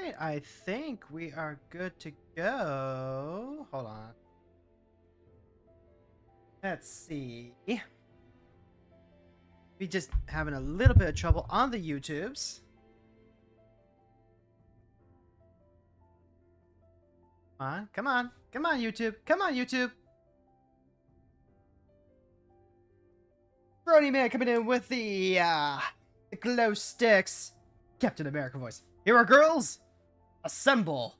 right, I think we are good to go. Hold on. Let's see. We just having a little bit of trouble on the YouTubes. Come on, YouTube. Come on, YouTube. Brony Man coming in with the glow sticks. Captain America voice. Here are girls. Assemble.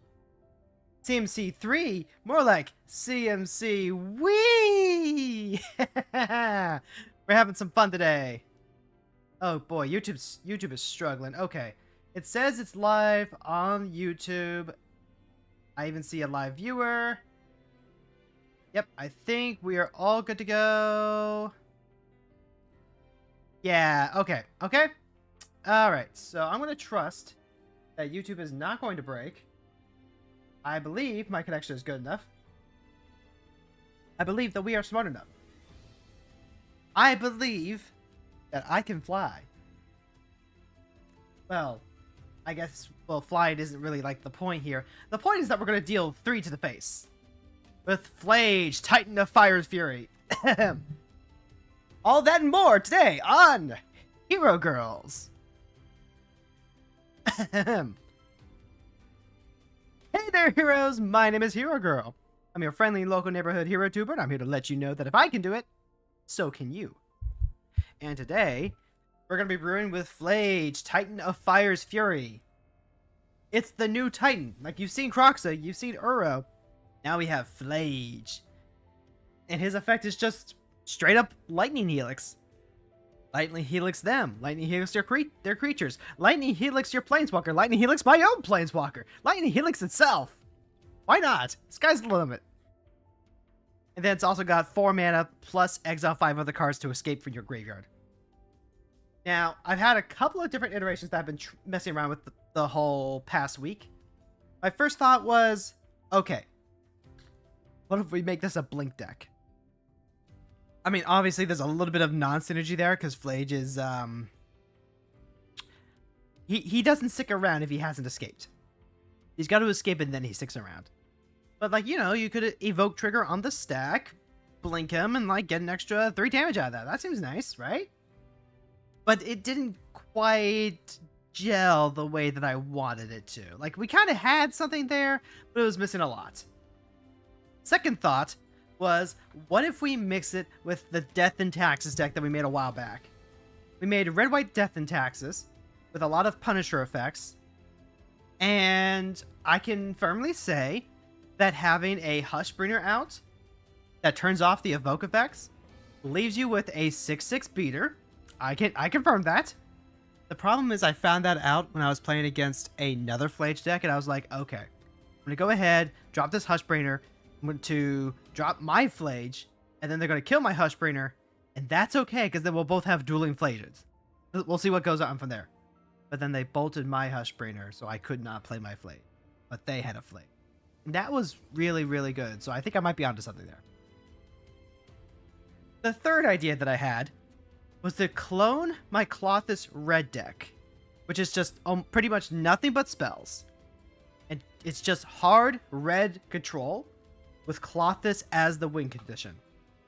CMC 3, more like CMC Wee. We're having some fun today. Oh boy, YouTube is struggling. Okay, it says it's live on YouTube. I even see a live viewer. Yep, I think we are all good to go. Yeah, okay. Alright, so I'm going to trust that YouTube is not going to break. I believe my connection is good enough. I believe that we are smart enough. I believe that I can fly. Well, I guess, flying isn't really like the point here. The point is that we're going to deal 3 to the face. With Phlage, Titan of Fire's Fury. All that and more today on Hero Girls. Hey there, heroes! My name is Hero Girl. I'm your friendly local neighborhood hero tuber, and I'm here to let you know that if I can do it, so can you. And today, we're going to be brewing with Phlage, Titan of Fire's Fury. It's the new Titan. Like, you've seen Croxa, you've seen Uro. Now we have Phlage. And his effect is just straight up Lightning Helix. Lightning Helix them. Lightning Helix their creatures. Lightning Helix your Planeswalker. Lightning Helix my own Planeswalker. Lightning Helix itself. Why not? Sky's the limit. And then it's also got 4 mana plus exile 5 other cards to escape from your graveyard. Now, I've had a couple of different iterations that I've been messing around with the whole past week. My first thought was, okay, what if we make this a blink deck? I mean, obviously, there's a little bit of non-synergy there, because Phlage is, he doesn't stick around if he hasn't escaped. He's got to escape, and then he sticks around. But, like, you know, you could evoke trigger on the stack, blink him, and, like, get an extra 3 damage out of that. That seems nice, right? But it didn't quite gel the way that I wanted it to. Like, we kind of had something there, but it was missing a lot. Second thought was, what if we mix it with the Death and Taxes deck that we made a while back? We made red-white Death and Taxes with a lot of Punisher effects, and I can firmly say that having a Hushbringer out that turns off the evoke effects leaves you with a 6/6 beater. I confirm that. The problem is I found that out when I was playing against another Phlage deck, and I was like, okay, I'm gonna go ahead, drop this Hushbringer, I'm going to drop my Phlage, and then they're going to kill my Hushbringer, and that's okay, because then we'll both have dueling Phlages. We'll see what goes on from there. But then they bolted my Hushbringer, so I could not play my Phlage. But they had a Phlage. And that was really, really good, so I think I might be onto something there. The third idea that I had was to clone my Klothys red deck, which is just pretty much nothing but spells. And it's just hard red control with Klothys as the win condition.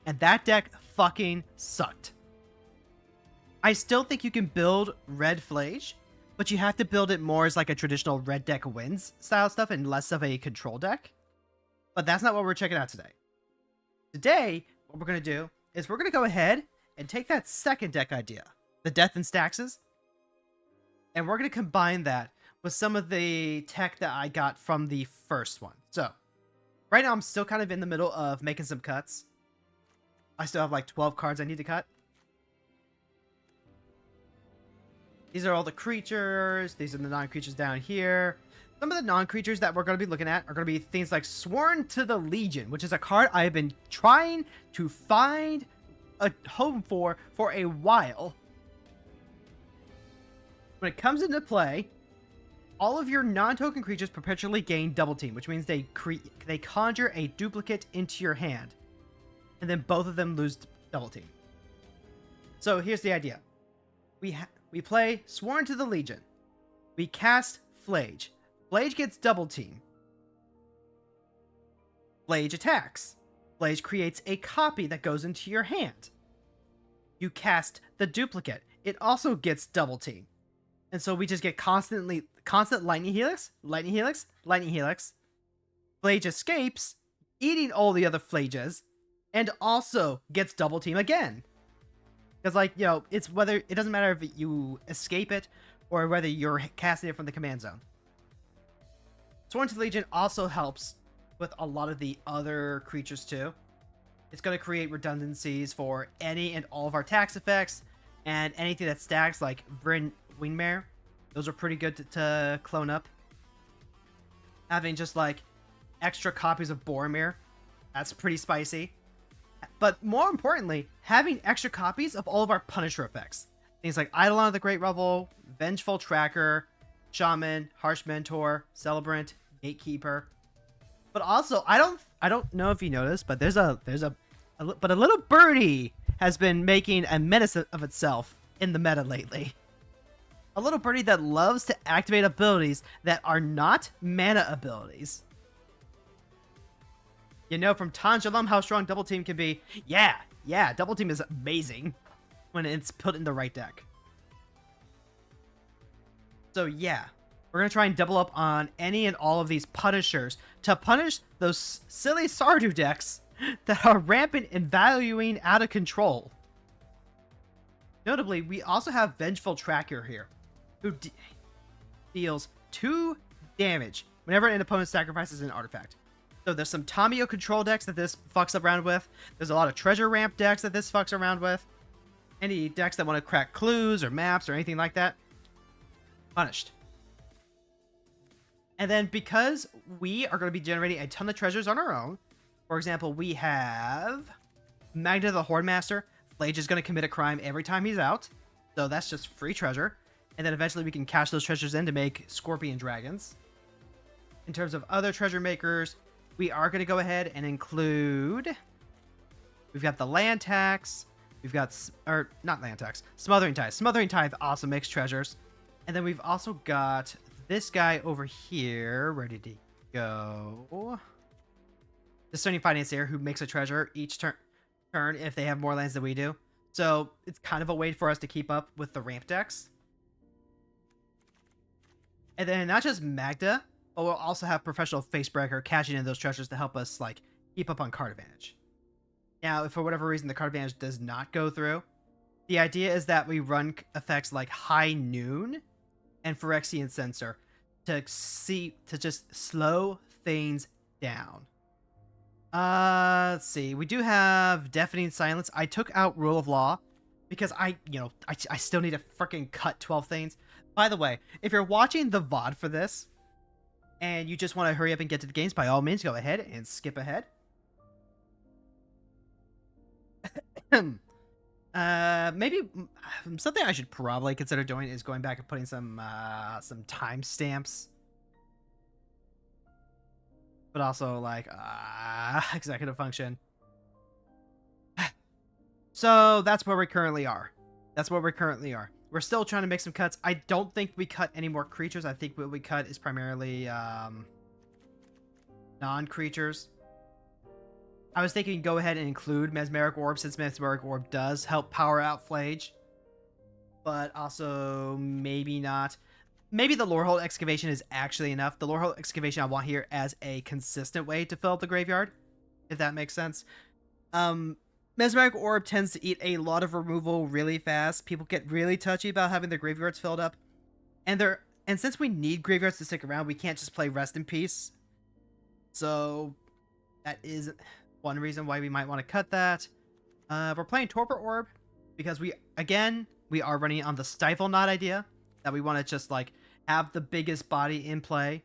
And that deck fucking sucked. I still think you can build red Phlage, but you have to build it more as like a traditional red deck wins style stuff and less of a control deck. But that's not what we're checking out today. Today, what we're going to do is we're going to go ahead and take that second deck idea, the Death and Staxes, and we're going to combine that with some of the tech that I got from the first one. So, right now I'm still kind of in the middle of making some cuts. I still have like 12 cards I need to cut. These are all the creatures. These are the non-creatures down here. Some of the non-creatures that we're going to be looking at are going to be things like Sworn to the Legion, which is a card I have been trying to find a home for a while. When it comes into play, all of your non-token creatures perpetually gain double team, which means they conjure a duplicate into your hand, and then both of them lose double team. So here's the idea: we play Sworn to the Legion, we cast Phlage. Phlage gets double team. Phlage attacks. Phlage creates a copy that goes into your hand. You cast the duplicate. It also gets double team. And so we just get constant lightning helix, lightning helix, lightning helix. Phlage escapes, eating all the other Phlages, and also gets double team again. Because, like, you know, it doesn't matter if you escape it or whether you're casting it from the command zone. Sworn to Legion also helps with a lot of the other creatures too. It's going to create redundancies for any and all of our tax effects, and anything that stacks like Bryn Wingmare. Those are pretty good to clone up. Having just like extra copies of Boromir, that's pretty spicy. But more importantly, having extra copies of all of our Punisher effects. Things like Eidolon of the Great Revel, Vengeful Tracker, Shaman, Harsh Mentor, Celebrant, Gatekeeper. But also, I don't know if you noticed, but there's a little birdie has been making a menace of itself in the meta lately. A little birdie that loves to activate abilities that are not mana abilities. You know from Tanjalum how strong Double Team can be. Yeah, Double Team is amazing when it's put in the right deck. So yeah, we're going to try and double up on any and all of these Punishers to punish those silly Sardu decks that are rampant and valuing out of control. Notably, we also have Vengeful Tracker here, who deals 2 damage whenever an opponent sacrifices an artifact. So there's some Tamio control decks that this fucks around with. There's a lot of treasure ramp decks that this fucks around with. Any decks that want to crack clues or maps or anything like that, punished. And then because we are going to be generating a ton of treasures on our own, for example, we have Magna the Hordemaster. Phlage is going to commit a crime every time he's out, so that's just free treasure. And then eventually we can cash those treasures in to make Scorpion Dragons. In terms of other treasure makers, we are going to go ahead and include... We've got the Land Tax. We've got... Or, not Land Tax. Smothering Tithe. Smothering Tithe also makes treasures. And then we've also got this guy over here. Where did he go? Discerning Financier, who makes a treasure each turn if they have more lands than we do. So it's kind of a way for us to keep up with the ramp decks. And then not just Magda, but we'll also have Professional Facebreaker cashing in those treasures to help us like keep up on card advantage. Now, if for whatever reason the card advantage does not go through, the idea is that we run effects like High Noon and Phyrexian Censor to just slow things down. Let's see. We do have Deafening Silence. I took out Rule of Law because I still need to freaking cut 12 things. By the way, if you're watching the VOD for this and you just want to hurry up and get to the games, by all means, go ahead and skip ahead. Maybe something I should probably consider doing is going back and putting some timestamps. But also, like, executive function. So, that's where we currently are. We're still trying to make some cuts. I don't think we cut any more creatures. I think what we cut is primarily non-creatures. I was thinking go ahead and include Mesmeric Orb, since Mesmeric Orb does help power out Phlage. But also, maybe not. Maybe the Lorehold Excavation is actually enough. The Lorehold Excavation I want here as a consistent way to fill up the graveyard, if that makes sense. Mesmeric Orb tends to eat a lot of removal really fast. People get really touchy about having their graveyards filled up. And since we need graveyards to stick around, we can't just play Rest in Peace. So that is one reason why we might want to cut that. We're playing Torpor Orb because we are running on the Stifle Knot idea. That we want to just like have the biggest body in play.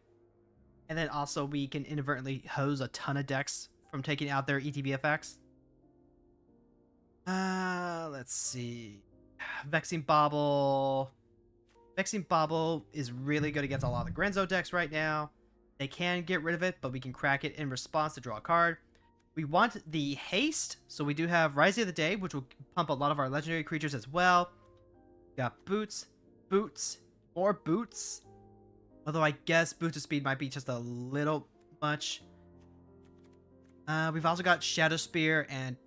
And then also we can inadvertently hose a ton of decks from taking out their ETB effects. Let's see. Vexing Bauble. Vexing Bauble is really good against a lot of the Grenzo decks right now. They can get rid of it, but we can crack it in response to draw a card. We want the haste, so we do have Rising of the Day, which will pump a lot of our legendary creatures as well. Got Boots, more Boots. Although I guess boost of speed might be just a little much. We've also got Shadow Spear and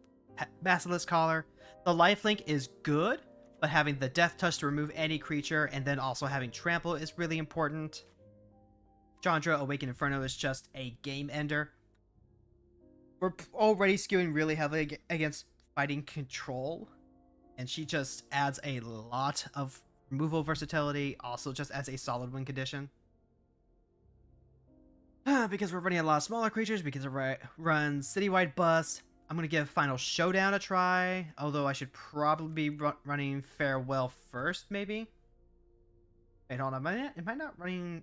Basilisk Collar. The lifelink is good, but having the Death Touch to remove any creature and then also having Trample is really important. Chandra Awakened Inferno is just a game ender. We're already skewing really heavily against fighting control, and she just adds a lot of removal versatility, also just as a solid win condition. Because we're running a lot of smaller creatures, because it runs Citywide Bust, I'm going to give Final Showdown a try, although I should probably be running Farewell first, maybe? Wait, hold on, am I not running...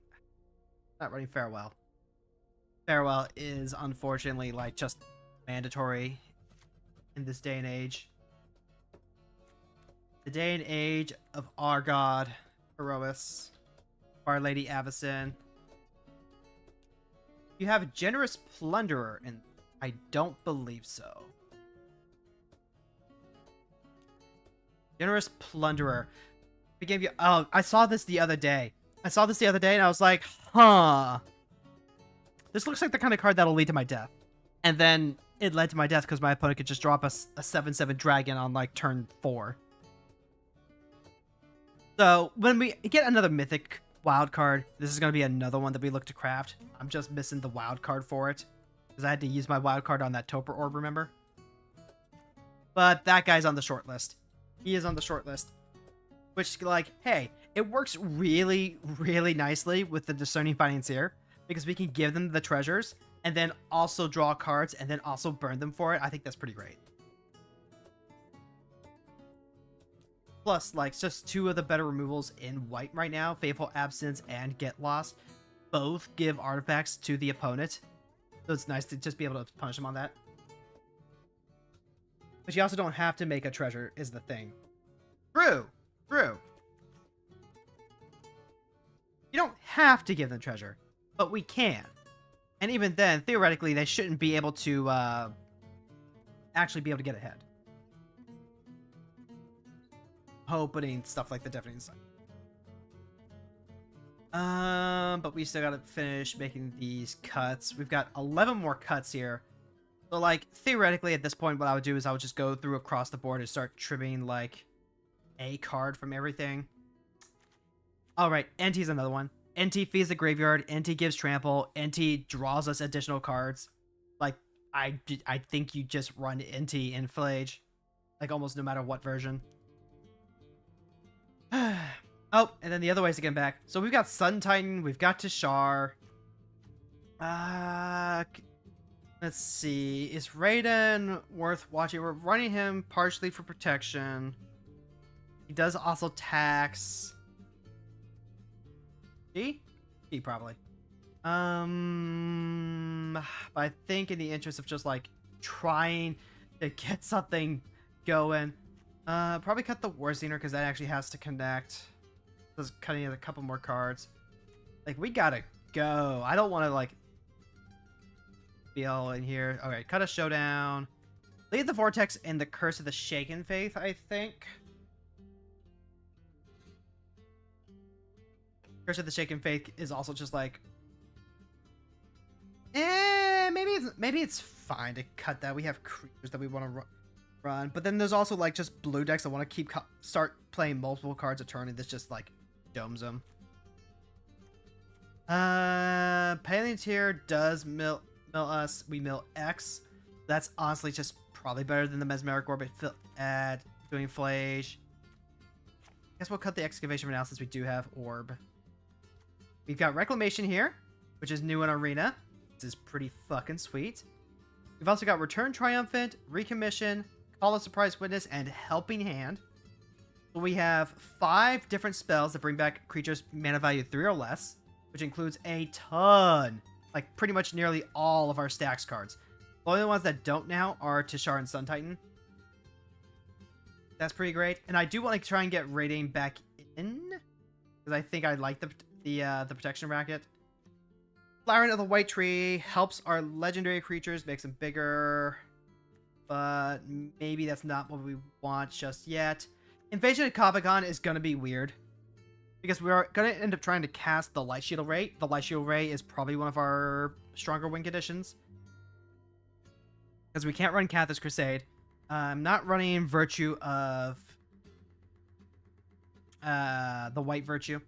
Not running Farewell. Farewell is unfortunately, like, just mandatory in this day and age. The day and age of our god, Herois, Our Lady Avacyn. You have Generous Plunderer, and I don't believe so. Generous Plunderer. We gave you... Oh, I saw this the other day. And I was like, huh. This looks like the kind of card that'll lead to my death. And then it led to my death because my opponent could just drop a 7/7 dragon on, like, turn 4. So, when we get another mythic wild card, this is going to be another one that we look to craft. I'm just missing the wild card for it, because I had to use my wild card on that Toper Orb, remember? But that guy's on the short list. He is on the short list. Which, like, hey, it works really, really nicely with the Discerning Financier, because we can give them the treasures, and then also draw cards, and then also burn them for it. I think that's pretty great. Plus, like, just two of the better removals in white right now, Faithful Absence and Get Lost, both give artifacts to the opponent. So it's nice to just be able to punish them on that. But you also don't have to make a treasure, is the thing. True. You don't have to give them treasure, but we can. And even then, theoretically, they shouldn't be able to actually be able to get ahead. Opening stuff like the Deafening Sight. But we still gotta finish making these cuts. We've got 11 more cuts here. So, like, theoretically, at this point, what I would do is I would just go through across the board and start trimming, like, a card from everything. Alright, NT's another one. NT feeds the graveyard, NT gives trample, NT draws us additional cards. Like, I think you just run NT in Phlage. Like, almost no matter what version. Oh, and then the other ways to get back. So we've got Sun Titan, we've got Tishar. Let's see. Is Raiden worth watching? We're running him partially for protection. He does also tax. G? G, probably. But I think in the interest of just, like, trying to get something going, probably cut the Warzener, because that actually has to connect. Just cutting a couple more cards. Like, we gotta go. I don't want to, like, be all in here. Okay, cut a Showdown. Lead the Vortex and the Curse of the Shaken Faith, I think. Curse of the Shaken Faith is also just like, maybe it's fine to cut that. We have creatures that we want to run, but then there's also, like, just blue decks that want to start playing multiple cards a turn, and this just, like, domes them. Palantir does mill us. We mill X. That's honestly just probably better than the Mesmeric Orbit at doing Phlage. Guess we'll cut the Excavation for now since we do have Orb. We've got Reclamation here, which is new in Arena. This is pretty fucking sweet. We've also got Return Triumphant, Recommission, Call of Surprise Witness, and Helping Hand. So we have 5 different spells that bring back creatures mana value 3 or less, which includes a ton, like pretty much nearly all of our stacks cards. The only ones that don't now are Tishar and Sun Titan. That's pretty great. And I do want to try and get Rating back in, because I think I like the protection racket. Flowering of the White Tree helps our legendary creatures, makes them bigger, but maybe that's not what we want just yet. Invasion of Kabagon is gonna be weird. because we are going to end up trying to cast the Light Shield Ray. The Light Shield Ray is probably one of our stronger win conditions. Because we can't run Cathars Crusade. I'm not running Virtue of the White Virtue.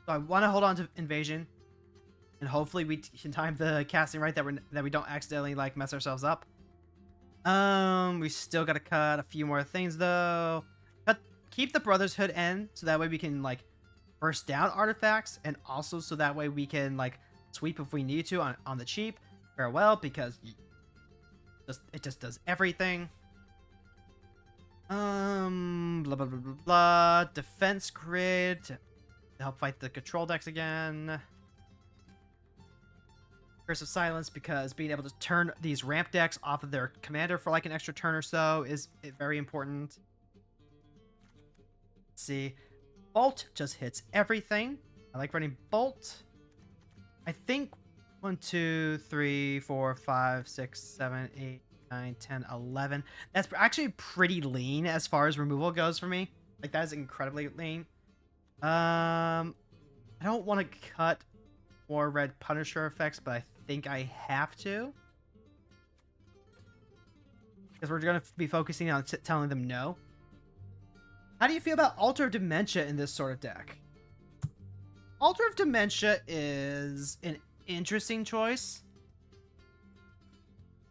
So I want to hold on to Invasion. And hopefully we can time the casting right that we don't accidentally like mess ourselves up. We still gotta cut a few more things though. Keep the Brotherhood end so that way we can like burst down artifacts, and also so that way we can like sweep if we need to on the cheap. Farewell, because it just does everything. Blah blah blah blah blah. Defense grid to help fight the control decks again. Curse of Silence, because being able to turn these ramp decks off of their commander for like an extra turn or so is very important. Let's see. Bolt just hits everything. I like running Bolt. I think 1, 2, 3, 4, 5, 6, 7, 8, 9, 10, 11. That's actually pretty lean as far as removal goes for me. Like, that is incredibly lean. I don't want to cut more red Punisher effects, but I think I have to. Because we're going to be focusing on telling them no. How do you feel about Altar of Dementia in this sort of deck? Altar of Dementia is an interesting choice.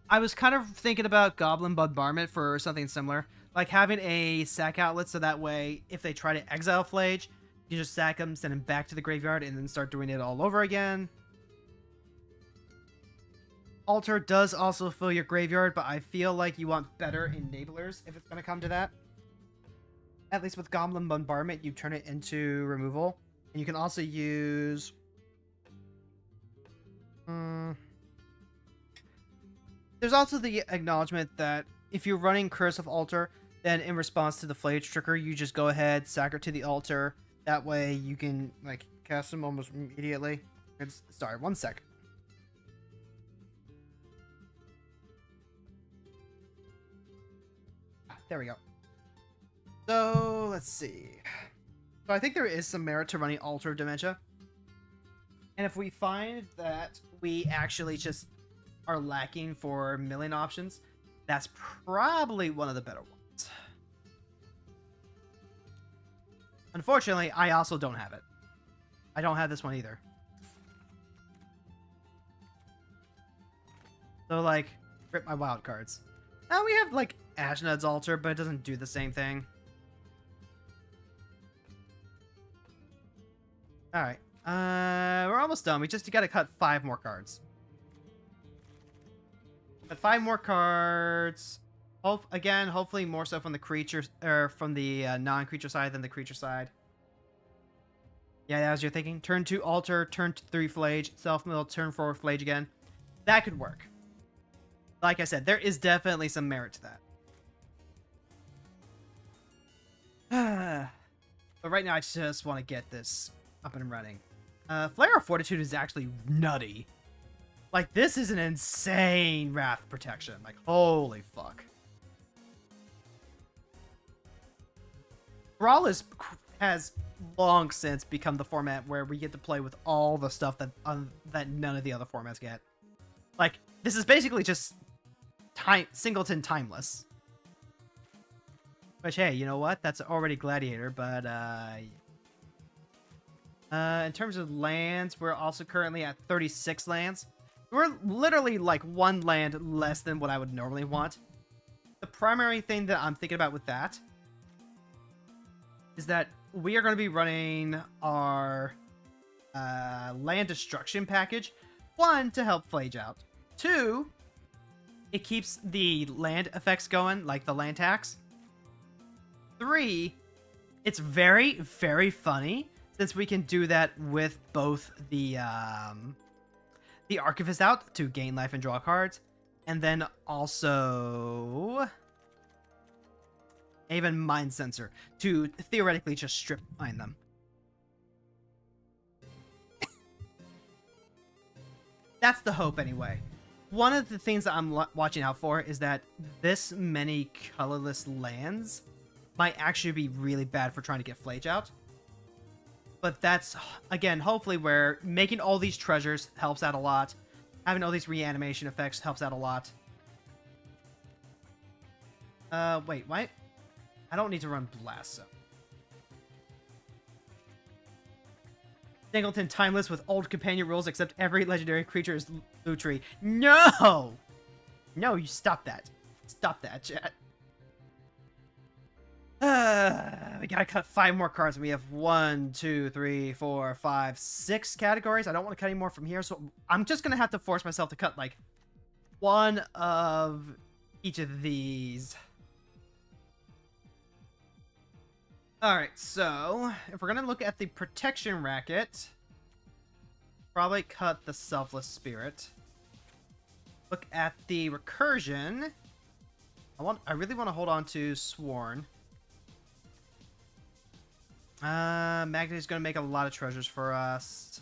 I was kind of thinking about Goblin Bombardment for something similar. Like having a sack outlet so that way if they try to exile Phlage, you just sack them, send them back to the graveyard, and then start doing it all over again. Altar does also fill your graveyard, but I feel like you want better enablers if it's going to come to that. At least with Goblin Bombardment, you turn it into removal. And you can also use... There's also the acknowledgement that if you're running Curse of Altar, then in response to the Phlage trigger, you just go ahead, sack her to the altar. That way you can like cast them almost immediately. Sorry, 1 second. There we go. So, let's see. So I think there is some merit to running Altar of Dementia. And if we find that we actually just are lacking for milling options, that's probably one of the better ones. Unfortunately, I also don't have it. I don't have this one either. So, like, rip my wild cards. Now we have, like, Ashnod's Altar, but it doesn't do the same thing. Alright. We're almost done. We just gotta cut 5 more cards. But 5 more cards. Again, hopefully more so from the creature, or from the non-creature side than the creature side. Yeah, that was your thinking. Turn 2 Altar, turn 3 Phlage, self-mill, turn 4 Phlage again. That could work. Like I said, there is definitely some merit to that. But right now, I just want to get this up and running. Flare of Fortitude is actually nutty. Like, this is an insane Wrath protection. Like, holy fuck. Brawl has long since become the format where we get to play with all the stuff that that none of the other formats get. Like, this is basically just Singleton Timeless. Which, hey, you know what? That's already Gladiator, but, in terms of lands, we're also currently at 36 lands. We're literally, like, 1 land less than what I would normally want. The primary thing that I'm thinking about with that is that we are going to be running our land destruction package. 1, to help Phlage out. 2, it keeps the land effects going, like the land tax. 3, it's very, very funny, since we can do that with both the Archivist out to gain life and draw cards, and then also even Mind Sensor to theoretically just strip mine them. That's the hope anyway. One of the things that I'm watching out for is that this many colorless lands might actually be really bad for trying to get Phlage out. But that's, again, hopefully where making all these treasures helps out a lot. Having all these reanimation effects helps out a lot. Wait, why? I don't need to run Blast Zone. Singleton timeless with old companion rules, except every legendary creature is loot tree. No! No, you stop that. Stop that, chat. We gotta cut 5 more cards. We have 1, 2, 3, 4, 5, 6 categories. I don't want to cut any more from here, so I'm just gonna have to force myself to cut like 1 of each of these. Alright, so if we're gonna look at the protection racket, probably cut the Selfless Spirit. Look at the recursion. I really want to hold on to Sworn. Magnet is going to make a lot of treasures for us.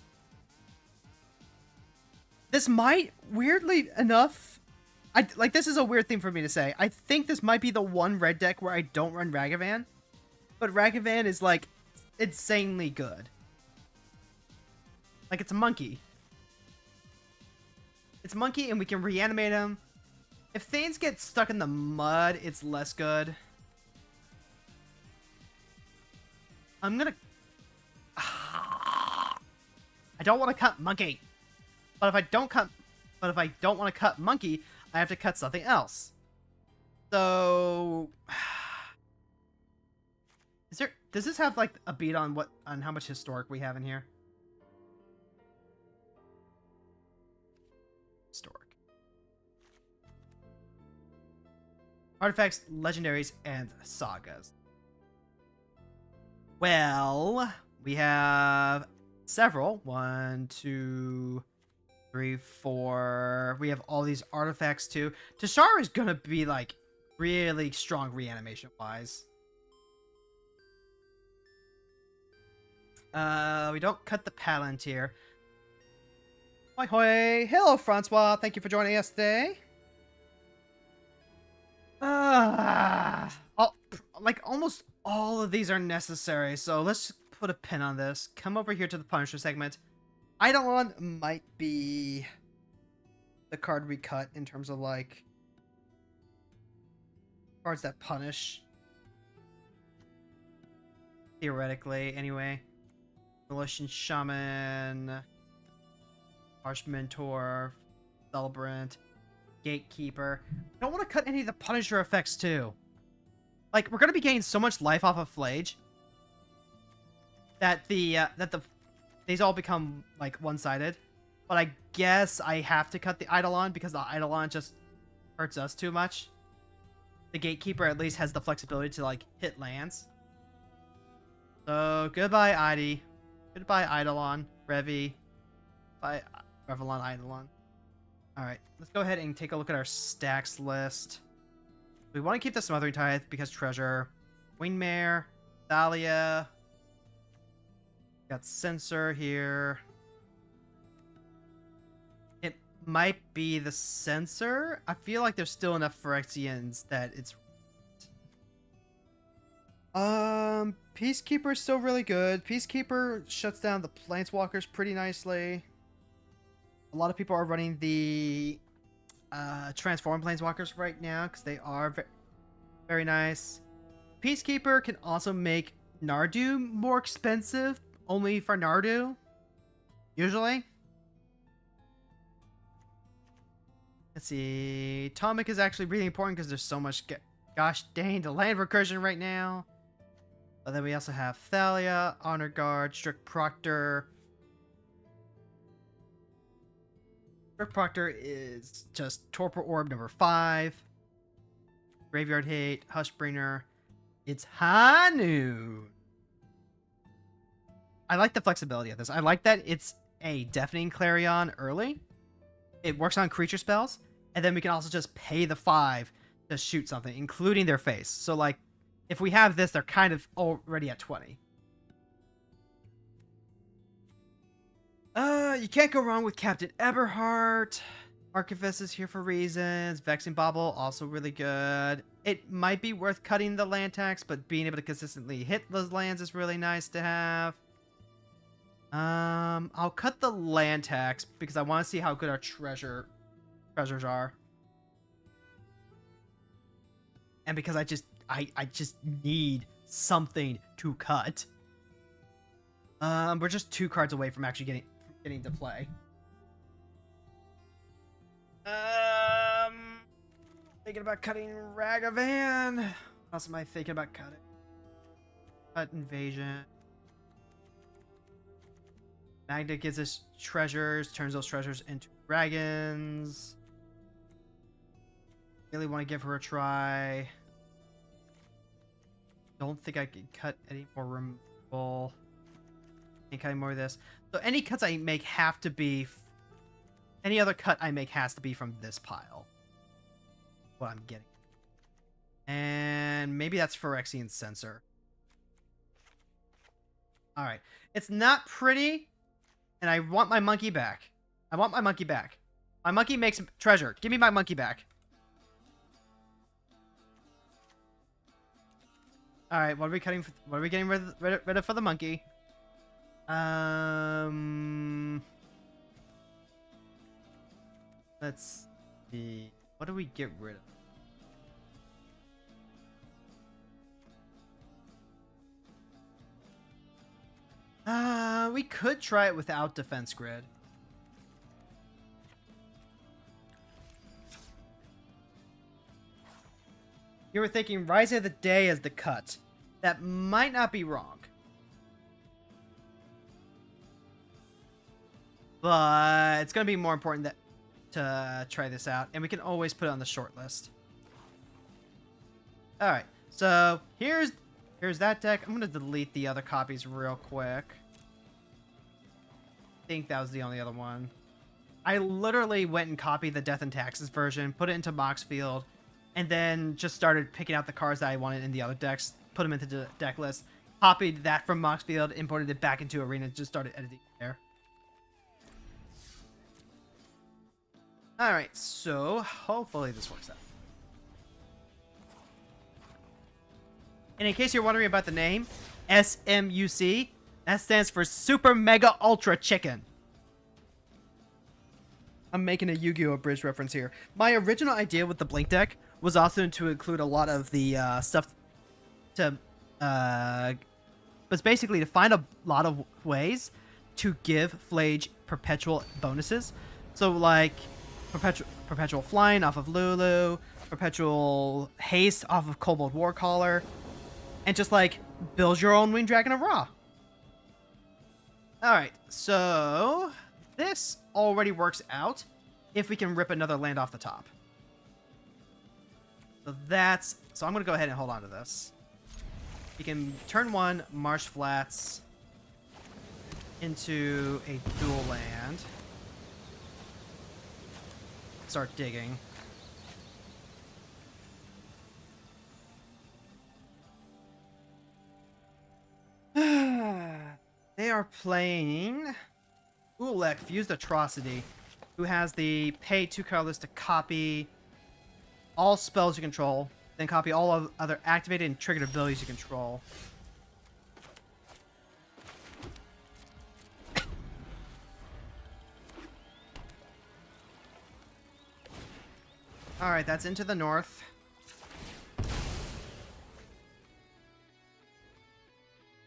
This might, weirdly enough, this is a weird thing for me to say. I think this might be the one red deck where I don't run Ragavan. But Ragavan is, like, insanely good. Like, it's a monkey. It's a monkey, and we can reanimate him. If things get stuck in the mud, it's less good. I'm gonna... I don't want to cut monkey. But if I don't want to cut monkey, I have to cut something else. So... Does this have like a beat on how much historic we have in here? Historic. Artifacts, legendaries, and sagas. Well, we have several. 1, 2, 3, 4. We have all these artifacts too. Tashara is gonna be like really strong reanimation wise. We don't cut the Palantir. Hoi hoi! Hello, Francois! Thank you for joining us today. Like, almost all of these are necessary, so let's put a pin on this. Come over here to the Punisher segment. Eidolon might be the card we cut in terms of, like, cards that punish. Theoretically, anyway. Militia Shaman, Harsh Mentor, Celebrant, Gatekeeper. I don't want to cut any of the Punisher effects too. Like, we're gonna be getting so much life off of Phlage that these all become like one-sided. But I guess I have to cut the Eidolon because the Eidolon just hurts us too much. The Gatekeeper at least has the flexibility to like hit lands. So goodbye, Eidi. Goodbye, Eidolon. Revi. Bye, Revlon, Eidolon. Alright, let's go ahead and take a look at our stacks list. We want to keep the Smothering Tithe because treasure. Wingmare. Thalia. Got Censor here. It might be the Censor. I feel like there's still enough Phyrexians that it's... Peacekeeper is still really good. Peacekeeper shuts down the Planeswalkers pretty nicely. A lot of people are running the Transform Planeswalkers right now because they are very nice. Peacekeeper can also make Nardu more expensive, only for Nardu, usually. Let's see. Atomic is actually really important because there's so much gosh dang the land recursion right now. But then we also have Thalia, Honor Guard, Strict Proctor. Strict Proctor is just Torpor Orb number 5. Graveyard Hate, Hushbringer. It's High Noon. I like the flexibility of this. I like that it's a Deafening Clarion early. It works on creature spells. And then we can also just pay the 5 to shoot something, including their face. So, like, if we have this, they're kind of already at 20. You can't go wrong with Captain Eberhardt. Archivist is here for reasons. Vexing Bobble, also really good. It might be worth cutting the land tax, but being able to consistently hit those lands is really nice to have. I'll cut the land tax because I want to see how good our treasures are. And because I just need something to cut. We're just 2 cards away from actually getting to play. Thinking about cutting Ragavan. What else am I thinking about cutting? Cut Invasion. Magda gives us treasures, turns those treasures into dragons. Really want to give her a try. Don't think I can cut any more removal. Can't cut any more of this. So any cuts I make have to be... Any other cut I make has to be from this pile. What I'm getting. And maybe that's Phyrexian Censor. Alright. It's not pretty. And I want my monkey back. I want my monkey back. My monkey makes treasure. Give me my monkey back. Alright, what are we cutting for, what are we getting rid of for the monkey? Let's see. What do we get rid of? We could try it without defense grid. You were thinking Rise of the Day as the cut. That might not be wrong. But it's going to be more important to try this out. And we can always put it on the short list. Alright, so here's that deck. I'm going to delete the other copies real quick. I think that was the only other one. I literally went and copied the Death and Taxes version, put it into Moxfield, and then just started picking out the cards that I wanted in the other decks, put them into the deck list, copied that from Moxfield, imported it back into Arena, and just started editing there. Alright, so hopefully this works out. And in case you're wondering about the name, SMUC, that stands for Super Mega Ultra Chicken. I'm making a Yu-Gi-Oh! Bridge reference here. My original idea with the Blink deck was also to include a lot of the stuff to... but basically to find a lot of ways to give Phlage perpetual bonuses. So like perpetual flying off of Lulu, perpetual haste off of Kobold Warcaller, and just like build your own Winged Dragon of Ra. Alright, so this already works out if we can rip another land off the top. So I'm going to go ahead and hold on to this. You can turn 1 Marsh Flats into a dual land. Start digging. They are playing Ulek, Fused Atrocity, who has the pay 2 colorless to copy all spells you control, then copy all of other activated and triggered abilities you control. Alright, that's into the north.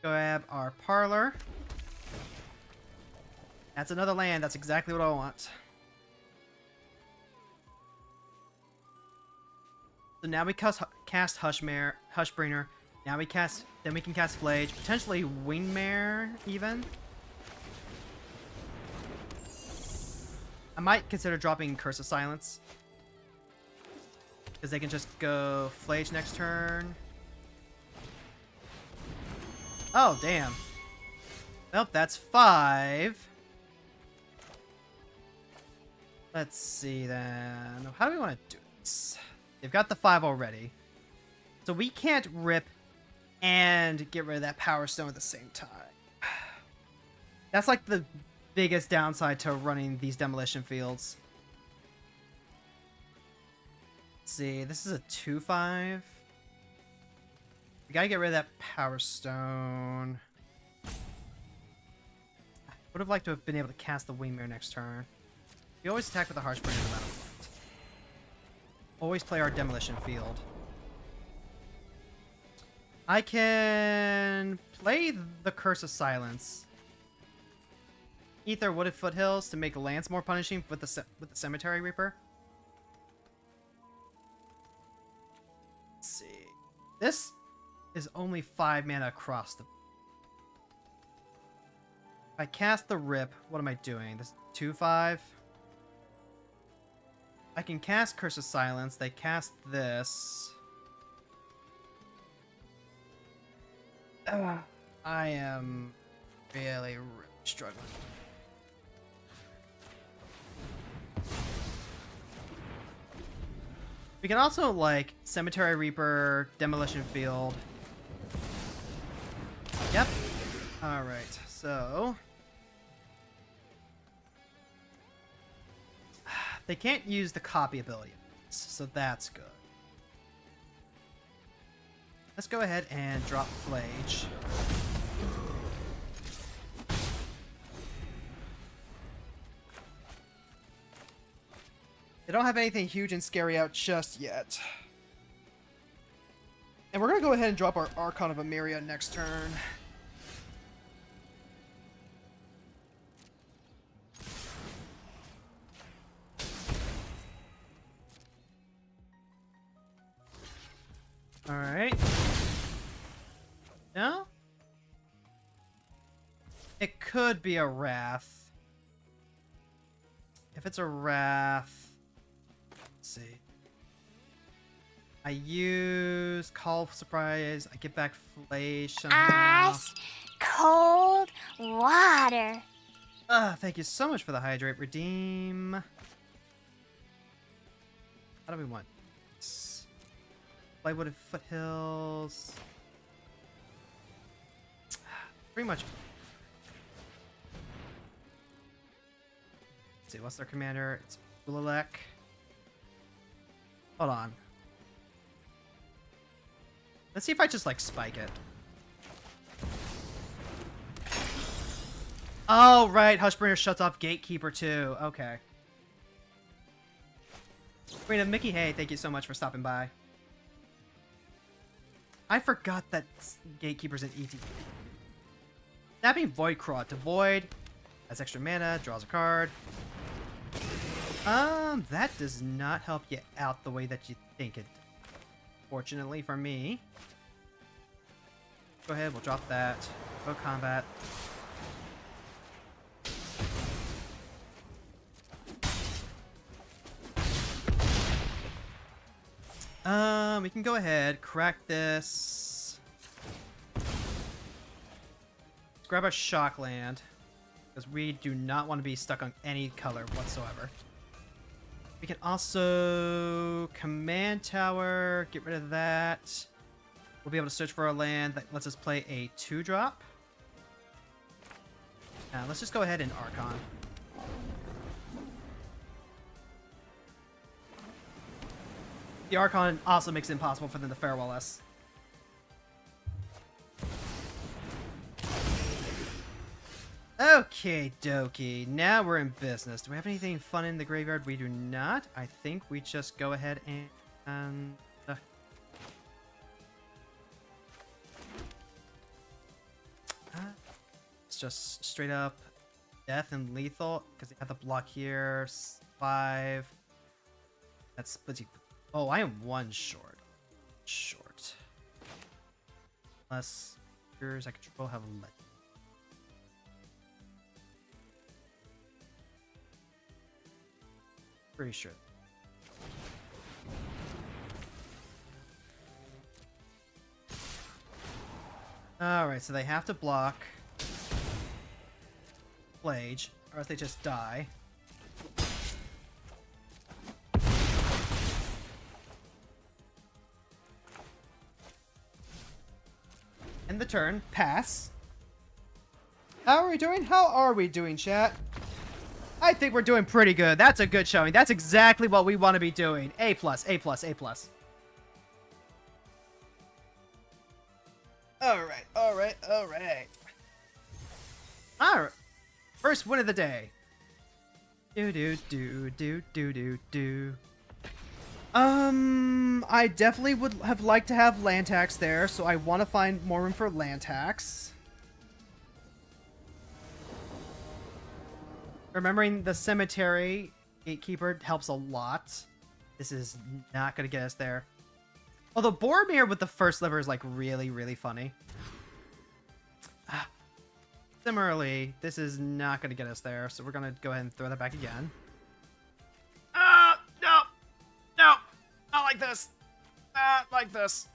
Grab our Parlor. That's another land. That's exactly what I want. So now we cast Hushbringer. Now we cast. Then we can cast Phlage. Potentially Wingmare even. I might consider dropping Curse of Silence, because they can just go Phlage next turn. Oh, damn. Well, that's 5. Let's see then. How do we want to do this? They've got the 5 already. So we can't rip and get rid of that Power Stone at the same time. That's like the biggest downside to running these demolition fields. see, this is a 2/5. We gotta get rid of that Power Stone. Would have liked to have been able to cast the Wingmare next turn. We always attack with the Harshbringer no matter what. Always play our Demolition Field. I can play the Curse of Silence. Ether Wooded Foothills to make Lance more punishing with the Cemetery Reaper. Let's see. This is only 5 mana across the... If I cast the Rip, what am I doing? This 2/5? I can cast Curse of Silence. They cast this. I am really struggling. We can also, like, Cemetery Reaper, Demolition Field. Yep. Alright, so... They can't use the copy ability, so that's good. Let's go ahead and drop Phlage. They don't have anything huge and scary out just yet. And we're going to go ahead and drop our Archon of Emeria next turn. Alright. No? It could be a Wrath. If it's a Wrath... Let's see. I use Call of Surprise. I get back Phlage somehow. Ice cold water. Thank you so much for the Hydrate. Redeem. How do we want? Lightwooded Foothills. Pretty much. Let's see, what's their commander? It's Ulilek. Hold on. Let's see if I just, like, spike it. Oh, right. Hushbringer shuts off Gatekeeper, too. Okay. Rita, Mickey, hey, thank you so much for stopping by. I forgot that Gatekeeper's an ETB. Snapping Voidcraw to void. Has extra mana, draws a card. That does not help you out the way that you think it did. Fortunately for me. Go ahead, we'll drop that. Go combat. We can go ahead, crack this. Let's grab a Shockland, because we do not want to be stuck on any color whatsoever. We can also Command Tower, get rid of that. We'll be able to search for a land that lets us play a 2-drop. Now, let's just go ahead and Archon. The Archon also makes it impossible for them to farewell us. Okay, dokie. Now we're in business. Do we have anything fun in the graveyard? We do not. I think we just go ahead and it's just straight up death and lethal because they have the block here. 5. That's splits you. Oh, I am 1 short. Short. Unless yours I control have a let. Pretty sure. Alright, so they have to block Phlage, or else they just die. End the turn. Pass. How are we doing? How are we doing, chat? I think we're doing pretty good. That's a good showing. That's exactly what we want to be doing. A+, A+, A+. Alright, alright, alright. Alright. First win of the day. Do. I definitely would have liked to have land tax there, so I want to find more room for land tax. Remembering the cemetery gatekeeper helps a lot. This is not going to get us there. Although Boromir with the first sliver is like really, really funny. Similarly, this is not going to get us there, so we're going to go ahead and throw that back again. No! No! Not like this! Not like this!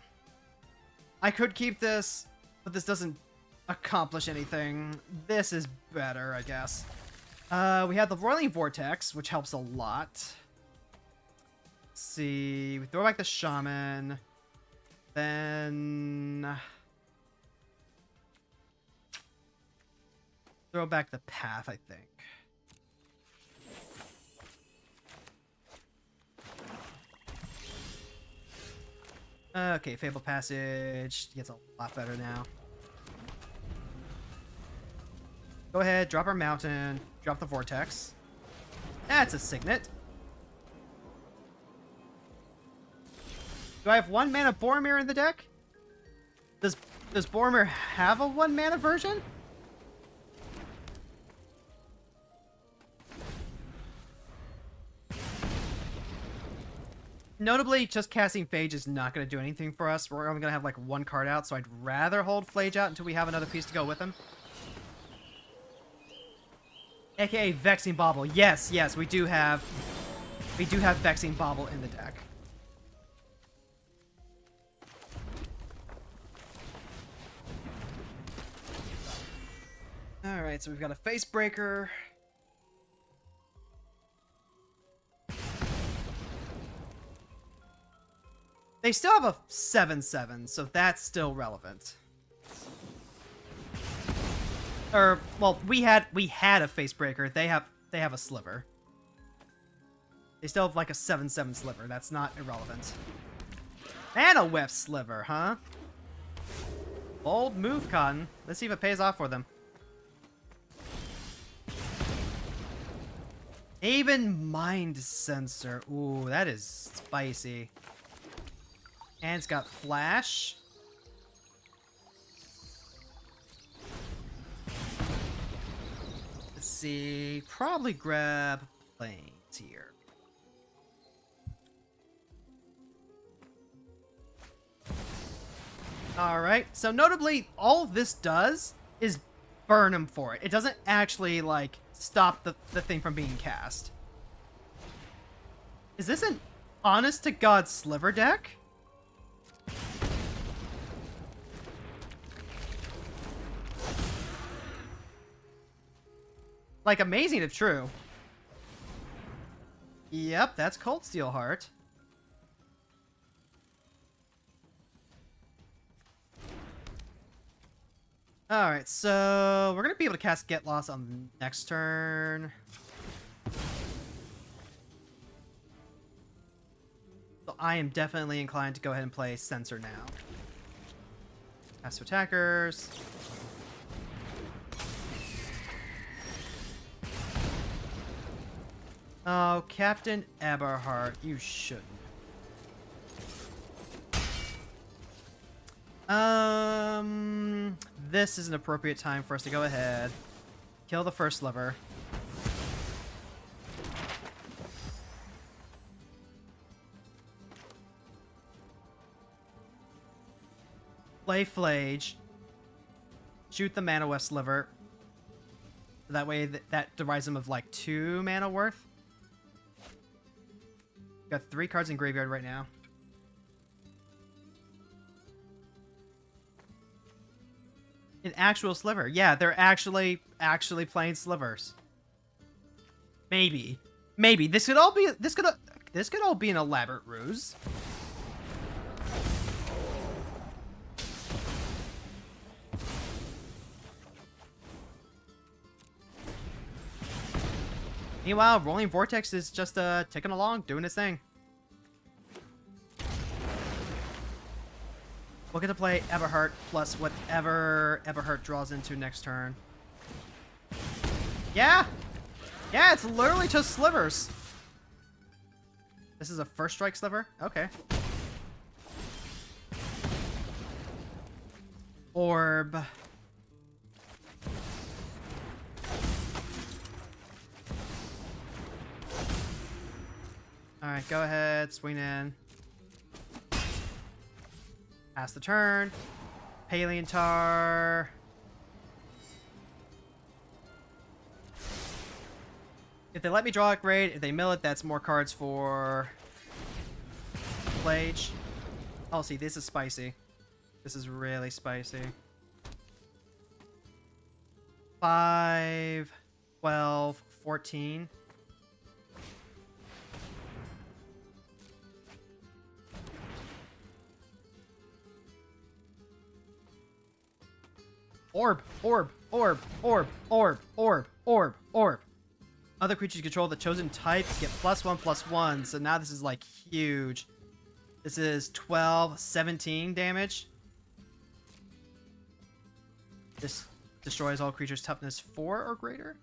I could keep this, but this doesn't accomplish anything. This is better, I guess. We have the Roiling Vortex, which helps a lot. Let's see. We throw back the Shaman. Then... throw back the Path, I think. Okay, Fable Passage gets a lot better now. Go ahead, drop our Mountain, drop the Vortex. That's a Signet. Do I have 1 mana Boromir in the deck? Does Boromir have a 1 mana version? Notably, just casting Phlage is not going to do anything for us. We're only going to have like 1 card out, so I'd rather hold Phlage out until we have another piece to go with him. AKA Vexing Bauble. Yes, yes, we do have Vexing Bauble in the deck. Alright, so we've got a Facebreaker. They still have a 7/7, so that's still relevant. Or, well, we had a Facebreaker. They have a Sliver. They still have like a 7/7 Sliver. That's not irrelevant. And a Whiff Sliver, huh? Bold move, Cotton. Let's see if it pays off for them. Even Mind Sensor. Ooh, that is spicy. And it's got Flash. Let's see. Probably grab Plains here. Alright, so notably, all this does is burn him for it. It doesn't actually, like, stop the thing from being cast. Is this an honest-to-God Sliver deck? Like, amazing if true. Yep, that's Cold Steel Heart. Alright, so we're going to be able to cast Get Lost on the next turn. So I am definitely inclined to go ahead and play Censor now. Pass to attackers. Oh, Captain Eberhard, you shouldn't. This is an appropriate time for us to go ahead. Kill the first Sliver. Play Phlage. Shoot the Mana West Sliver. That way that deprives him of like 2 mana worth. Got 3 cards in graveyard right now. An actual Sliver. Yeah, they're actually playing Slivers. Maybe. Maybe. This could all be an elaborate ruse. Meanwhile, Rolling Vortex is just ticking along, doing his thing. We'll get to play Eberhardt plus whatever Eberhardt draws into next turn. Yeah! Yeah, it's literally just slivers. This is a first strike sliver? Okay. Orb. Alright, go ahead, swing in. Pass the turn. Paleontar. If they let me draw it, great. If they mill it, that's more cards for Phlage. Oh, see, this is spicy. This is really spicy. 5, 12, 14. Orb, orb, orb, orb, orb, orb, orb, orb. Other creatures you control the chosen type get +1/+1, so now this is like huge. This is 12, 17 damage. This destroys all creatures' toughness 4 or greater.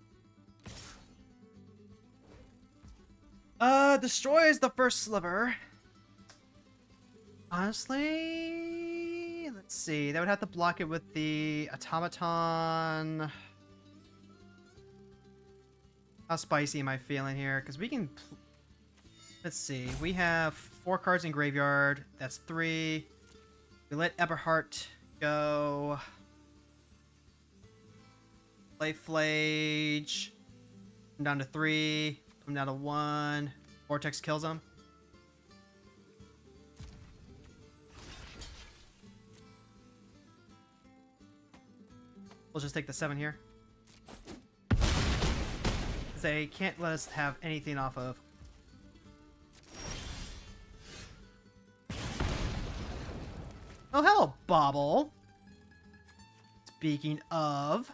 Destroys the first sliver. Honestly, let's see. That would have to block it with the automaton. How spicy am I feeling here? Because we can... Let's see. We have 4 cards in graveyard. That's 3. We let Eberhardt go. Play Phlage. I'm down to 3. I'm down to 1. Vortex kills him. We'll just take the 7 here. They can't let us have anything off of. Oh, hello, Bobble. Speaking of,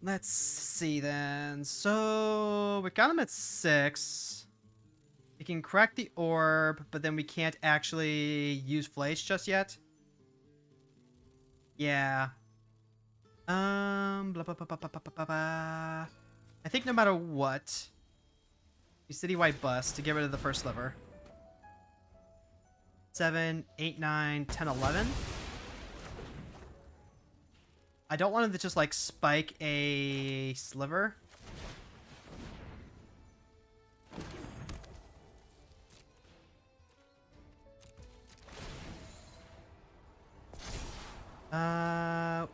let's see then. So we got him at 6. We can crack the orb, but then we can't actually use Phlage just yet. Yeah. Blah, blah, blah, blah, blah, blah, blah, blah. I think no matter what, we citywide bust to get rid of the first sliver. 7, 8, 9, 10, 11. I don't want him to just like spike a sliver.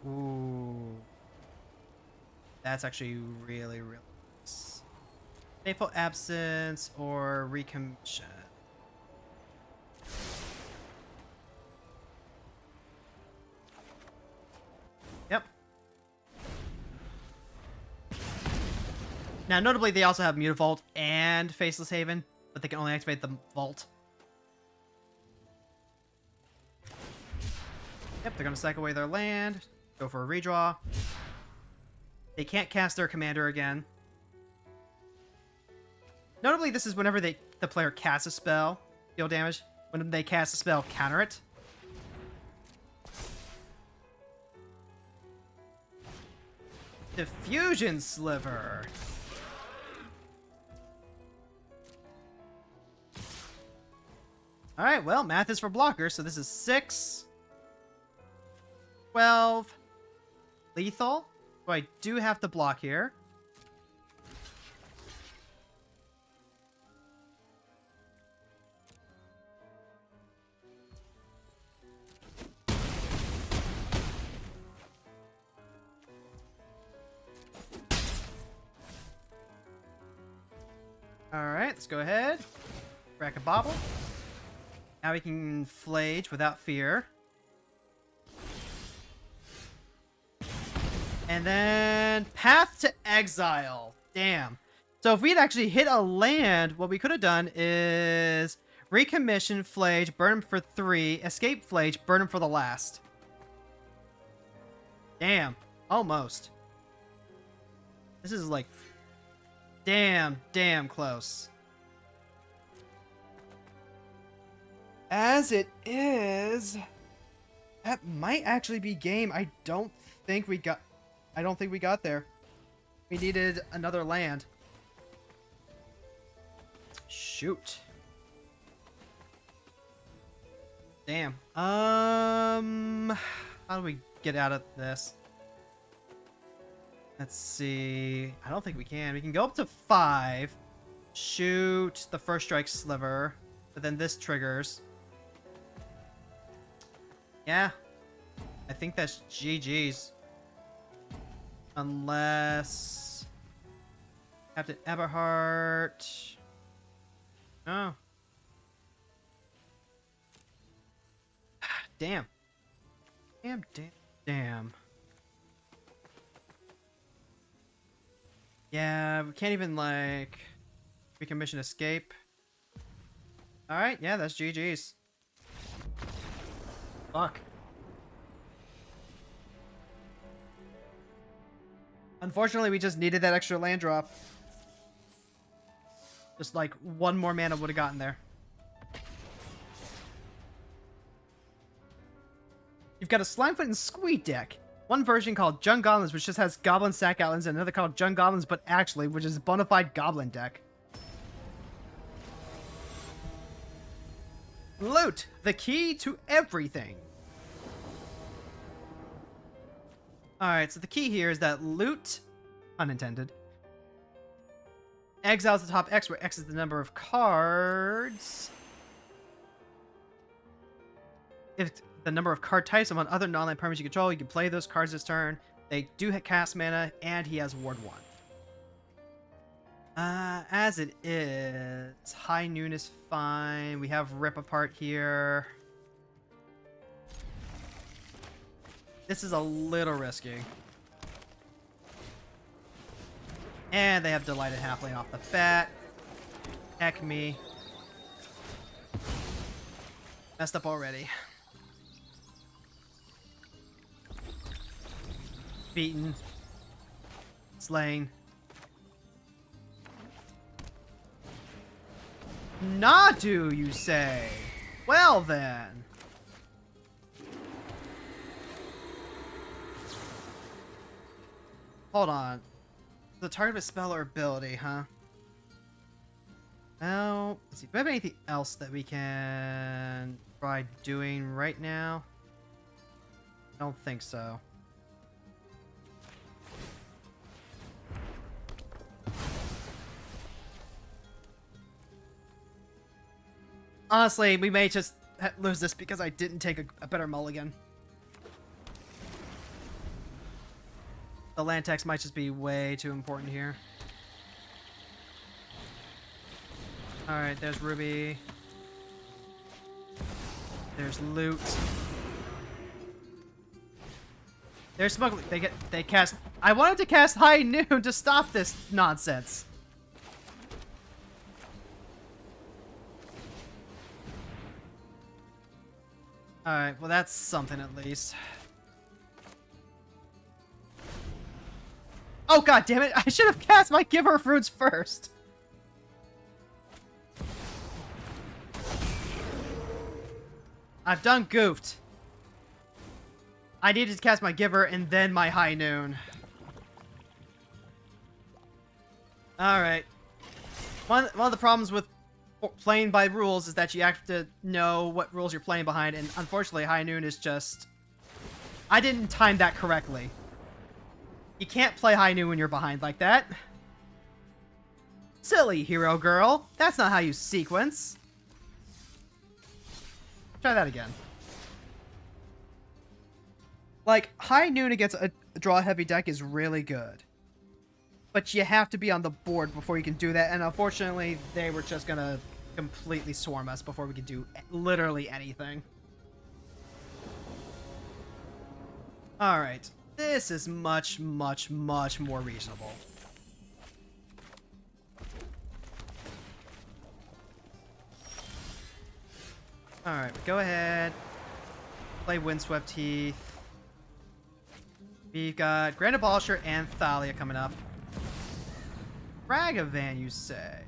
Ooh. That's actually really, really nice. Fateful Absence or Recommission. Yep. Now, notably, they also have Mutavault and Faceless Haven, but they can only activate the Vault. Yep, they're going to cycle away their land, go for a redraw. They can't cast their commander again. Notably, this is whenever the player casts a spell, deal damage. When they cast a spell, counter it. Diffusion Sliver. Alright, well, math is for blockers, so this is 6, 12, lethal. So I do have to block here. Alright, let's go ahead. Crack a bobble. Now we can Phlage without fear. And then Path to Exile. Damn. So if we'd actually hit a land, what we could have done is recommission Phlage, burn him for 3, escape Phlage, burn him for the last. Damn. Almost. This is like damn close. As it is, that might actually be game. I don't think we got there. We needed another land. Shoot. Damn. How do we get out of this? Let's see. I don't think we can. We can go up to 5. Shoot the first strike sliver. But then this triggers. Yeah. I think that's GG's. Unless... Captain Eberhardt... Oh. Damn. Damn. Yeah, we can't even, like... recommission escape. Alright, yeah, that's GG's. Fuck. Unfortunately, we just needed that extra land drop. Just like one more mana would have gotten there. You've got a Slimefoot and Squeak deck. One version called Jung Goblins, which just has Goblin Sack Outlines, and another called Jung Goblins, but actually, which is a bona fide Goblin deck. Loot, the key to everything. Alright, so the key here is that loot, unintended, exiles the top X, where X is the number of cards. If the number of card types among other non-land permanents you control, you can play those cards this turn. They do hit cast mana, and he has Ward 1. As it is, High Noon is fine. We have Rip Apart here. This is a little risky. And they have Delighted Halfling off the bat. Heck me. Messed up already. Beaten. Slain. Nadu, you say? Well then. Hold on. The target of a spell or ability, huh? Well, let's see. Do we have anything else that we can try doing right now? I don't think so. Honestly, we may just lose this because I didn't take a better mulligan. The land text might just be way too important here. Alright, there's Ruby. There's loot. There's smuggling. They cast. I wanted to cast High Noon to stop this nonsense. Alright, well that's something at least. Oh god damn it! I should have cast my Give Her Fruits first! I've done goofed. I needed to cast my Giver and then my High Noon. Alright. One of the problems with playing by rules is that you have to know what rules you're playing behind, and unfortunately High Noon is just... I didn't time that correctly. You can't play High Noon when you're behind like that. Silly hero girl. That's not how you sequence. Try that again. Like, High Noon against a draw-heavy deck is really good. But you have to be on the board before you can do that, and unfortunately, they were just gonna completely swarm us before we could do literally anything. Alright. This is much, much, much more reasonable. Alright, go ahead. Play Windswept Heath. We've got Grand Abolisher and Thalia coming up. Ragavan, you say?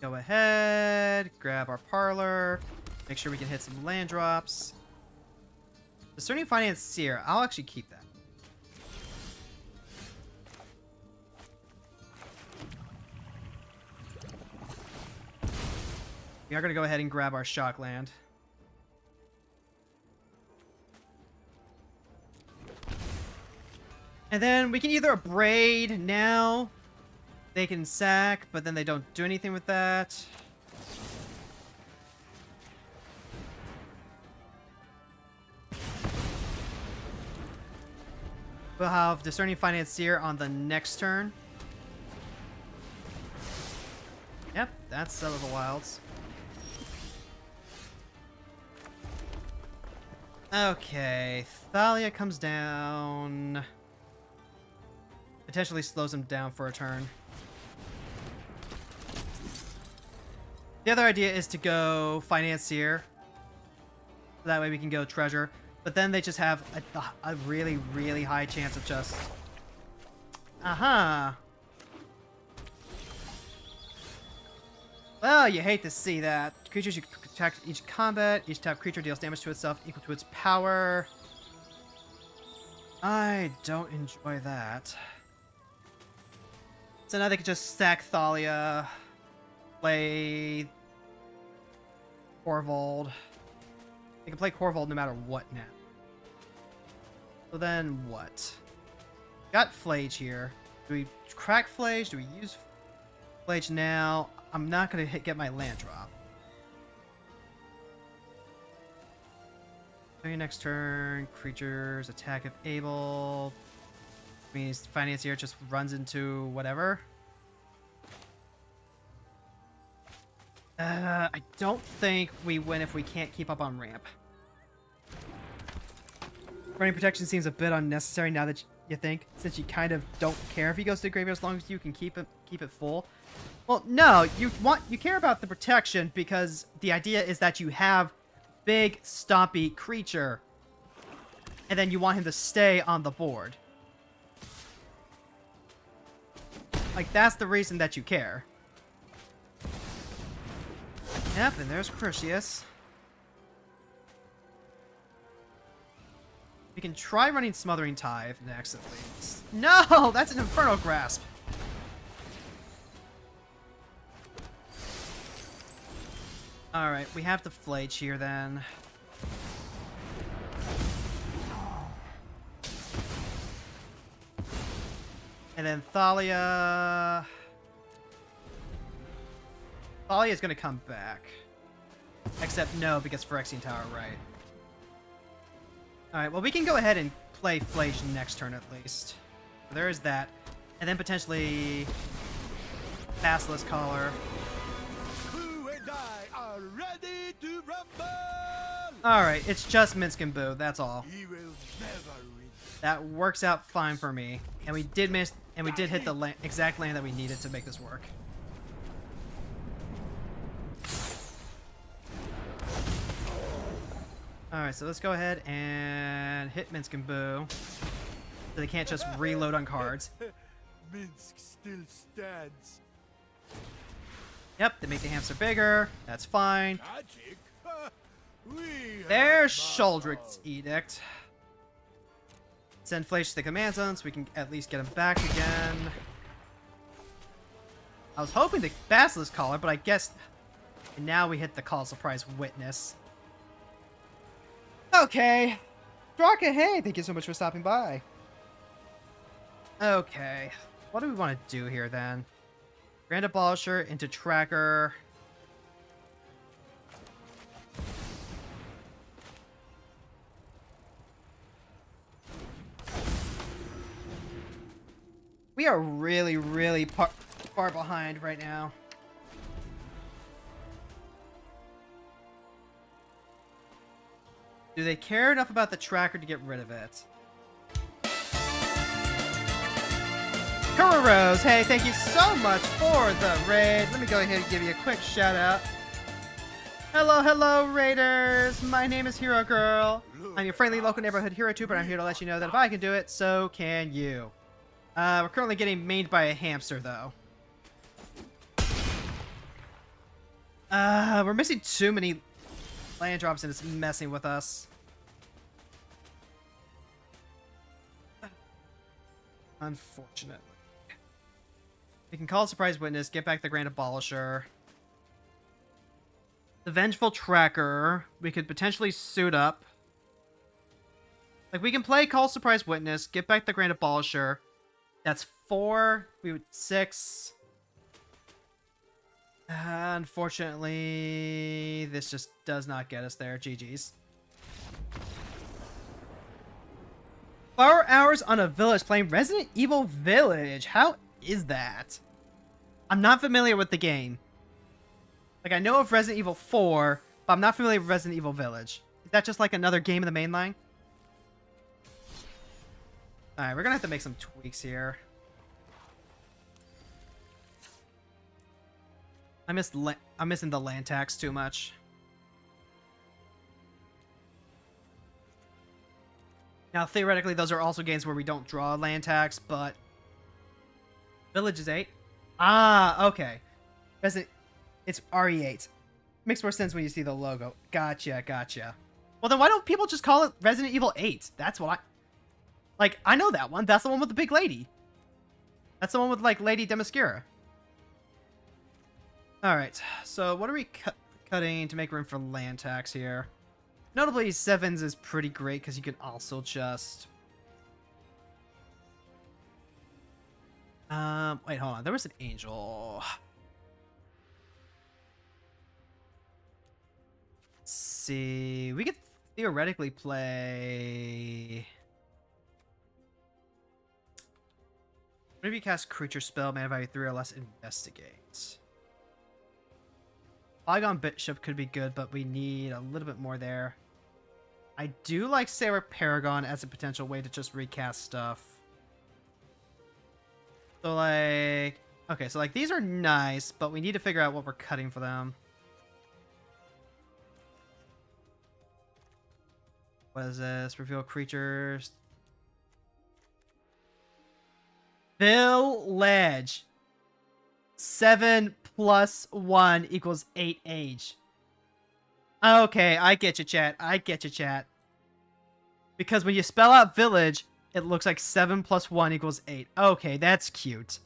Go ahead, grab our parlor, make sure we can hit some land drops. Discerning Financier, I'll actually keep that. We are going to go ahead and grab our shock land. And then we can either braid now. They can sack, but then they don't do anything with that. We'll have Discerning Financier on the next turn. Yep, that's Settle of the Wilds. Okay, Thalia comes down. Potentially slows him down for a turn. The other idea is to go Financier. That way we can go Treasure. But then they just have a really, really high chance of just... Uh-huh. Well, you hate to see that. Creatures you attack each combat. Each type creature deals damage to itself equal to its power. I don't enjoy that. So now they can just sack Thalia. Play... Korvold. They can play Korvold no matter what now. So then what? Got Phlage here. Do we crack Phlage? Do we use Phlage now? I'm not going to get my land drop. Maybe next turn, creatures attack if able. Means Financier just runs into whatever. I don't think we win if we can't keep up on ramp. Running protection seems a bit unnecessary now that you think, since you kind of don't care if he goes to the graveyard as long as you can keep it full. Well, no, you care about the protection because the idea is that you have big stompy creature, and then you want him to stay on the board. Like, that's the reason that you care. Yep, and there's Crucius. We can try running Smothering Tithe next, at least. No! That's an Infernal Grasp! Alright, we have the Phlage here, then. And then Thalia... Thalia's gonna come back. Except no, because Phyrexian Tower, right. Alright, well we can go ahead and play Phlage next turn at least. So there is that. And then potentially... Basilisk Collar. Who and I are ready to rumble! Alright, it's just Minsk and Boo, that's all. He will never win. That works out fine for me. And we did miss, and we did hit the exact land that we needed to make this work. Alright, so let's go ahead and hit Minsk and Boo. So they can't just reload on cards. Minsk still stands. Yep, they make the hamster bigger. That's fine. Magic? There's Sholdrick's Edict. Send Phlage to the command zone so we can at least get him back again. I was hoping to Basilisk Collar, but I guess... And now we hit the Call Surprise Witness. Okay. Draka, hey, thank you so much for stopping by. Okay. What do we want to do here, then? Grand Abolisher into Tracker. We are really, really far behind right now. Do they care enough about the tracker to get rid of it? Rose, hey, thank you so much for the raid. Let me go ahead and give you a quick shout out. Hello, hello, Raiders! My name is Hero Girl. I'm your friendly local neighborhood hero tuber, and I'm here to let you know that if I can do it, so can you. We're currently getting mained by a hamster, though. We're missing too many land drops, and it's messing with us. Unfortunately. We can call a surprise witness, get back the Grand Abolisher. The Vengeful Tracker, we could potentially suit up. Like, we can play Call Surprise Witness, get back the Grand Abolisher. That's 4. We would 6. Unfortunately, this just does not get us there. GG's. 4 hours on a village playing Resident Evil Village. How is that? I'm not familiar with the game. Like, I know of Resident Evil 4, but I'm not familiar with Resident Evil Village. Is that just like another game in the main line? Alright, we're gonna have to make some tweaks here. I'm missing the land tax too much. Now, theoretically, those are also games where we don't draw land tax, but... Village is 8. Ah, okay. It's RE8. Makes more sense when you see the logo. Gotcha, gotcha. Well, then why don't people just call it Resident Evil 8? That's what I... Like, I know that one. That's the one with the big lady. That's the one with, like, Lady Themyscira. Alright, so what are we cutting to make room for land tax here? Notably, 7s is pretty great because you can also just... wait, hold on. There was an angel. Let's see. We could theoretically play... Whenever you cast creature spell, mana value 3 or less, investigate. Flygon Bishop could be good, but we need a little bit more there. I do like Sarah Paragon as a potential way to just recast stuff. So, like... Okay, so, like, these are nice, but we need to figure out what we're cutting for them. What is this? Reveal creatures. Phlage. 7 + 1 = 8 age. Okay, I get you, chat. I get you, chat. Because when you spell out village, it looks like 7 + 1 = 8. Okay, that's cute.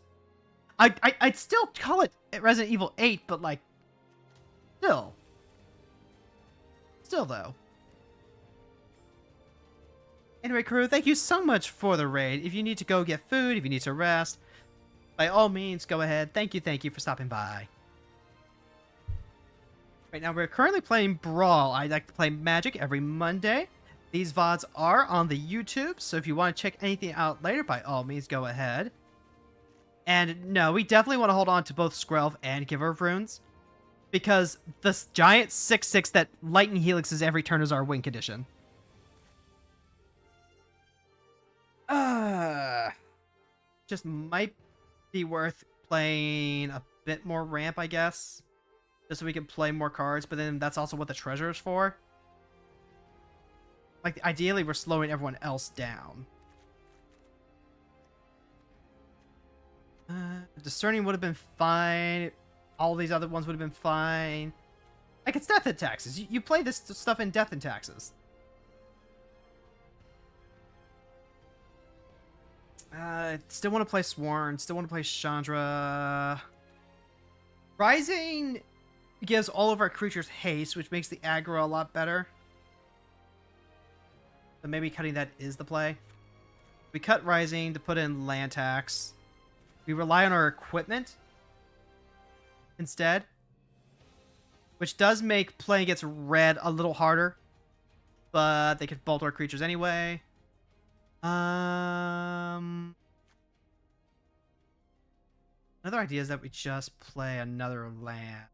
I'd still call it Resident Evil 8, but like, still. Still, though. Anyway, crew, thank you so much for the raid. If you need to go get food, if you need to rest, by all means, go ahead. Thank you for stopping by. Right now, we're currently playing Brawl. I like to play Magic every Monday. These VODs are on the YouTube, so if you want to check anything out later, by all means, go ahead. And no, we definitely want to hold on to both Skrelv and Giver of Runes, because this giant 6/6 that Lightning Helixes every turn is our win condition. Just might be worth playing a bit more ramp, I guess. Just so we can play more cards, but then that's also what the treasure is for. Like, ideally, we're slowing everyone else down. Discerning would have been fine. All these other ones would have been fine. Like, it's Death and Taxes. You play this stuff in Death and Taxes. Still want to play Sworn. Still want to play Chandra. Rising gives all of our creatures haste, which makes the aggro a lot better. So maybe cutting that is the play. We cut Rising to put in land tax. We rely on our equipment instead, which does make playing against red a little harder, but they could bolt our creatures anyway. Another idea is that we just play another land.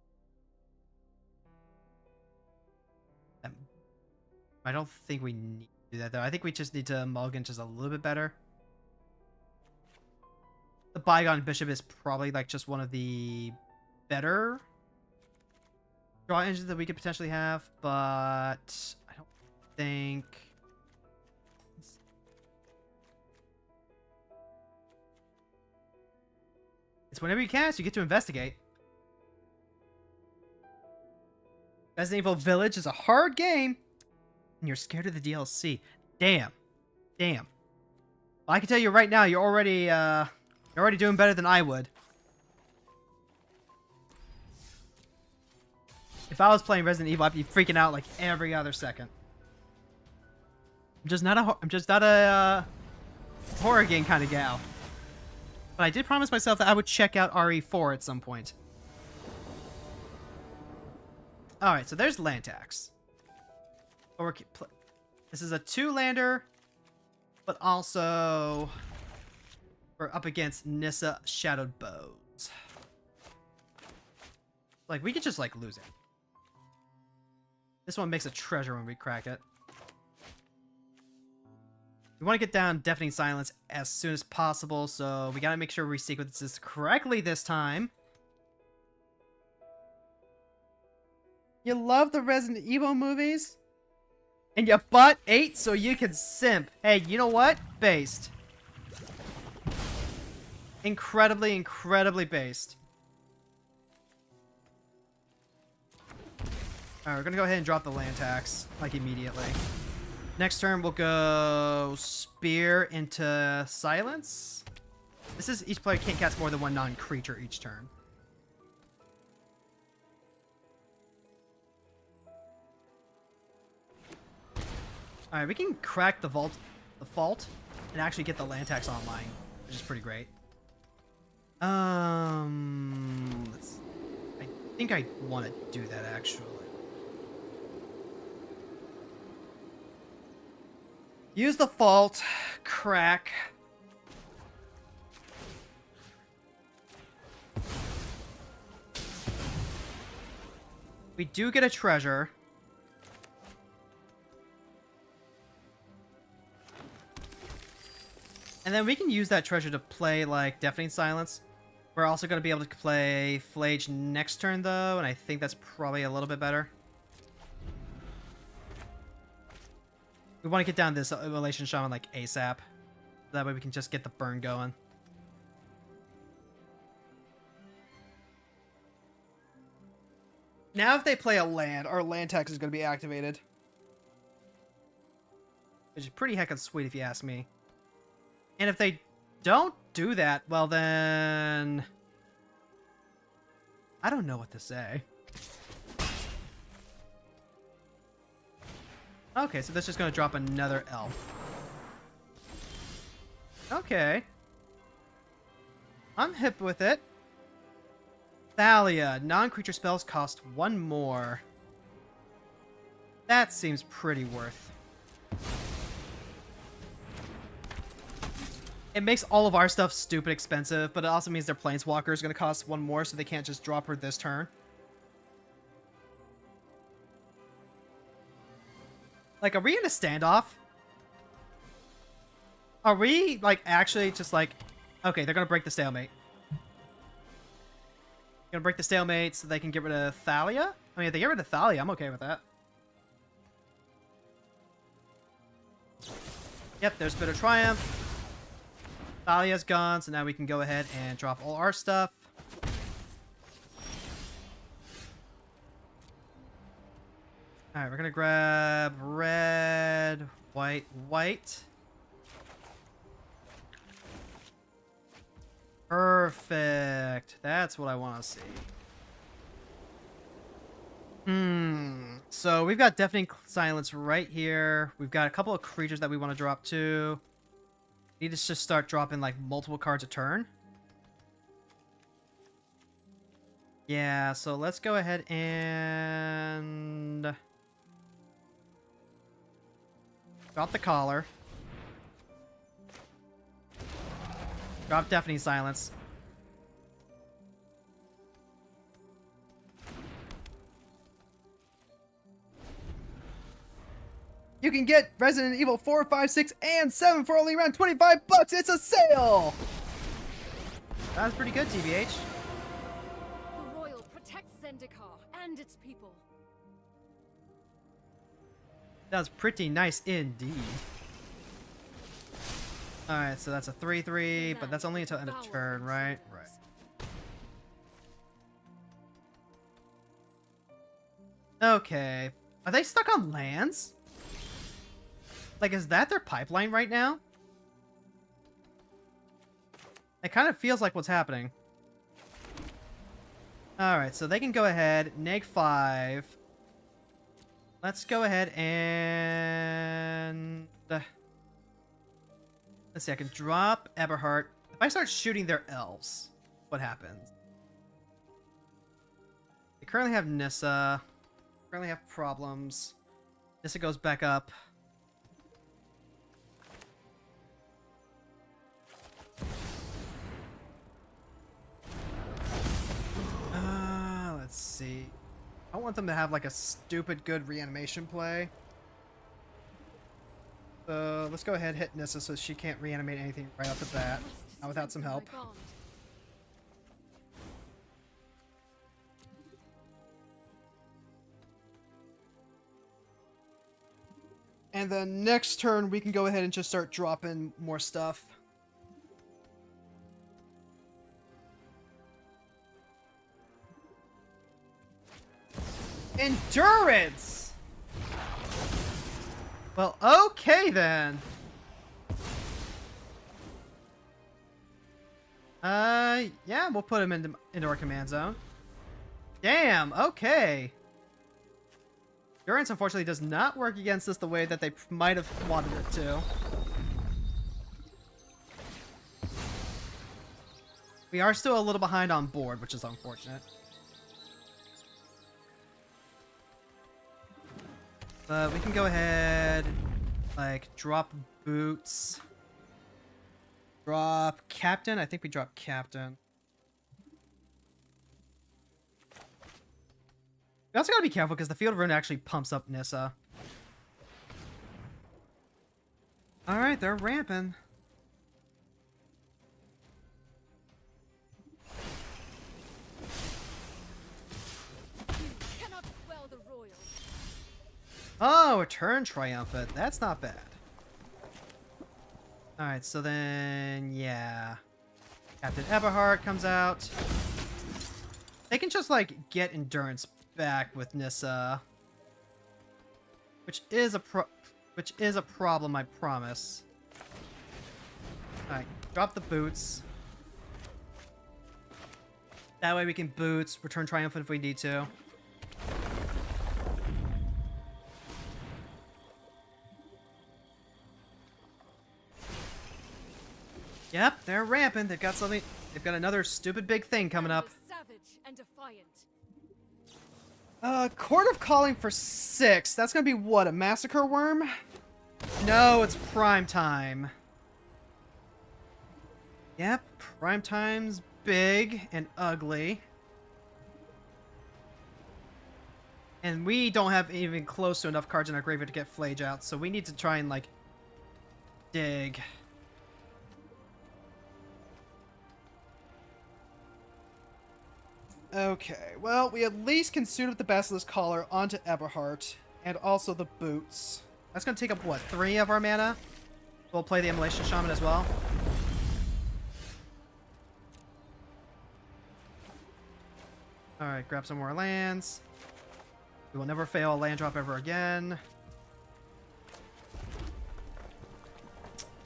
I don't think we need to do that, though. I think we just need to mulligan just a little bit better. The Bygone Bishop is probably, like, just one of the better draw engines that we could potentially have, but I don't think... It's whenever you cast, you get to investigate. Resident Evil Village is a hard game, and you're scared of the DLC. Damn. Damn. Well, I can tell you right now, you're already doing better than I would. If I was playing Resident Evil, I'd be freaking out like every other second. I'm just not a horror game kind of gal. But I did promise myself that I would check out RE4 at some point. Alright, so there's land tax. This is a 2-lander, but also we're up against Nissa Shadowed Bows. Like, we could just, like, lose it. This one makes a treasure when we crack it. We want to get down Deafening Silence as soon as possible, so we gotta make sure we sequence this correctly this time. You love the Resident Evil movies? And you bought 8 so you can simp. Hey, you know what? Based. Incredibly, incredibly based. Alright, we're gonna go ahead and drop the land tax, like, immediately. Next turn, we'll go Spear into Silence. This is, each player can't cast more than one non-creature each turn. Alright, we can crack the vault, and actually get the land tax online, which is pretty great. I think I want to do that, actually. Use the vault, crack. We do get a treasure. And then we can use that treasure to play, like, Deafening Silence. We're also going to be able to play Phlage next turn, though, and I think that's probably a little bit better. We want to get down this Elation Shaman, like, ASAP. That way we can just get the burn going. Now if they play a land, our land tax is going to be activated. Which is pretty heckin' sweet if you ask me. And if they don't do that, well then... I don't know what to say. Okay, so that's just going to drop another elf. Okay. I'm hip with it. Thalia. Non-creature spells cost 1 more. That seems pretty worth. It makes all of our stuff stupid expensive, but it also means their Planeswalker is going to cost 1 more, so they can't just drop her this turn. Like, are we in a standoff? Are we, like, actually just like... Okay, they're going to break the stalemate. Gonna break the stalemate so they can get rid of Thalia? I mean, if they get rid of Thalia, I'm okay with that. Yep, there's Bitter Triumph. Thalia's gone, so now we can go ahead and drop all our stuff. Alright, we're gonna grab red, white, white. Perfect. That's what I want to see. So we've got Deafening Silence right here. We've got a couple of creatures that we want to drop too. Need to just start dropping like multiple cards a turn. Yeah, so let's go ahead and drop the collar. Drop Deafening Silence. You can get Resident Evil 4, 5, 6, and 7 for only around 25 bucks. It's a sale! That was pretty good, TBH. The Royal protects Zendikar and its people. That was pretty nice indeed. Alright, so that's a 3/3, but that's only until end of turn, right? Right. Okay. Are they stuck on lands? Like, is that their pipeline right now? It kind of feels like what's happening. Alright, so they can go ahead, -5. Let's go ahead and... let's see, I can drop Eberhard. If I start shooting their elves, what happens? They currently have Nissa. Currently have problems. Nissa goes back up. Let's see. I want them to have like a stupid good reanimation play. So let's go ahead and hit Nissa so she can't reanimate anything right off the bat. Not without some help. And then next turn we can go ahead and just start dropping more stuff. Endurance! Well, okay then. Yeah, we'll put him into our command zone. Damn, okay. Endurance, unfortunately, does not work against us the way that they might have wanted it to. We are still a little behind on board, which is unfortunate. But we can go ahead, like, drop boots. Drop captain. I think we dropped captain. We also gotta be careful because the field rune actually pumps up Nissa. Alright, they're ramping. Oh, a turn triumphant. That's not bad. Alright, so then, yeah. Captain Eberhard comes out. They can just, like, get endurance back with Nissa. Which is a problem, I promise. Alright, drop the boots. That way we can boots, return triumphant if we need to. Yep, they're ramping. They've got something. They've got another stupid big thing coming up. Savage and defiant. Court of Calling for 6. That's gonna be what, a massacre worm? No, it's prime time. Yep, prime time's big and ugly. And we don't have even close to enough cards in our graveyard to get Phlage out, so we need to try and, like, dig. Okay, well, we at least can suit up the Basilisk Collar onto Eberhard, and also the boots. That's going to take up, what, 3 of our mana? We'll play the Immolation Shaman as well. Alright, grab some more lands. We will never fail a land drop ever again.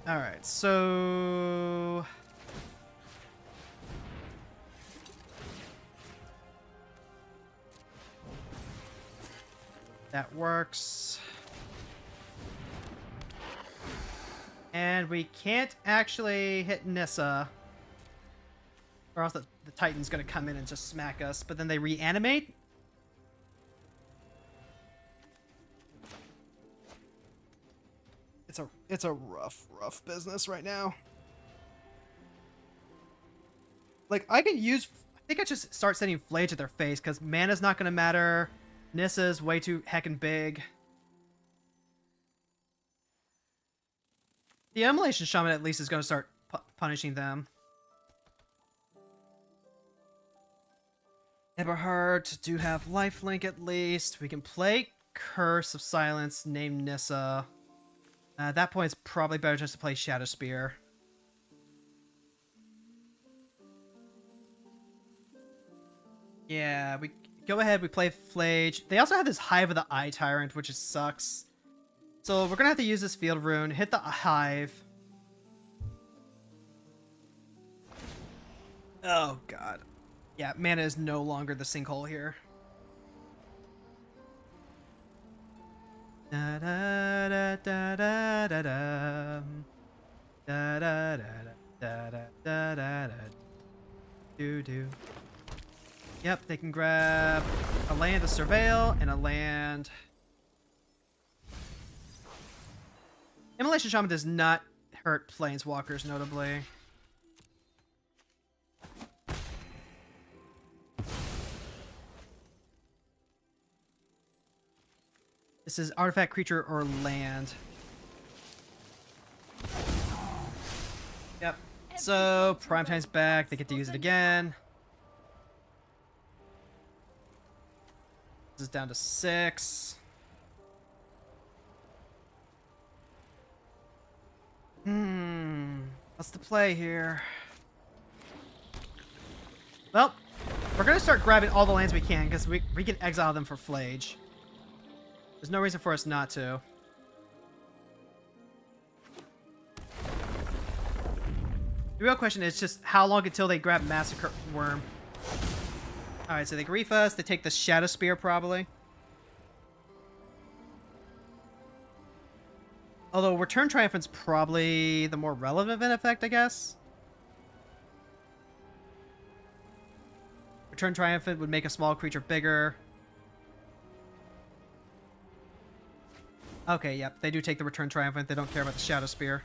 Alright, so... that works. And we can't actually hit Nissa. Or else the Titan's gonna come in and just smack us, but then they reanimate? It's a rough business right now. Like, I think I just start sending Phlage at their face, because mana's not gonna matter. Nissa's way too heckin' big. The Immolation Shaman at least is gonna start punishing them. Eberhard do have lifelink at least. We can play Curse of Silence, name Nissa. At that point, it's probably better just to play Shadow Spear. Yeah, we go ahead, we play Phlage. They also have this Hive of the Eye Tyrant, which just sucks. So we're gonna have to use this field rune, hit the Hive. Oh god. Yeah, mana is no longer the sinkhole here. Da da da da da da da da da da da da da da do. Yep, they can grab a land to surveil and a land. Immolation Shaman does not hurt planeswalkers, notably. This is artifact, creature, or land. Yep. So, Primetime's back. They get to use it again. This is down to 6. What's the play here? Well, we're going to start grabbing all the lands we can, because we can exile them for Phlage. There's no reason for us not to. The real question is just how long until they grab Massacre Worm. Alright, so they grief us. They take the Shadow Spear, probably. Although Return Triumphant's probably the more relevant effect, I guess. Return Triumphant would make a small creature bigger. Okay, yep, they do take the Return Triumphant. They don't care about the Shadow Spear.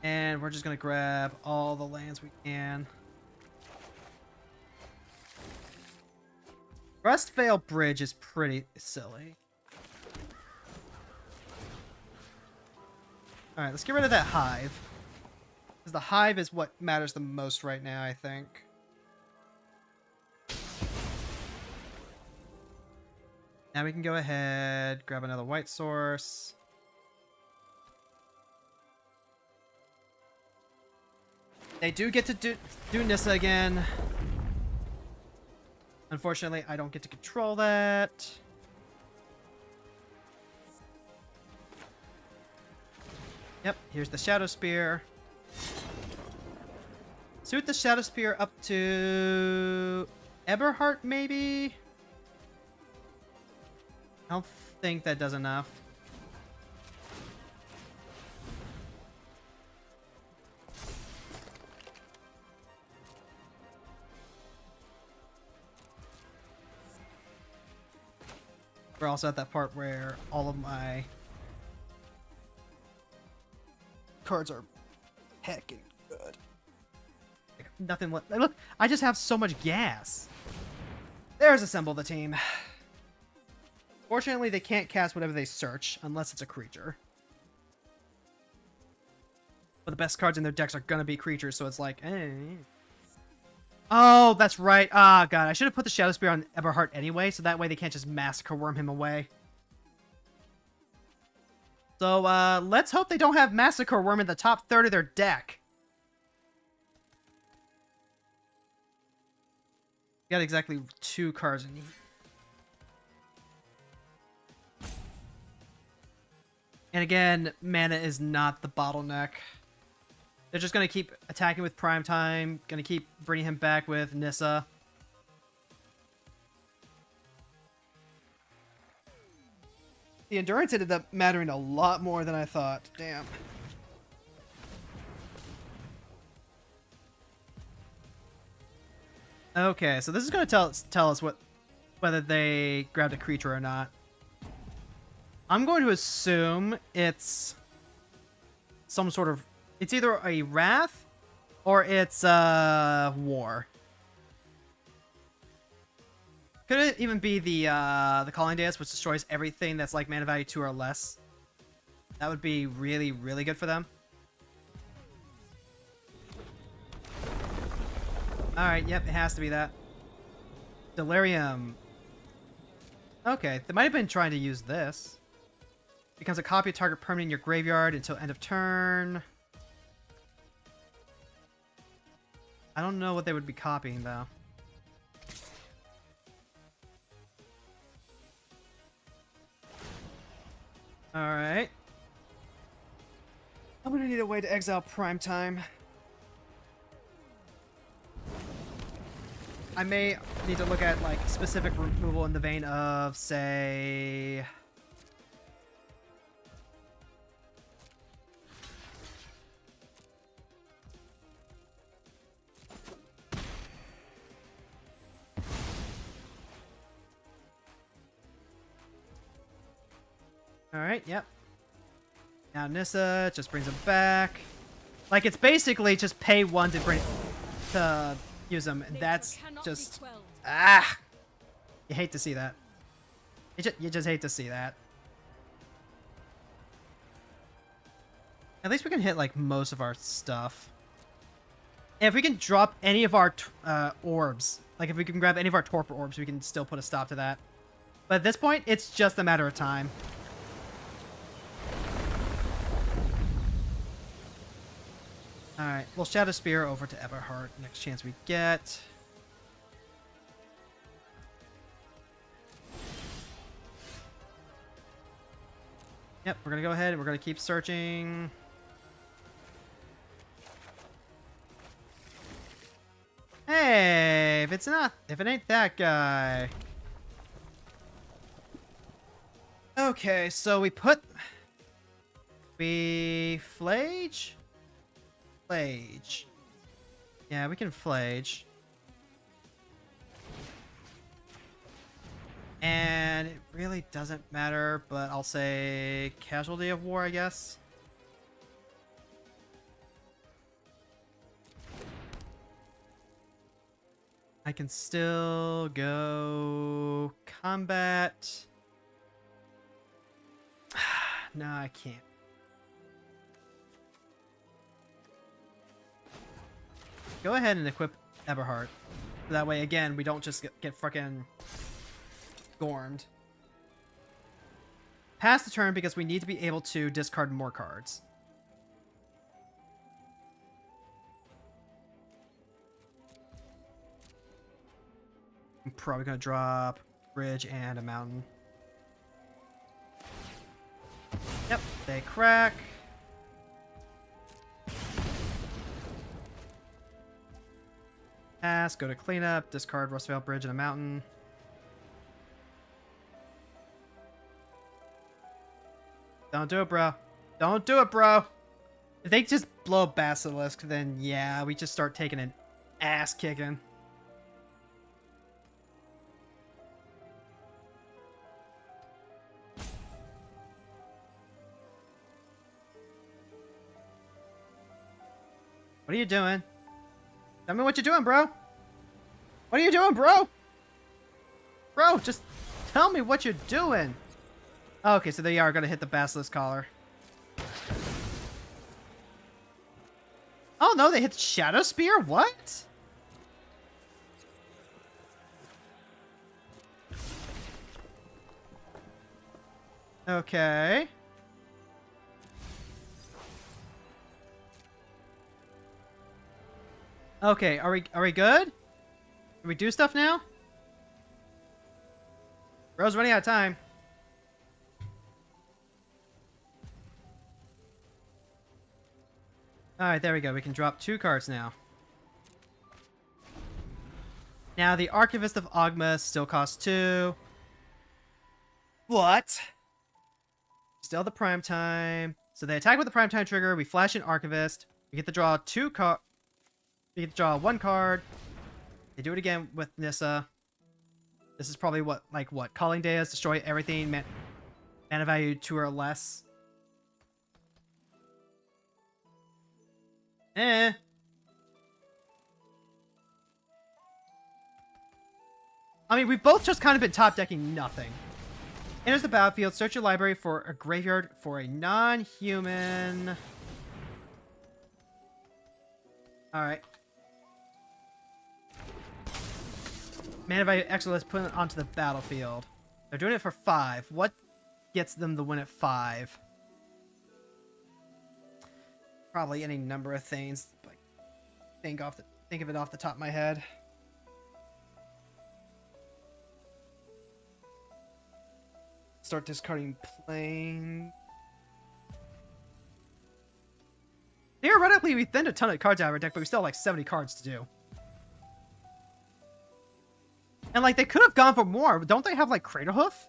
And we're just going to grab all the lands we can. Rustveil Bridge is pretty silly. Alright, let's get rid of that Hive. Because the Hive is what matters the most right now, I think. Now we can go ahead, grab another white source. They do get to do Nissa again. Unfortunately, I don't get to control that. Yep, here's the Shadow Spear. Suit the Shadow Spear up to Eberhard, maybe? I don't think that does enough. We're also at that part where all of my cards are heckin' good. Nothing left. Look, I just have so much gas. There's Assemble the Team. Fortunately, they can't cast whatever they search unless it's a creature. But the best cards in their decks are gonna be creatures, so it's like, eh. Oh, that's right. Ah, God. I should have put the Shadow Spear on Eberhard anyway, so that way they can't just Massacre Worm him away. So, let's hope they don't have Massacre Worm in the top third of their deck. Got exactly 2 cards in need. And again, mana is not the bottleneck. They're just going to keep attacking with Prime Time. Going to keep bringing him back with Nissa. The Endurance ended up mattering a lot more than I thought. Damn. Okay, so this is going to tell us whether they grabbed a creature or not. I'm going to assume it's some sort of... It's either a Wrath or it's War. Could it even be the Calling Dance, which destroys everything that's like mana value 2 or less? That would be really, really good for them. Alright, yep, it has to be that. Delirium. Okay, they might have been trying to use this. Becomes a copy of target permanent in your graveyard until end of turn. I don't know what they would be copying, though. Alright. I'm gonna need a way to exile Primetime. I may need to look at, like, specific removal in the vein of, say... Alright, yep. Now Nissa just brings him back. Like, it's basically just pay one to use them, and that's just... Ah! You hate to see that. You just hate to see that. At least we can hit, like, most of our stuff. And if we can drop any of our orbs, like, if we can grab any of our torpor orbs, we can still put a stop to that. But at this point, it's just a matter of time. Alright, we'll Shadow Spear over to Eberhard next chance we get. Yep, we're gonna go ahead and we're gonna keep searching. Hey, if it ain't that guy. Okay, so we Phlage? Phlage. Yeah, we can Phlage. And it really doesn't matter, but I'll say Casualty of War, I guess. I can still go combat. No, I can't. Go ahead and equip Eberhard. That way, again, we don't just get frickin' gormed. Pass the turn because we need to be able to discard more cards. I'm probably gonna drop Bridge and a Mountain. Yep, they crack. Pass, go to cleanup, discard Rustvale Bridge and a Mountain. Don't do it, bro. Don't do it, bro. If they just blow Basilisk, then yeah, we just start taking an ass kicking. What are you doing? Tell me what you're doing, bro. What are you doing, bro? Bro, just tell me what you're doing. Okay, so they are going to hit the Basilisk Collar. Oh, no, they hit Shadow Spear? What? Okay. Okay, are we good? Can we do stuff now? Bro's running out of time. Alright, there we go. We can drop 2 cards now. Now, the Archivist of Ogma still costs 2. What? Still the Primetime. So they attack with the Primetime trigger. We flash an Archivist. We get to draw 2 cards. We get to draw 1 card. They do it again with Nissa. This is probably what Calling Deas, destroy everything, mana value 2 or less. I mean, we've both just kind of been top decking nothing. Enters the battlefield, search your library for a graveyard for a non-human. Alright. Mana value extra, let's put it onto the battlefield. They're doing it for 5. What gets them to win at 5? Probably any number of things. Like, think of it off the top of my head. Start discarding plane. Theoretically, we thinned a ton of cards out of our deck, but we still have like 70 cards to do. And like, they could have gone for more, but don't they have like Crater Hoof?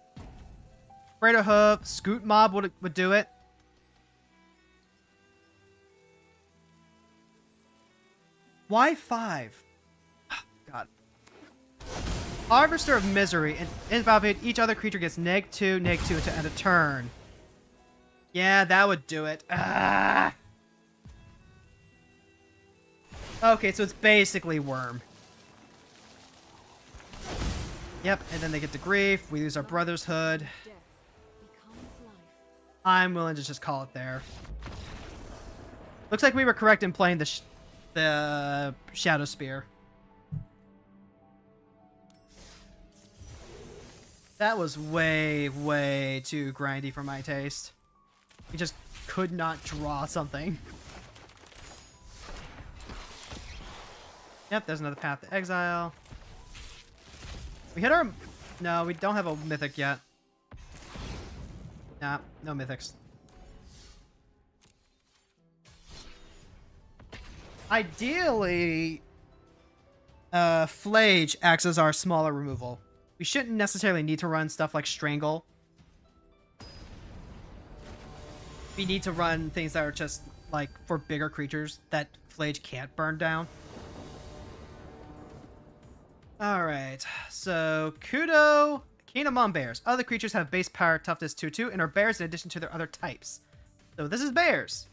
Crater Hoof, Scoot Mob would do it. Why 5? Oh, God. Harvester of Misery. And invalidate each other creature gets -2, -2 to end a turn. Yeah, that would do it. Ah. Okay, so it's basically Worm. Yep, and then they get the Grief. We lose our Brother's Hood. I'm willing to just call it there. Looks like we were correct in playing the Shadow Spear. That was way, way too grindy for my taste. We just could not draw something. Yep, there's another Path to Exile. We hit our... No, we don't have a Mythic yet. Nah, no Mythics. Ideally, Phlage acts as our smaller removal. We shouldn't necessarily need to run stuff like Strangle. We need to run things that are just, like, for bigger creatures that Phlage can't burn down. Alright, so Kudo, Kinemon Bears. Other creatures have base power toughness 2/2 and are bears in addition to their other types. So this is bears.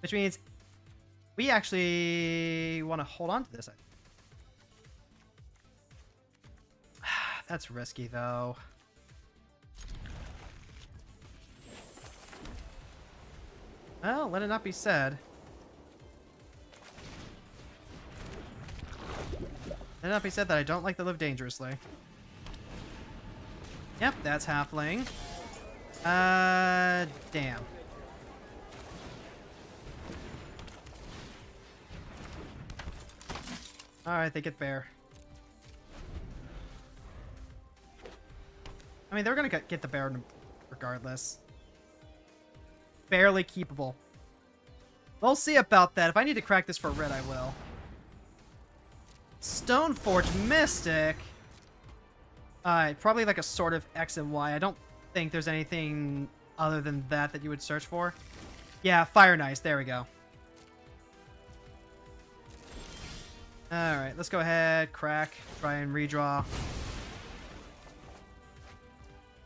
Which means we actually want to hold on to this. That's risky, though. Well, let it not be said. Let it not be said that I don't like to live dangerously. Yep, that's Halfling. Damn. Alright, they get bear. I mean, they're gonna get the bear regardless. Barely keepable. We'll see about that. If I need to crack this for red, I will. Stoneforge Mystic. Probably like a sort of X and Y. I don't think there's anything other than that you would search for. Yeah, Fire Nice. There we go. Alright, let's go ahead, crack, try and redraw.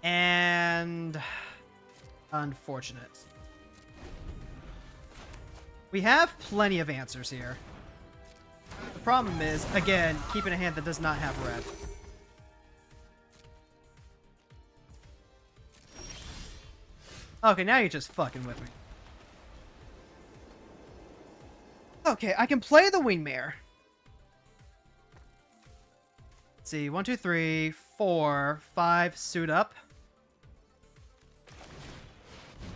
And... unfortunate. We have plenty of answers here. The problem is, again, keeping a hand that does not have red. Okay, now you're just fucking with me. Okay, I can play the Wingmare. Let's see, 1, 2, 3, 4, 5, suit up.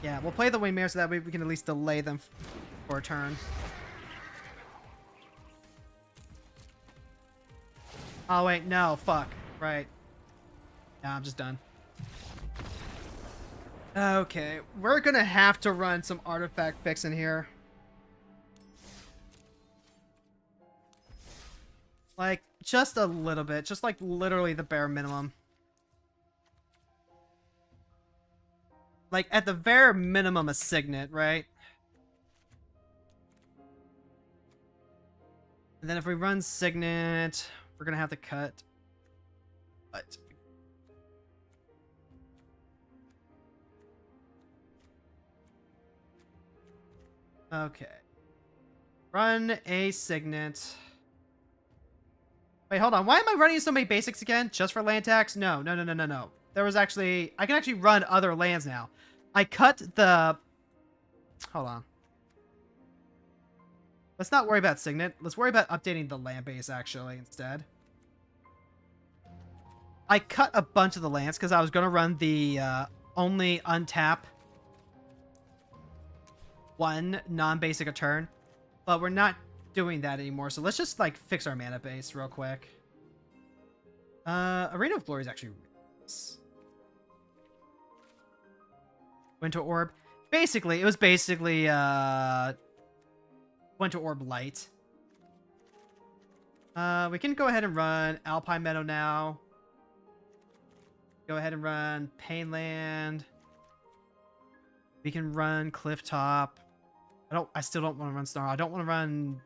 Yeah, we'll play the Wingmare so that way we can at least delay them for a turn. Oh wait, no, fuck. Right. Nah, I'm just done. Okay, we're gonna have to run some artifact fix in here. Like, just a little bit. Just like literally the bare minimum. Like, at the bare minimum, a Signet, right? And then if we run Signet, we're gonna have to cut. But okay. Run a Signet. Wait, hold on. Why am I running so many basics again? Just for land tax? No, no, no, no, no, no. There was actually... I can actually run other lands now. I cut the... Hold on. Let's not worry about Signet. Let's worry about updating the land base, actually, instead. I cut a bunch of the lands because I was going to run the only untap one non-basic a turn, but we're not doing that anymore. So let's just like fix our mana base real quick. Arena of Glory is actually nice. Winter Orb. Basically, it was basically Winter Orb Light. We can go ahead and run Alpine Meadow now. Go ahead and run Painland. We can run Cliff Top. I still don't want to run Snarl. I don't want to run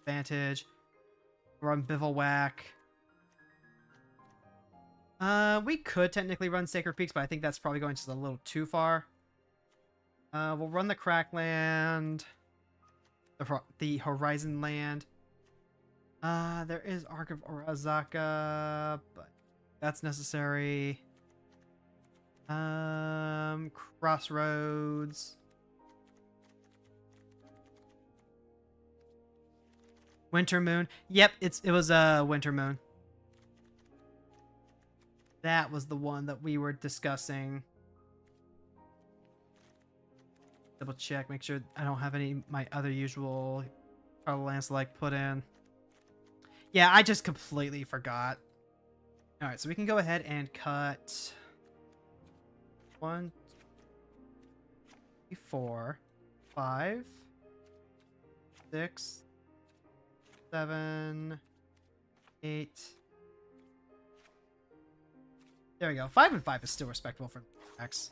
Vantage. Run Bivouac. We could technically run Sacred Peaks, but I think that's probably going just a little too far. We'll run the Crackland. The Horizon Land. There is Ark of Orazaka, but that's necessary. Crossroads. Winter Moon. Yep, it was Winter Moon. That was the one that we were discussing. Double check, make sure I don't have any my other usual lands like put in. Yeah, I just completely forgot. All right, so we can go ahead and cut 1, 2, 3, 4, 5, 6, 7, 8. There we go. 5 and 5 is still respectable for X.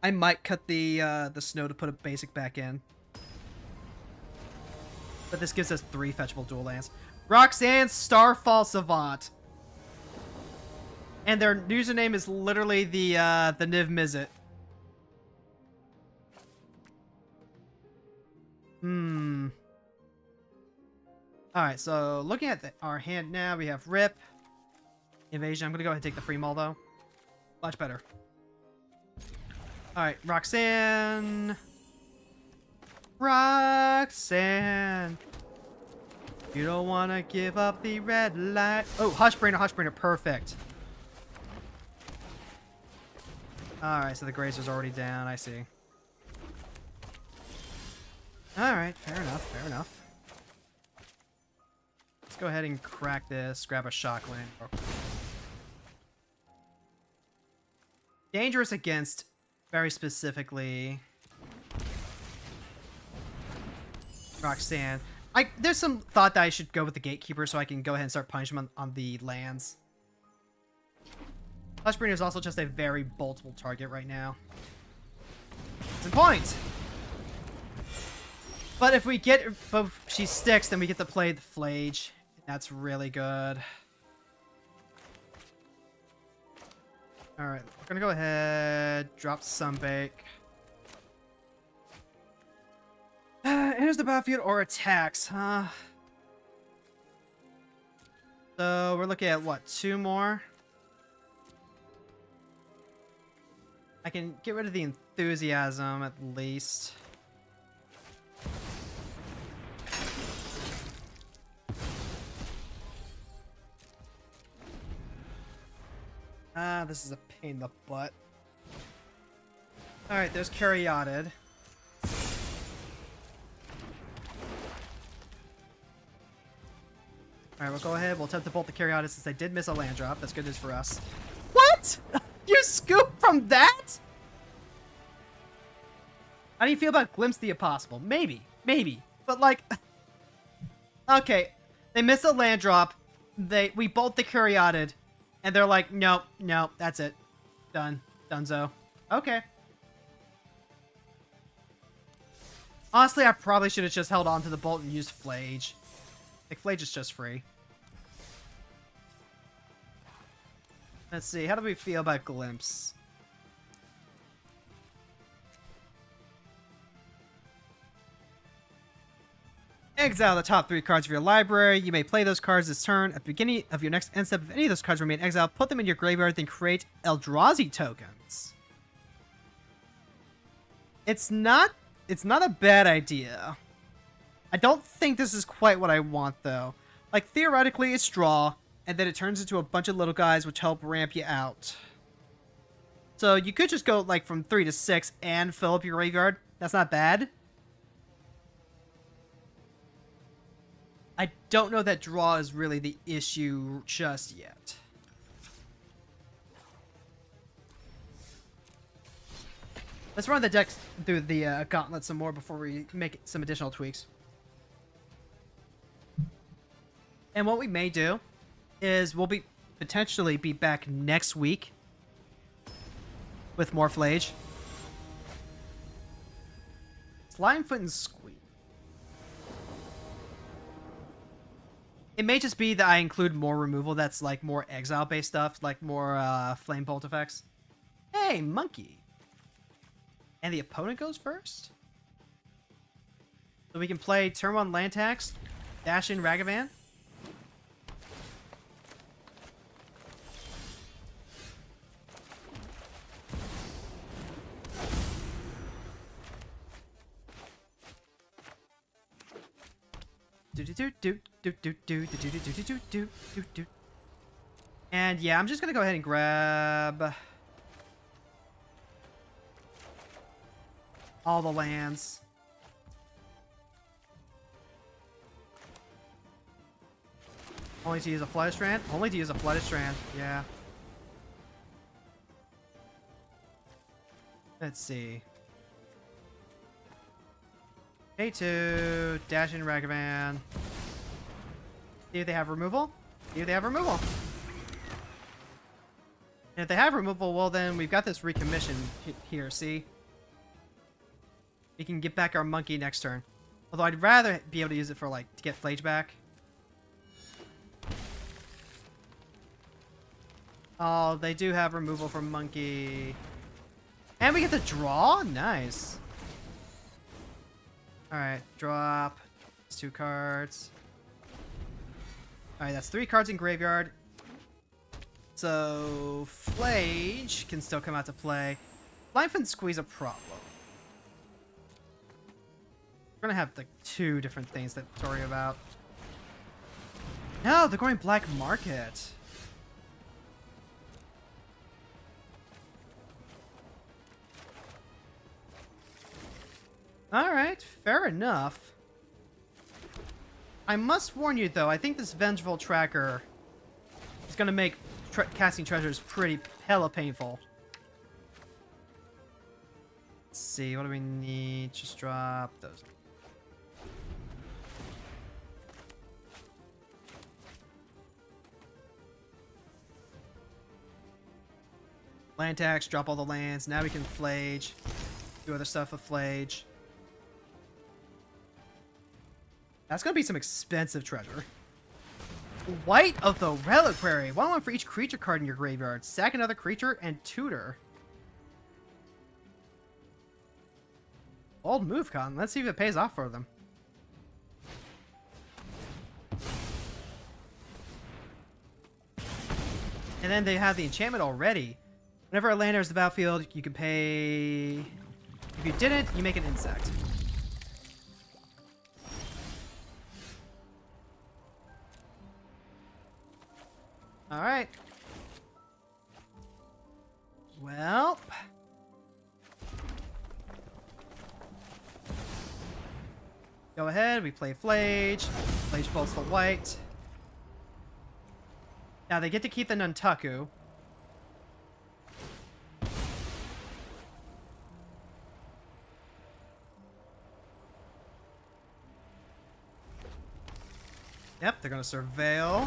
I might cut the snow to put a basic back in. But this gives us 3 fetchable dual lands. Roxanne Starfall Savant. And their username is literally the Niv Mizzet. Alright, so looking at our hand now, we have Rip. Invasion. I'm going to go ahead and take the free maul, though. Much better. Alright, Roxanne. Roxanne. You don't want to give up the red light. Oh, Hushbringer, perfect. Alright, so the Grazer's already down, I see. Alright, fair enough. Let's go ahead and crack this, grab a Shockland. Dangerous against, very specifically, Roxanne. There's some thought that I should go with the Gatekeeper so I can go ahead and start punishing him on the lands. Hushbringer is also just a very boltable target right now. It's a point! But if she sticks, then we get to play the Phlage. That's really good. Alright, we're gonna go ahead, drop Sunbake. Enters the battlefield or attacks, huh? So we're looking at what, 2 more? I can get rid of the enthusiasm at least. This is a pain in the butt. Alright, there's Caryatid. Alright, we'll go ahead. We'll attempt to bolt the Caryatid since they did miss a land drop. That's good news for us. What? You scoop from that? How do you feel about Glimpse the Impossible? Maybe. But like... Okay. They miss a land drop. We bolt the Caryatid. And they're like, nope, that's it. Done. Dunzo. Okay. Honestly, I probably should have just held on to the bolt and used Phlage. Like, Phlage is just free. Let's see, how do we feel about Glimpse? Exile the top 3 cards of your library. You may play those cards this turn. At the beginning of your next end step, if any of those cards remain exiled, put them in your graveyard, then create Eldrazi tokens. It's not a bad idea. I don't think this is quite what I want, though. Like, theoretically, it's draw, and then it turns into a bunch of little guys which help ramp you out. So you could just go, like, from 3 to 6 and fill up your graveyard. That's not bad. I don't know that draw is really the issue just yet. Let's run the deck through the gauntlet some more before we make some additional tweaks. And what we may do is we'll potentially be back next week with more Phlage. Slime Foot and Squeak. It may just be that I include more removal that's like more exile based stuff, like more flame bolt effects. Hey, monkey. And the opponent goes first? So we can play turn 1 land tax, dash in Ragavan. And yeah, I'm just gonna go ahead and grab all the lands. Only to use a Flooded Strand? Only to use a Flooded Strand, yeah. Let's see. K2, dash in Ragavan. See if they have removal. See if they have removal. And if they have removal, well then we've got this recommission here, see? We can get back our monkey next turn. Although I'd rather be able to use it for, like, to get Phlage back. Oh, they do have removal from monkey. And we get the draw? Nice. Alright, drop. It's 2 cards. Alright, that's 3 cards in graveyard. So, Phlage can still come out to play. Life and Squeeze a problem. We're gonna have like 2 different things to worry about. No, they're going black market. Alright, fair enough. I must warn you though, I think this Vengeful Tracker is gonna make casting treasures pretty hella painful. Let's see, what do we need? Just drop those. Land tax, drop all the lands. Now we can Phlage. Do other stuff with Phlage. That's gonna be some expensive treasure. White of the Reliquary. 1/1 for each creature card in your graveyard. Sack another creature and tutor. Old move, Cotton. Let's see if it pays off for them. And then they have the enchantment already. Whenever a land enters the battlefield, you can pay... If you didn't, you make an insect. Alright. Well... Go ahead, we play Phlage. Phlage bolts the white. Now they get to keep the Nuntaku. Yep, they're gonna surveil.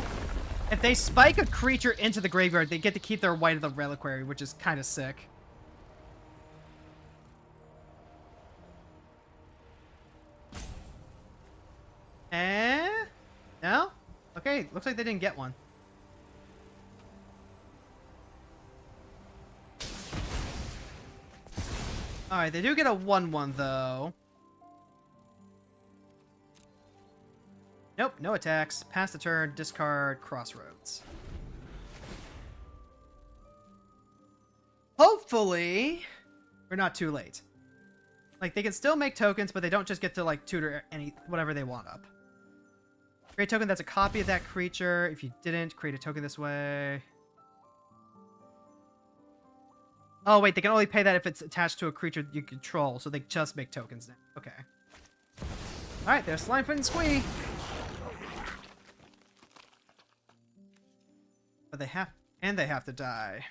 If they spike a creature into the graveyard, they get to keep their White of the Reliquary, which is kind of sick. No? Okay, looks like they didn't get one. Alright, they do get a 1/1 though. Nope, no attacks. Pass the turn, discard, Crossroads. Hopefully, we're not too late. Like, they can still make tokens, but they don't just get to, like, tutor whatever they want up. Create a token that's a copy of that creature. If you didn't, create a token this way. Oh, wait, they can only pay that if it's attached to a creature you control, so they just make tokens now. Okay. Alright, there's Slimefoot and Squee. But they have to die.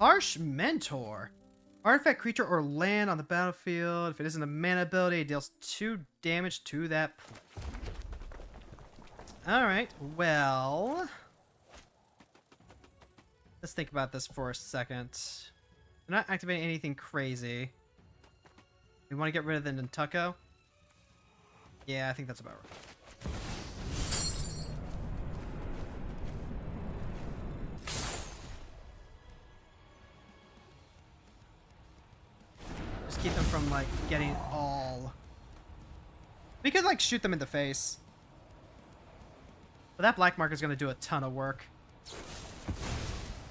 Harsh Mentor. Artifact creature or land on the battlefield. If it isn't a mana ability, it deals 2 damage to that. Alright, well... let's think about this for a second. We're not activating anything crazy. We want to get rid of the Nantucko? Yeah, I think that's about right. Just keep them from, like, getting all... we could, like, shoot them in the face. But that black marker is going to do a ton of work.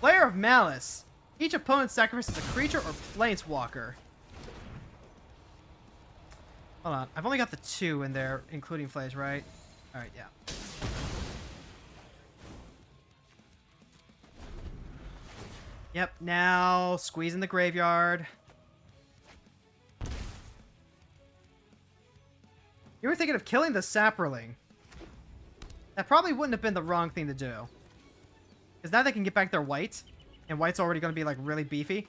Player of Malice. Each opponent sacrifices a creature or planeswalker. Hold on. I've only got the 2 in there, including Phlage, right? Alright, yeah. Yep, now squeeze in the graveyard. You were thinking of killing the Saproling. That probably wouldn't have been the wrong thing to do. Because now they can get back their white. And white's already going to be, like, really beefy.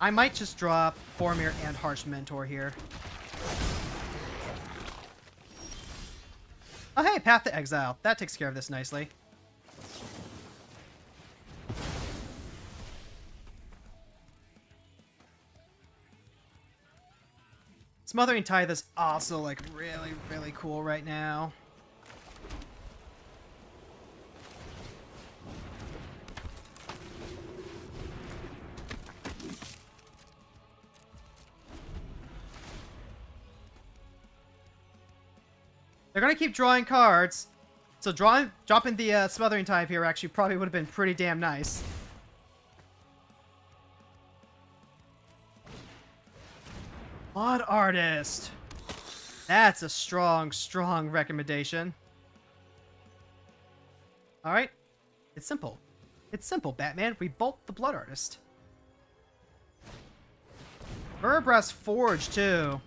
I might just drop Boromir and Harsh Mentor here. Oh, hey, Path to Exile. That takes care of this nicely. Smothering Tithe is also, like, really, really cool right now. They're gonna keep drawing cards, so dropping the Smothering Tithe here actually probably would have been pretty damn nice. Blood Artist. That's a strong, strong recommendation. Alright. It's simple. It's simple, Batman. We bolt the Blood Artist. Verbrass Forge, too.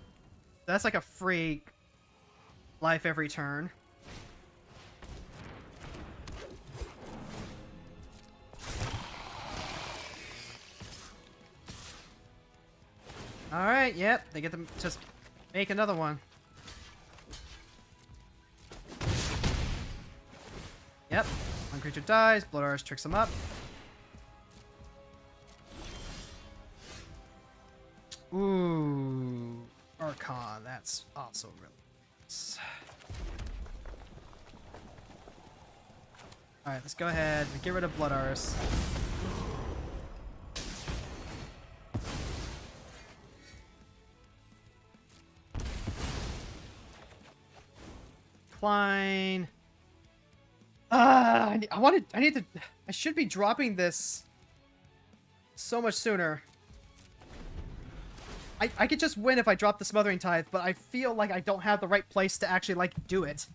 That's like a free life every turn. Alright, yep. They get to just make another one. Yep. One creature dies. Blood Artist tricks them up. Ooh. Archon. That's also really nice. Alright, let's go ahead and get rid of Blood Artist. Klein. I should be dropping this so much sooner. I could just win if I drop the Smothering Tithe, but I feel like I don't have the right place to actually, like, do it.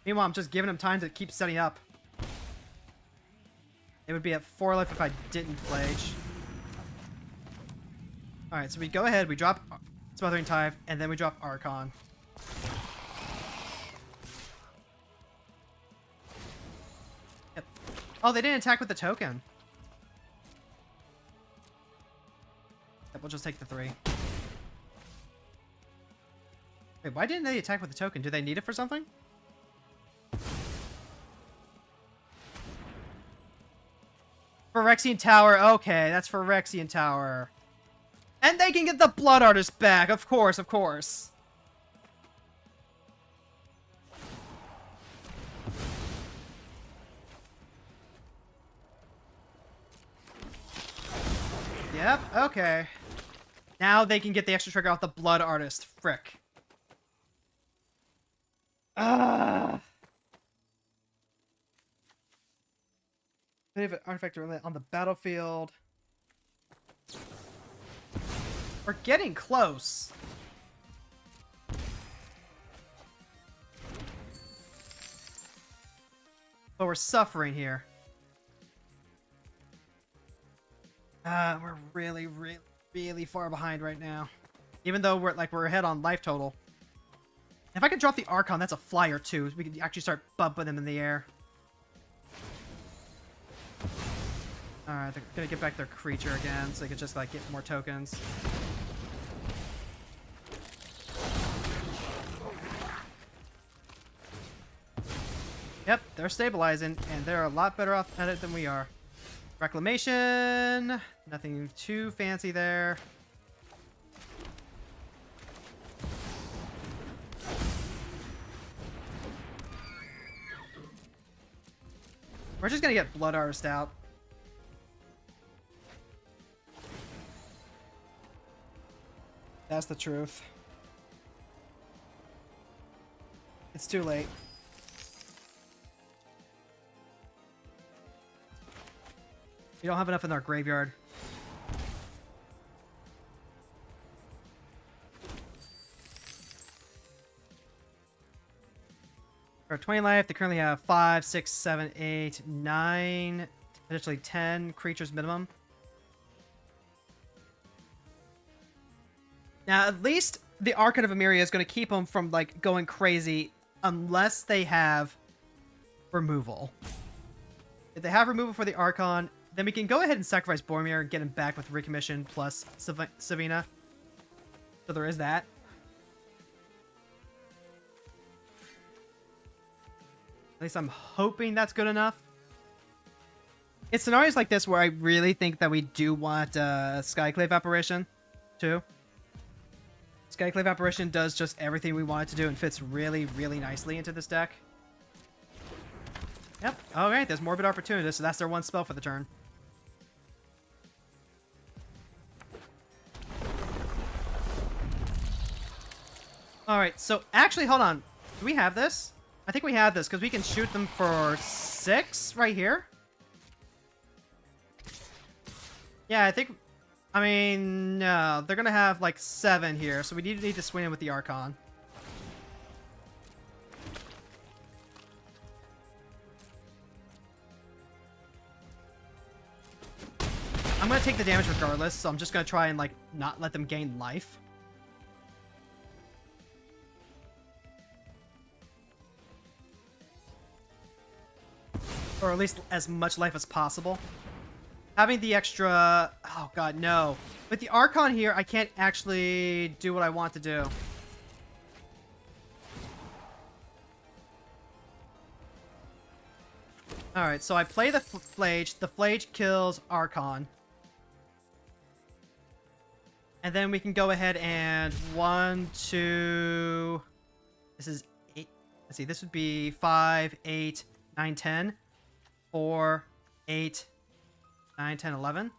Meanwhile, I'm just giving him time to keep setting up. It would be at 4 life if I didn't Phlage. Alright, so we go ahead, we drop Smothering Tithe, and then we drop Archon. Yep. Oh, they didn't attack with the token. Yep, we'll just take the 3. Wait, why didn't they attack with the token? Do they need it for something? Phyrexian Tower. Okay, that's Phyrexian Tower. And they can get the Blood Artist back. Of course, of course. Yep, okay. Now they can get the extra trigger off the Blood Artist. Frick. Ah. They have an artifact on the battlefield. We're getting close. But we're suffering here. We're really, really, really far behind right now. Even though we're ahead on life total. If I could drop the Archon, that's a flyer too. We could actually start bumping them in the air. Alright, they're gonna get back their creature again, so they could just like get more tokens. Yep, they're stabilizing, and they're a lot better off at it than we are. Reclamation, nothing too fancy there. We're just gonna get Blood Artist out. That's the truth. It's too late. We don't have enough in our graveyard. For 20 life, they currently have 5, 6, 7, 8, 9, potentially 10 creatures minimum. Now, at least the Archon of Emeria is going to keep them from, like, going crazy unless they have removal. If they have removal for the Archon, then we can go ahead and sacrifice Boromir and get him back with Recommission plus Savina. So there is that. At least I'm hoping that's good enough. It's scenarios like this where I really think that we do want Skyclave Apparition, too. Skyclave Apparition does just everything we want it to do and fits really, really nicely into this deck. Yep. Alright, there's Morbid Opportunist, so that's their one spell for the turn. Alright, so actually, hold on. Do we have this? I think we have this, because we can shoot them for 6 right here. Yeah, I think... I mean, no. They're going to have, like, 7 here, so we need to swing in with the Archon. I'm going to take the damage regardless, so I'm just going to try and, like, not let them gain life. Or at least as much life as possible. Having the extra... Oh god, no. With the Archon here, I can't actually do what I want to do. Alright, so I play the Phlage. The Phlage kills Archon. And then we can go ahead and 1, 2... This is 8... Let's see, this would be 5, 8, 9, 10. 4, 8, 9, 10, 11.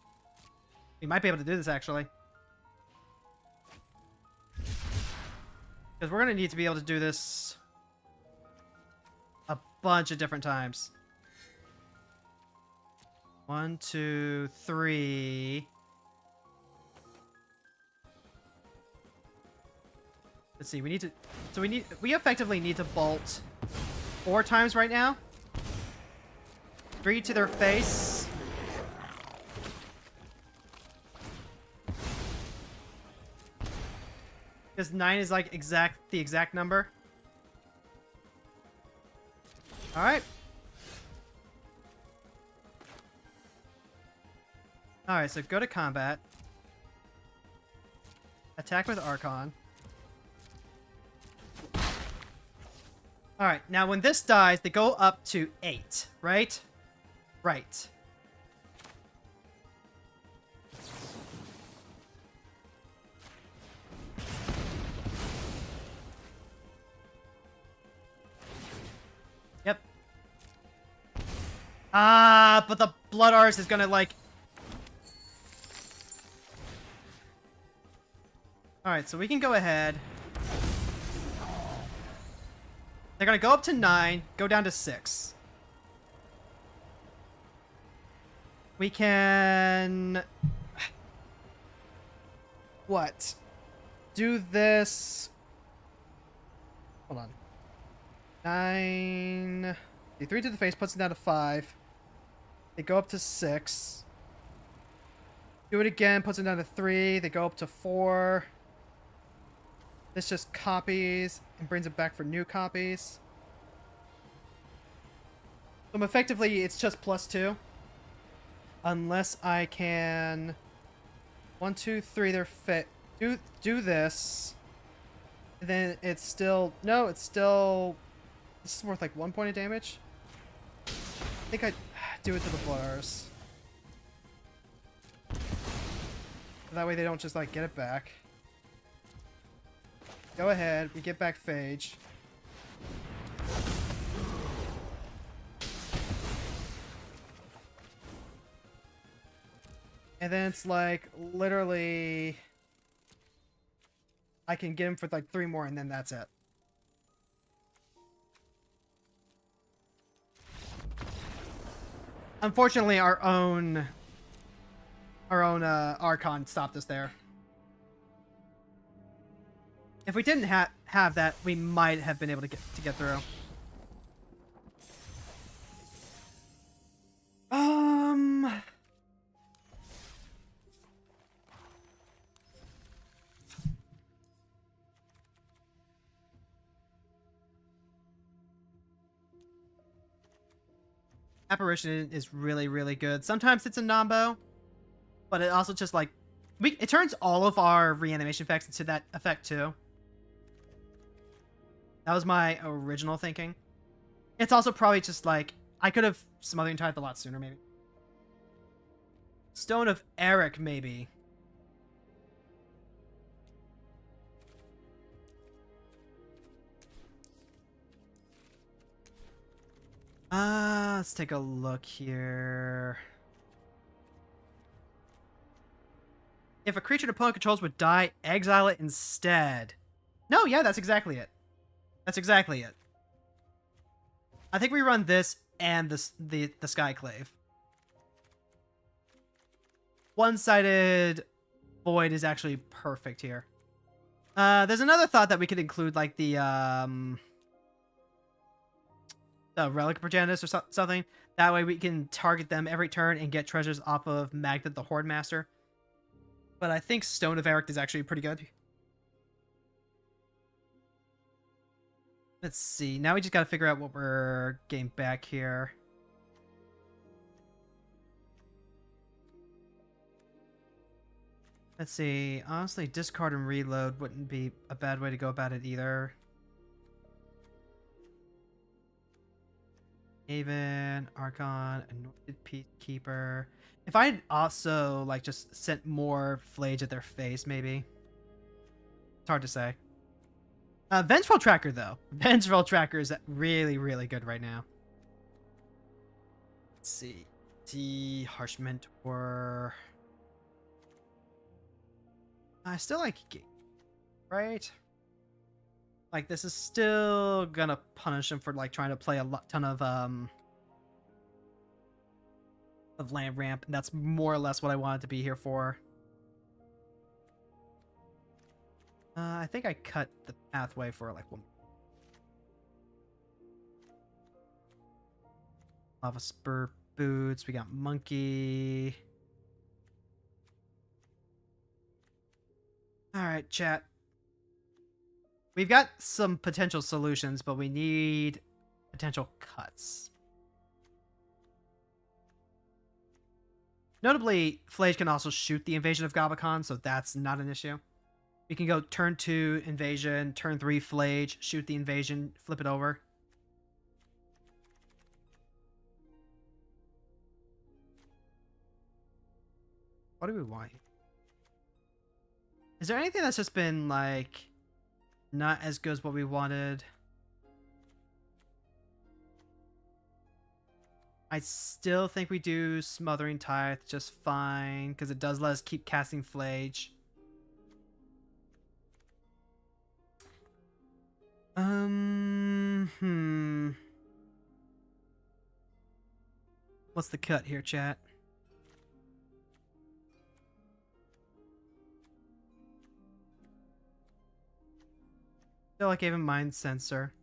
We might be able to do this, actually. Because we're going to need to be able to do this a bunch of different times. 1, 2, 3. Let's see, we need to... So we effectively need to bolt 4 times right now. 3 to their face. Because 9 is like the exact number. Alright. Alright, so go to combat. Attack with Archon. Alright, now when this dies, they go up to 8, right? Right. Yep. Ah, but the Blood Artist is gonna, like... Alright, so we can go ahead. They're gonna go up to 9, go down to 6. We can... What? Do this... Hold on. 9... The 3 to the face puts it down to 5. They go up to 6. Do it again, puts it down to 3. They go up to 4. This just copies and brings it back for new copies. So effectively, it's just +2. Unless I can... 1, 2, 3, they're fit. Do this. And then it's still... No, it's still... This is worth like 1 point of damage. I think I do it to the blurs. That way they don't just like get it back. Go ahead, we get back Phlage. And then it's like literally I can get him for like 3 more and then that's it. Unfortunately, our own Archon stopped us there. If we didn't have that, we might have been able to get through. Apparition is really, really good. Sometimes it's a nombo, but it also just like it turns all of our reanimation effects into that effect too. That was my original thinking. It's also probably just like I could have Smothering Tithe a lot sooner, maybe. Stone of Eric, maybe. Let's take a look here. If a creature an opponent controls would die, exile it instead. No, yeah, that's exactly it. That's exactly it. I think we run this and the Skyclave. One-sided Void is actually perfect here. There's another thought that we could include, like the Relic Progenitus or something. That way we can target them every turn and get treasures off of Magnet the Horde Master. But I think Stone of Eric is actually pretty good. Let's see. Now we just got to figure out what we're getting back here. Let's see. Honestly, discard and reload wouldn't be a bad way to go about it either. Haven, Archon, Anointed Peacekeeper. If I'd also like just sent more Phlage at their face, maybe. It's hard to say. Vengeful Tracker, though. Vengeful Tracker is really, really good right now. Let's see. Harsh Mentor. I still like Gate, right? Like, this is still gonna punish him for, like, trying to play a ton of land ramp, and that's more or less what I wanted to be here for. I think I cut the pathway for, like, 1. Lava Spur Boots, we got Monkey. Alright, chat. We've got some potential solutions, but we need potential cuts. Notably, Phlage can also shoot the Invasion of Gobakon, so that's not an issue. We can go turn 2 Invasion, turn 3 Phlage, shoot the Invasion, flip it over. What do we want? Is there anything that's just been, like, not as good as what we wanted? I still think we do Smothering Tithe just fine, because it does let us keep casting Phlage. What's the cut here, chat? I feel like I gave him Mind Sensor.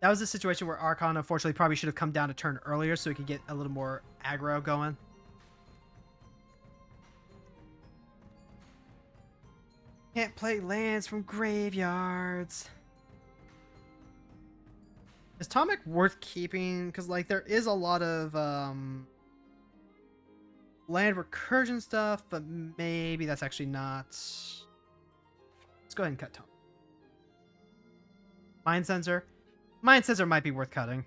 That was a situation where Archon, unfortunately, probably should have come down a turn earlier so he could get a little more aggro going. Can't play lands from graveyards. Is Tomic worth keeping? Because, like, there is a lot of land recursion stuff, but maybe that's actually not... Let's go ahead and cut Tomic. Mind Sensor. Mind Sensor might be worth cutting.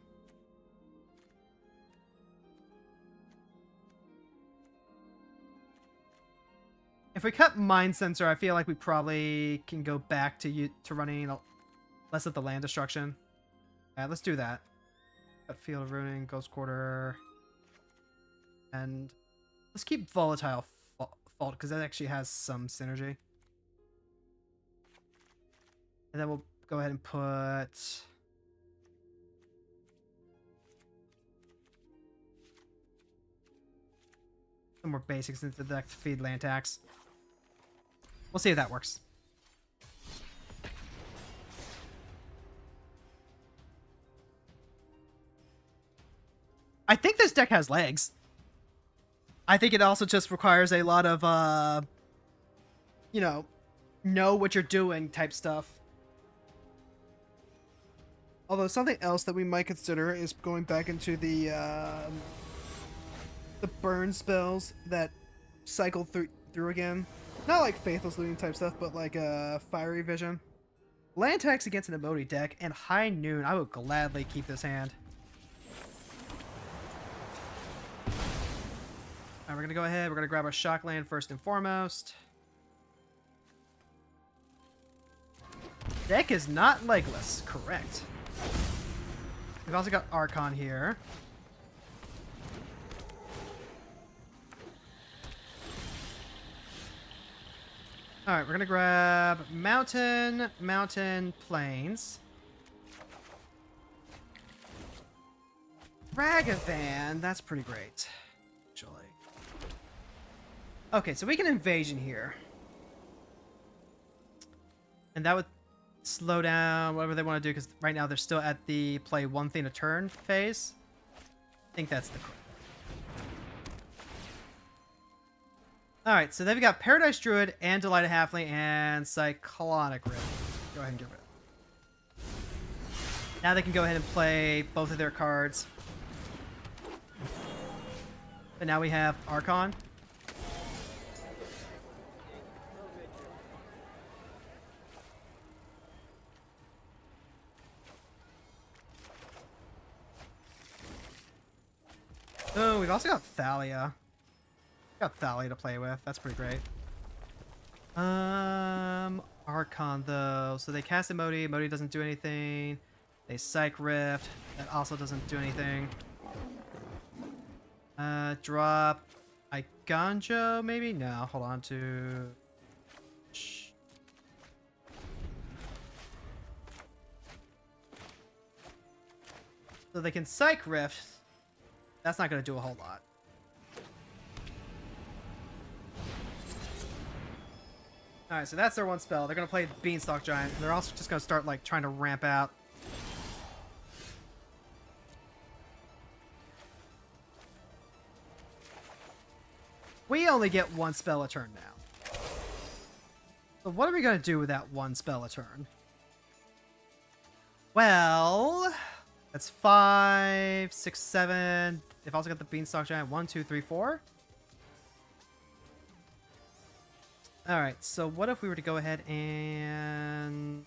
If we cut Mind Sensor, I feel like we probably can go back to running less of the land destruction. Yeah, let's do that. Cut Field of Ruining, Ghost Quarter. And let's keep Volatile Fault, because that actually has some synergy. And then we'll go ahead and put... some more basics into the deck to feed land tax. We'll see if that works. I think this deck has legs. I think it also just requires a lot of, you know what you're doing type stuff. Although something else that we might consider is going back into the burn spells that cycle through again. Not like Faithless Looting type stuff, but like Fiery Vision. Land tax against an Emoti deck and High Noon. I would gladly keep this hand. Alright, we're gonna go ahead. We're gonna grab our Shock Land first and foremost. Deck is not legless. Correct. We've also got Archon here. Alright, we're gonna grab Mountain, Plains. Ragavan, that's pretty great, actually. Okay, so we can Invasion here. And that would slow down whatever they want to do, because right now they're still at the play one thing a turn phase. I think that's the correct. Alright, so they've got Paradise Druid and Delighted Halfling and Cyclonic Rift. Go ahead and get rid of it. Now they can go ahead and play both of their cards. But now we have Archon. Oh, we've also got Thalia. Got Thalia to play with. That's pretty great. Archon though. So they cast Emoti. Emoti doesn't do anything. They Psych Rift. That also doesn't do anything. Drop Iganjo maybe? No, hold on to... So they can Psych Rift. That's not going to do a whole lot. Alright, so that's their one spell. They're going to play Beanstalk Giant. They're also just going to start, like, trying to ramp out. We only get one spell a turn now. So what are we going to do with that one spell a turn? Well, that's 5, 6, 7. They've also got the Beanstalk Giant. 1, 2, 3, 4. Alright, so what if we were to go ahead and...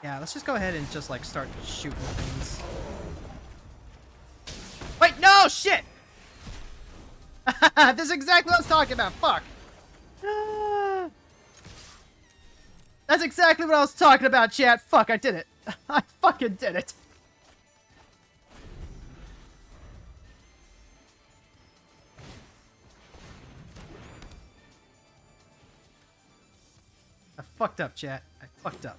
Yeah, let's just go ahead and just, like, start shooting things. Wait, no! Shit! This is exactly what I was talking about! Fuck! That's exactly what I was talking about, chat! Fuck, I did it! I fucking did it! fucked up, chat. I fucked up.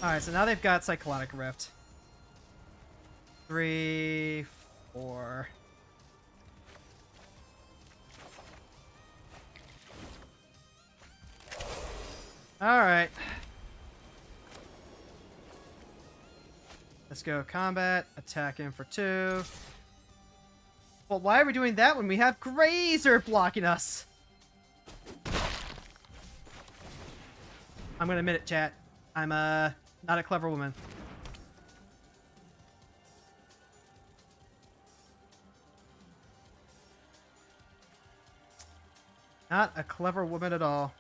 Alright, so now they've got Cyclonic Rift. 3, 4. Alright. Let's go combat, attack him for 2. Well, why are we doing that when we have Grazer blocking us? I'm gonna admit it, chat. I'm not a clever woman. Not a clever woman at all.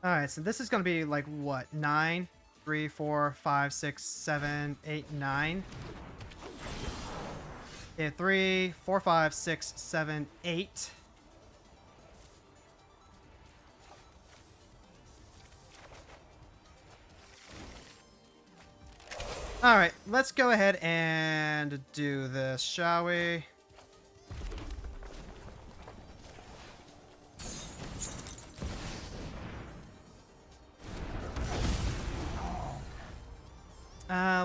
Alright, so this is going to be like, what, 9? 3, 4, 5, 6, 7, 8, 9. Yeah, 3, 4, 5, 6, 7, 8. Alright, let's go ahead and do this, shall we?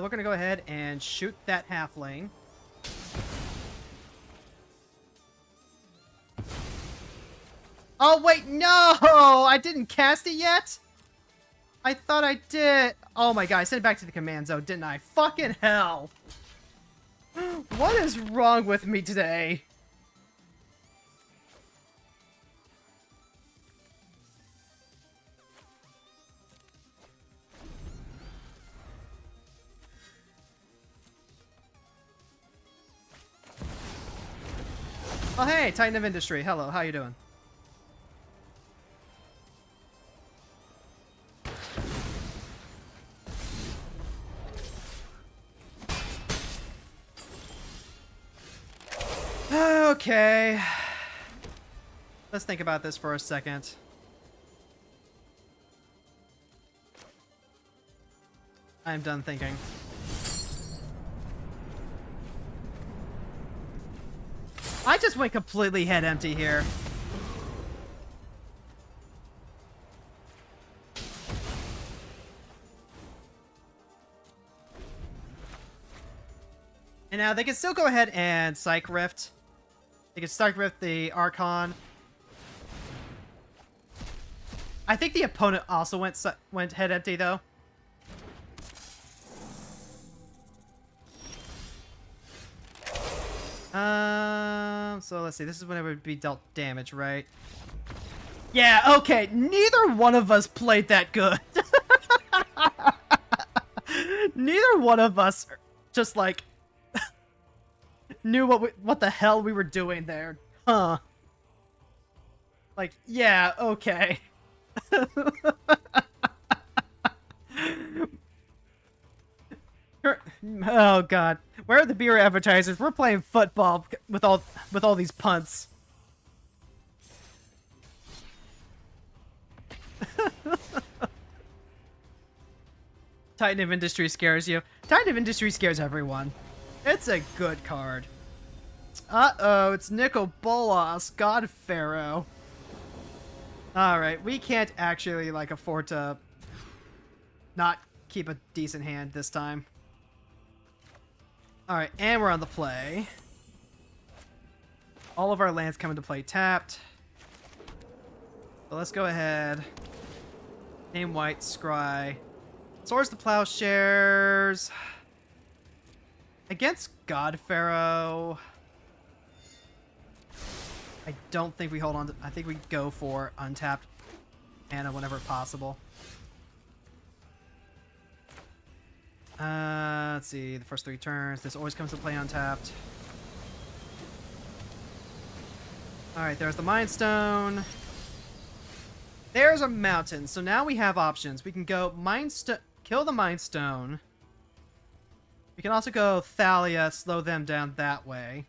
We're gonna go ahead and shoot that halfling. Oh wait, no! I didn't cast it yet? I thought I did. Oh my god, I sent it back to the command zone, didn't I? Fucking hell! What is wrong with me today? Oh hey, Titan of Industry. Hello, how you doing? Okay. Let's think about this for a second. I'm done thinking. I just went completely head empty here. And now they can still go ahead and Psych Rift. They can Psych Rift the Archon. I think the opponent also went head empty though. So let's see. This is when it would be dealt damage, right? Yeah, okay. Neither one of us played that good. Neither one of us just like knew what the hell we were doing there. Huh. Like, yeah, okay. Oh god. Where are the beer advertisers? We're playing football with all these punts. Titan of Industry scares you. Titan of Industry scares everyone. It's a good card. Uh-oh, it's Nicol Bolas, God Pharaoh. Alright, we can't actually, like, afford to not keep a decent hand this time. Alright, and we're on the play. All of our lands come into play tapped. So let's go ahead. Name white, scry. Swords to Plowshares. Against God Pharaoh. I don't think we hold on to... I think we go for untapped mana whenever possible. Let's see, the first 3 turns. This always comes to play untapped. Alright, there's the Mind Stone. There's a mountain. So now we have options. We can go kill the Mind Stone. We can also go Thalia, slow them down that way.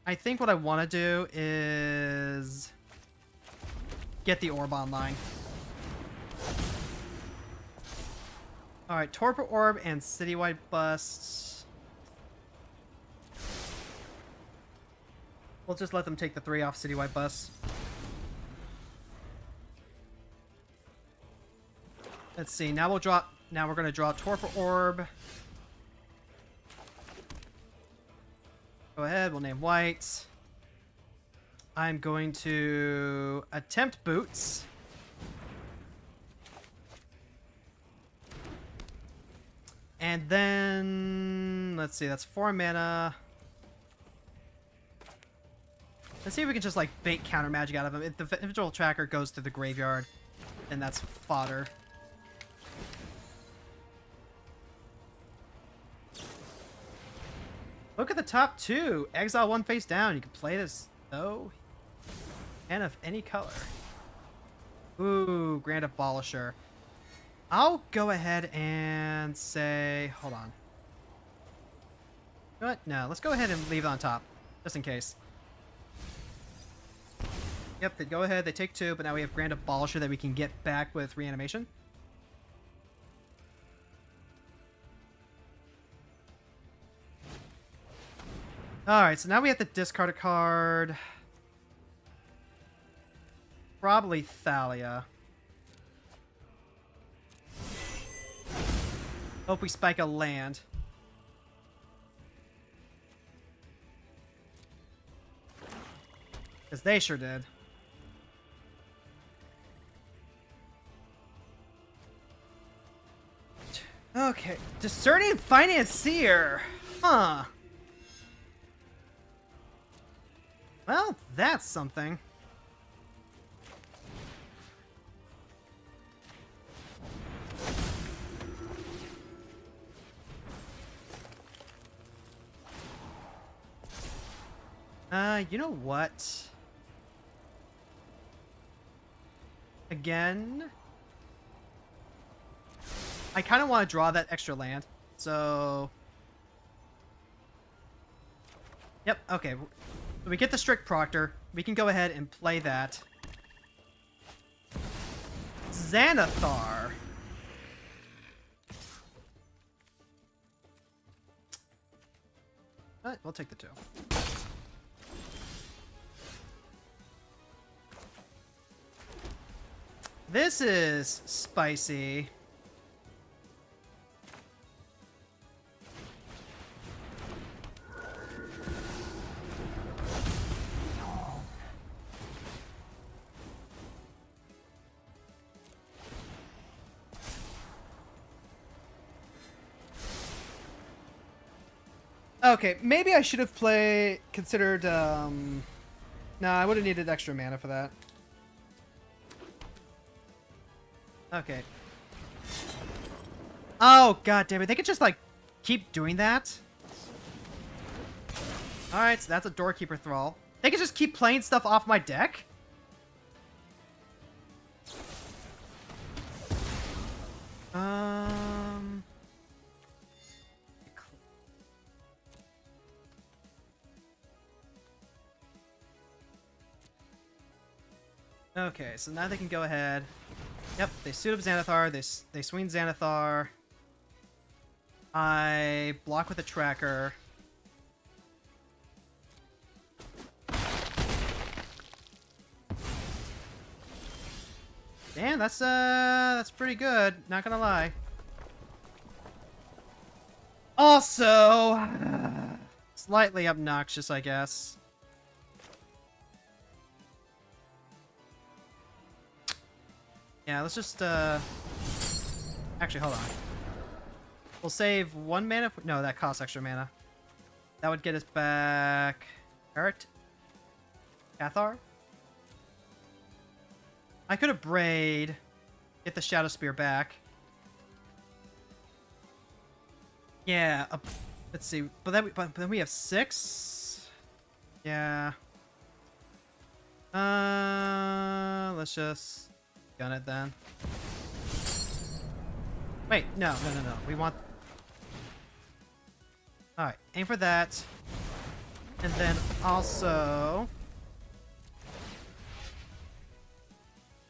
I think what I want to do is get the orb online. Alright, Torpor Orb and Citywide Bust. We'll just let them take the 3 off Citywide Bust. Let's see, now we're gonna draw Torpor Orb. Go ahead, we'll name white. I'm going to attempt Boots. And then, let's see, that's 4 mana. Let's see if we can just, like, bait counter magic out of him. If the individual tracker goes to the graveyard, then that's fodder. Look at the top 2. Exile 1 face down. You can play this, though. And of any color. Ooh, Grand Abolisher. I'll go ahead and say... Hold on. You know what? No, let's go ahead and leave it on top. Just in case. Yep, they go ahead. They take 2, but now we have Grand Abolisher that we can get back with reanimation. Alright, so now we have to discard a card. Probably Thalia. Hope we spike a land. Because they sure did. Okay, Discerning Financier. Huh. Well, that's something. You know what? Again, I kind of want to draw that extra land, so... Yep, okay. We get the Strict Proctor. We can go ahead and play that. Xanathar. But we'll take the 2. This is spicy. Okay, maybe I should have considered, no, I would have needed extra mana for that. Okay. Oh, god damn it. They could just, like, keep doing that. Alright, so that's a Doorkeeper Thrall. They could just keep playing stuff off my deck? Okay, so now they can go ahead. Yep, they suit up Xanathar, they swing Xanathar. I block with a tracker. Damn, that's pretty good, not gonna lie. Also, slightly obnoxious, I guess. Yeah, let's just, actually, hold on. We'll save 1 mana. No, that costs extra mana. That would get us back... Ert? Cathar? I could have Braid. Get the Shadow Spear back. Yeah, let's see. But then we have 6? Yeah. Let's just... gun it then. Wait, no. We want... Alright, aim for that. And then also...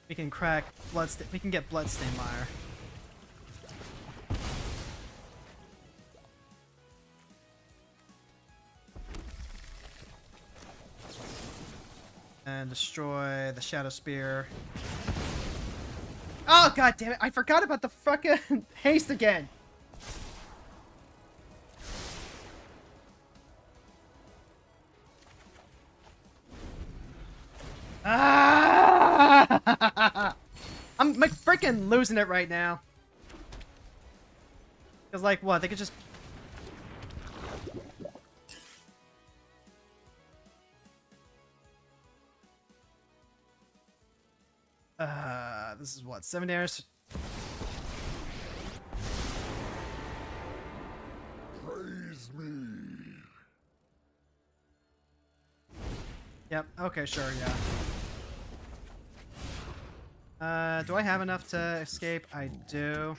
we can crack Bloodstain... we can get Bloodstained Mire. And destroy the Shadow Spear. Oh, god damn it. I forgot about the fucking haste again. Ah! I'm like freaking losing it right now. Cause like what? They could just. This is what, 7 damage. Praise me. Yep. Okay. Sure. Yeah. Do I have enough to escape? I do.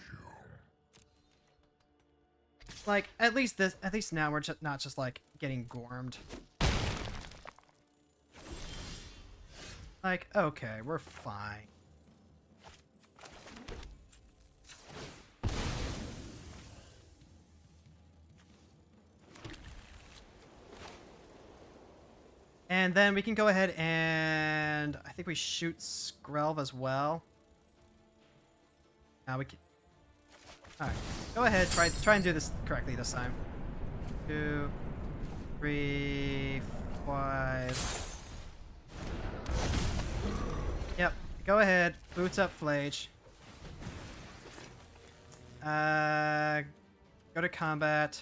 Like, at least now we're just not just like getting gormed. Like, okay, we're fine. And then we can go ahead and I think we shoot Skrelv as well. Now we can. All right, go ahead. Try and do this correctly this time. 2, 3, 5. Yep. Go ahead. Boots up Phlage. Go to combat.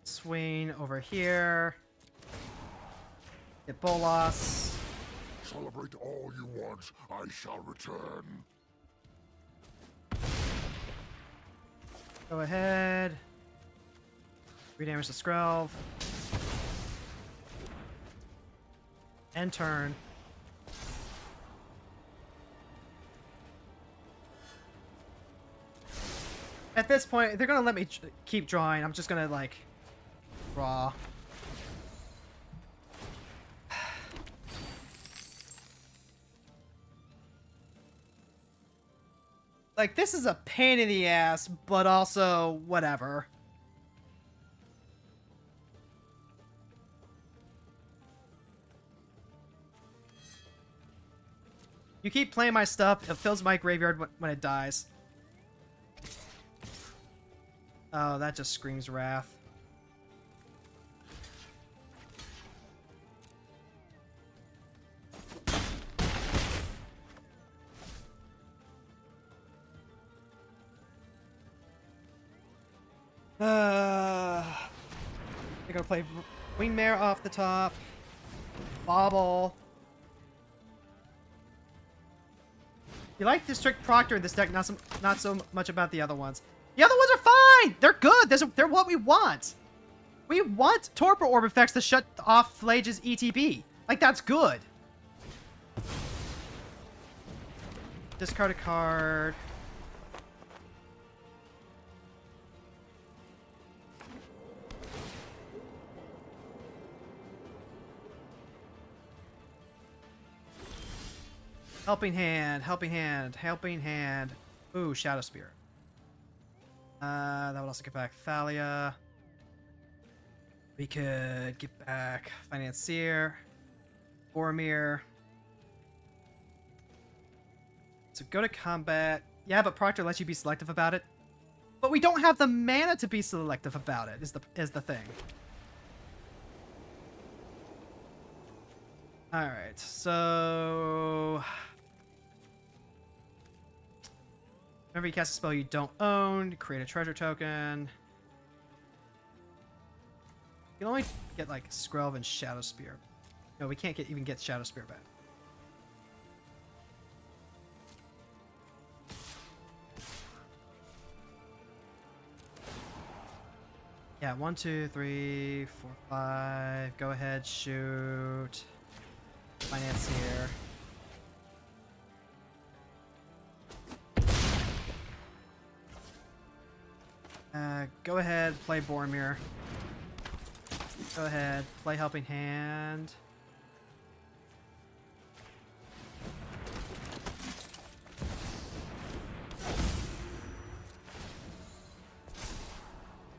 Swing over here. Get Bolas. Celebrate all you want. I shall return. Go ahead. 3 damage to Skrelv. End turn. At this point, they're gonna let me keep drawing. I'm just gonna like draw. Like, this is a pain in the ass, but also whatever. You keep playing my stuff, it fills my graveyard when it dies. Oh, that just screams wrath. We're gonna play Wingmare off the top. Bobble. You like District Proctor in this deck, not so much about the other ones. The other ones are fine! They're good! They're what we want! We want Torpor Orb effects to shut off Phlage's ETB. Like, that's good. Discard a card. Helping hand, helping hand, helping hand. Ooh, Shadow Spear. That would also get back Thalia. We could get back Financier. Boromir. So go to combat. Yeah, but Proctor lets you be selective about it. But we don't have the mana to be selective about it, is the thing. Alright, so... Whenever you cast a spell you don't own, create a treasure token. You can only get like Skrelv and Shadow Spear. No, we can't even get Shadow Spear back. Yeah, 1, 2, 3, 4, 5. Go ahead, shoot. Financier. Go ahead, play Boromir. Go ahead, play Helping Hand.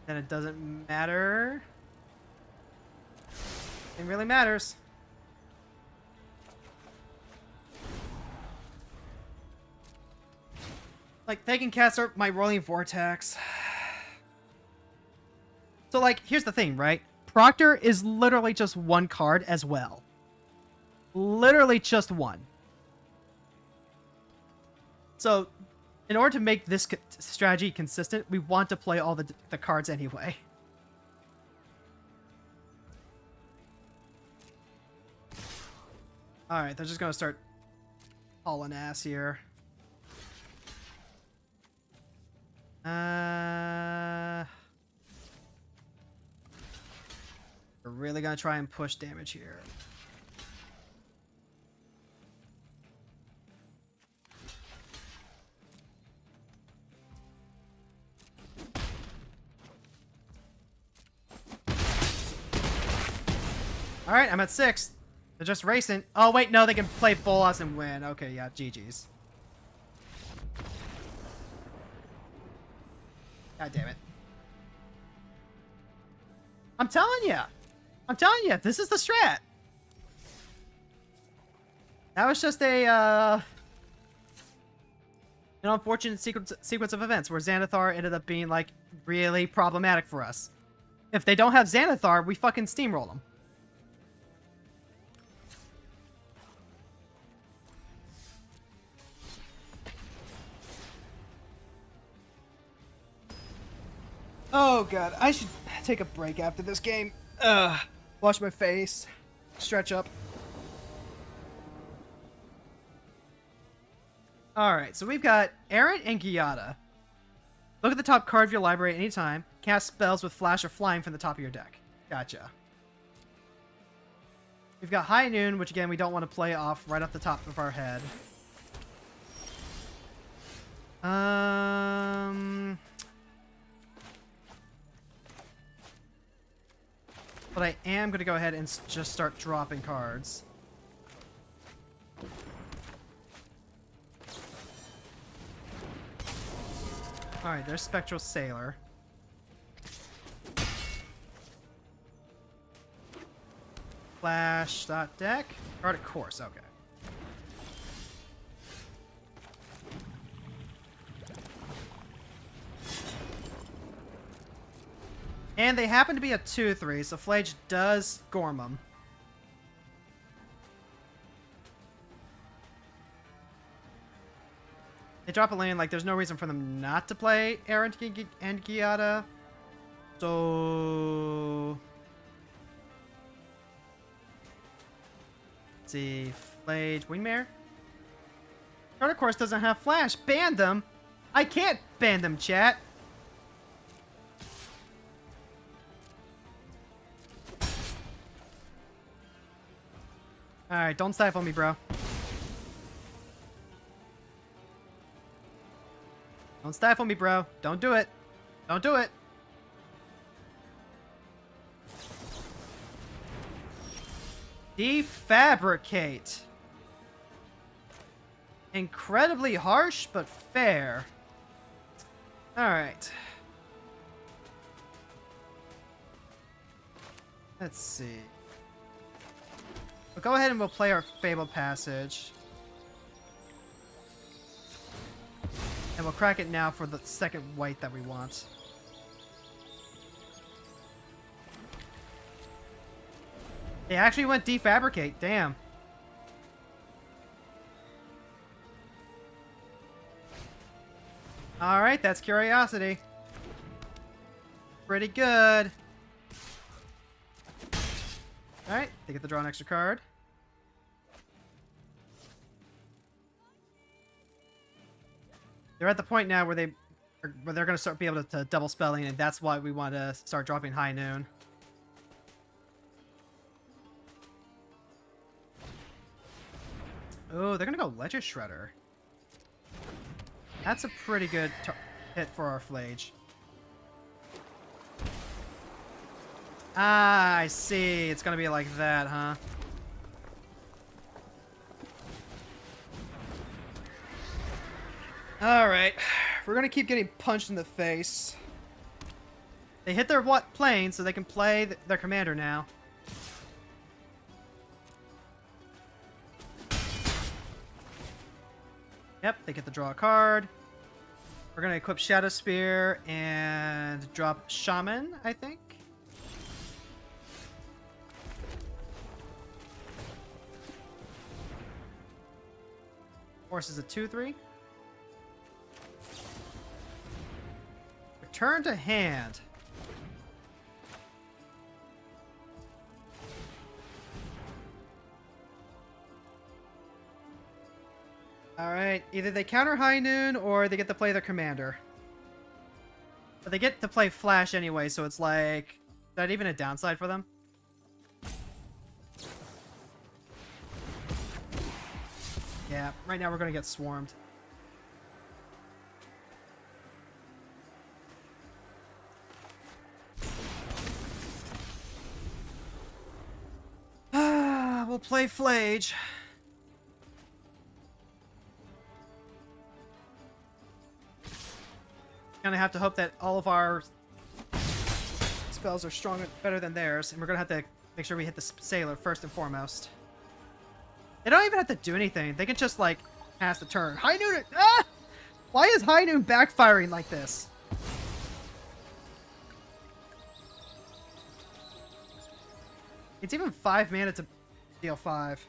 Then it doesn't matter. It really matters. Like, they can cast my Rolling Vortex. So, like, here's the thing, right? Proctor is literally just one card as well. Literally just one. So, in order to make this strategy consistent, we want to play all the cards anyway. Alright, they're just gonna start hauling ass here. We're really gonna try and push damage here. Alright, I'm at 6. They're just racing. Oh, wait, no, they can play Bolas and win. Okay, yeah, GG's. God damn it. I'm telling you. I'm telling you, this is the strat. That was just an unfortunate sequence of events where Xanathar ended up being, like, really problematic for us. If they don't have Xanathar, we fucking steamroll them. Oh god, I should take a break after this game. Wash my face, stretch up. Alright, so we've got Errant and Giada. Look at the top card of your library at any time. Cast spells with flash or flying from the top of your deck. Gotcha. We've got High Noon, which again we don't want to play off right off the top of our head. But I am going to go ahead and just start dropping cards. Alright, there's Spectral Sailor. Flash dot deck. Card of course, okay. And they happen to be a 2/3, so Phlage does Gorm them. They drop a land, like, there's no reason for them not to play Errant and Giada. So... let's see, Phlage, Wingmare? Card, of course, doesn't have Flash. Ban them! I can't ban them, chat! Alright, don't stifle me, bro. Don't stifle me, bro. Don't do it. Don't do it. Defabricate. Incredibly harsh, but fair. Alright. Let's see. We'll go ahead and we'll play our Fabled Passage. And we'll crack it now for the second white that we want. They actually went Defabricate, damn. Alright, that's Curiosity. Pretty good. Alright, they get to draw an extra card. They're at the point now where they're going to start be able to double spelling, and that's why we want to start dropping High Noon. Oh, they're going to go Ledger Shredder. That's a pretty good hit for our Phlage. Ah, I see. It's going to be like that, huh? Alright. We're going to keep getting punched in the face. They hit their plane, so they can play their commander now. Yep, they get to draw a card. We're gonna equip Shadow Spear and drop Shaman, I think. Force is a 2/3. Return to hand. Alright, either they counter High Noon or they get to play their commander. But they get to play Phlage anyway, so it's like... Is that even a downside for them? Yeah, right now we're gonna get swarmed. We'll play Phlage. Gonna have to hope that all of our spells are stronger, better than theirs, and we're gonna have to make sure we hit the sailor first and foremost. They don't even have to do anything. They can just, like, pass the turn. High Noon! Ah! Why is High Noon backfiring like this? It's even 5 mana to deal 5.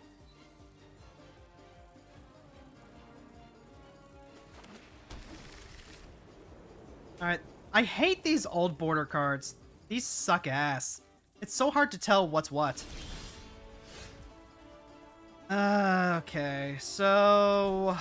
Alright. I hate these old border cards. These suck ass. It's so hard to tell what's what. Okay, so...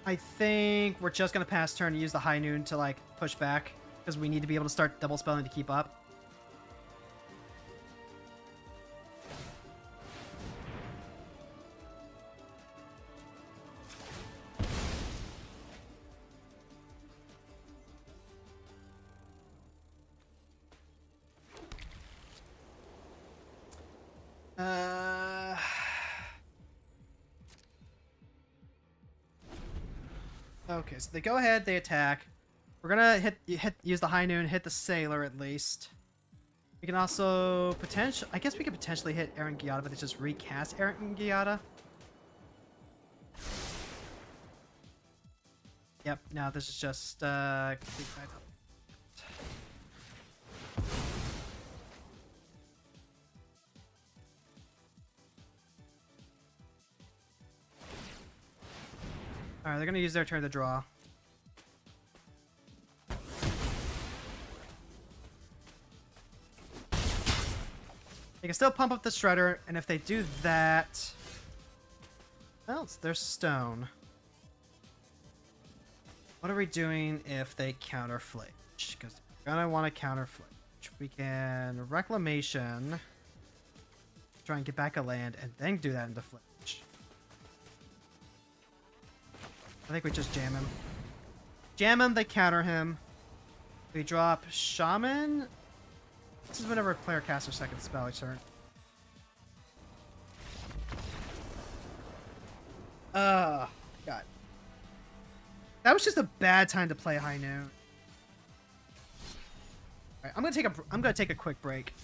I think we're just gonna pass turn and use the High Noon to, like, push back. Because we need to be able to start double spelling to keep up. Okay, so they go ahead, they attack. We're gonna use the High Noon, hit the Sailor at least. We can also I guess we could potentially hit Eren Gyata, but they just recast Eren Gyata. Yep, no, this is just complete back up. Alright, they're gonna use their turn to draw. They can still pump up the Shredder, and if they do that... Well, it's their stone. What are we doing if they counter Phlage? Because we're gonna want to counter Phlage. We can Reclamation, try and get back a land, and then do that into Phlage. I think we just jam him. Jam him, they counter him. We drop Shaman. This is whenever a player casts their second spell each turn. God. That was just a bad time to play High Noon. Alright, I'm gonna take a quick break.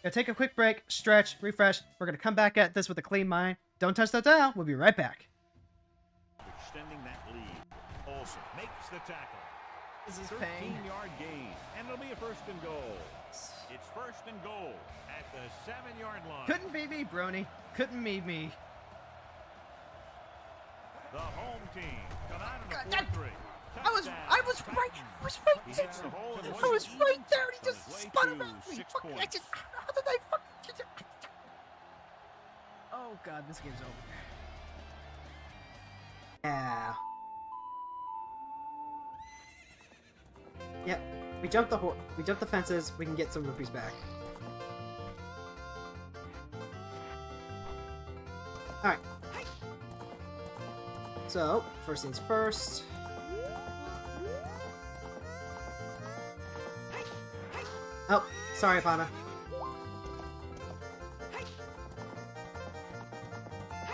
Gonna take a quick break, stretch, refresh. We're gonna come back at this with a clean mind. Don't touch that dial. We'll be right back. Extending that lead. Olsen makes the tackle. This is pain. 13-yard gain, and it'll be a first and goal. It's first and goal at the 7-yard line. Couldn't be me, Brony. Couldn't be me. The home team come out of the God, 4-3. I was right there. He hits the hole and I was right there, and he on just his way spun to around me. 6 Fuck, points. how did I fucking... Oh god, this game's over. Yeah. Yep. We jumped the fences. We can get some rupees back. All right. So first things first. Oh, sorry, Pana.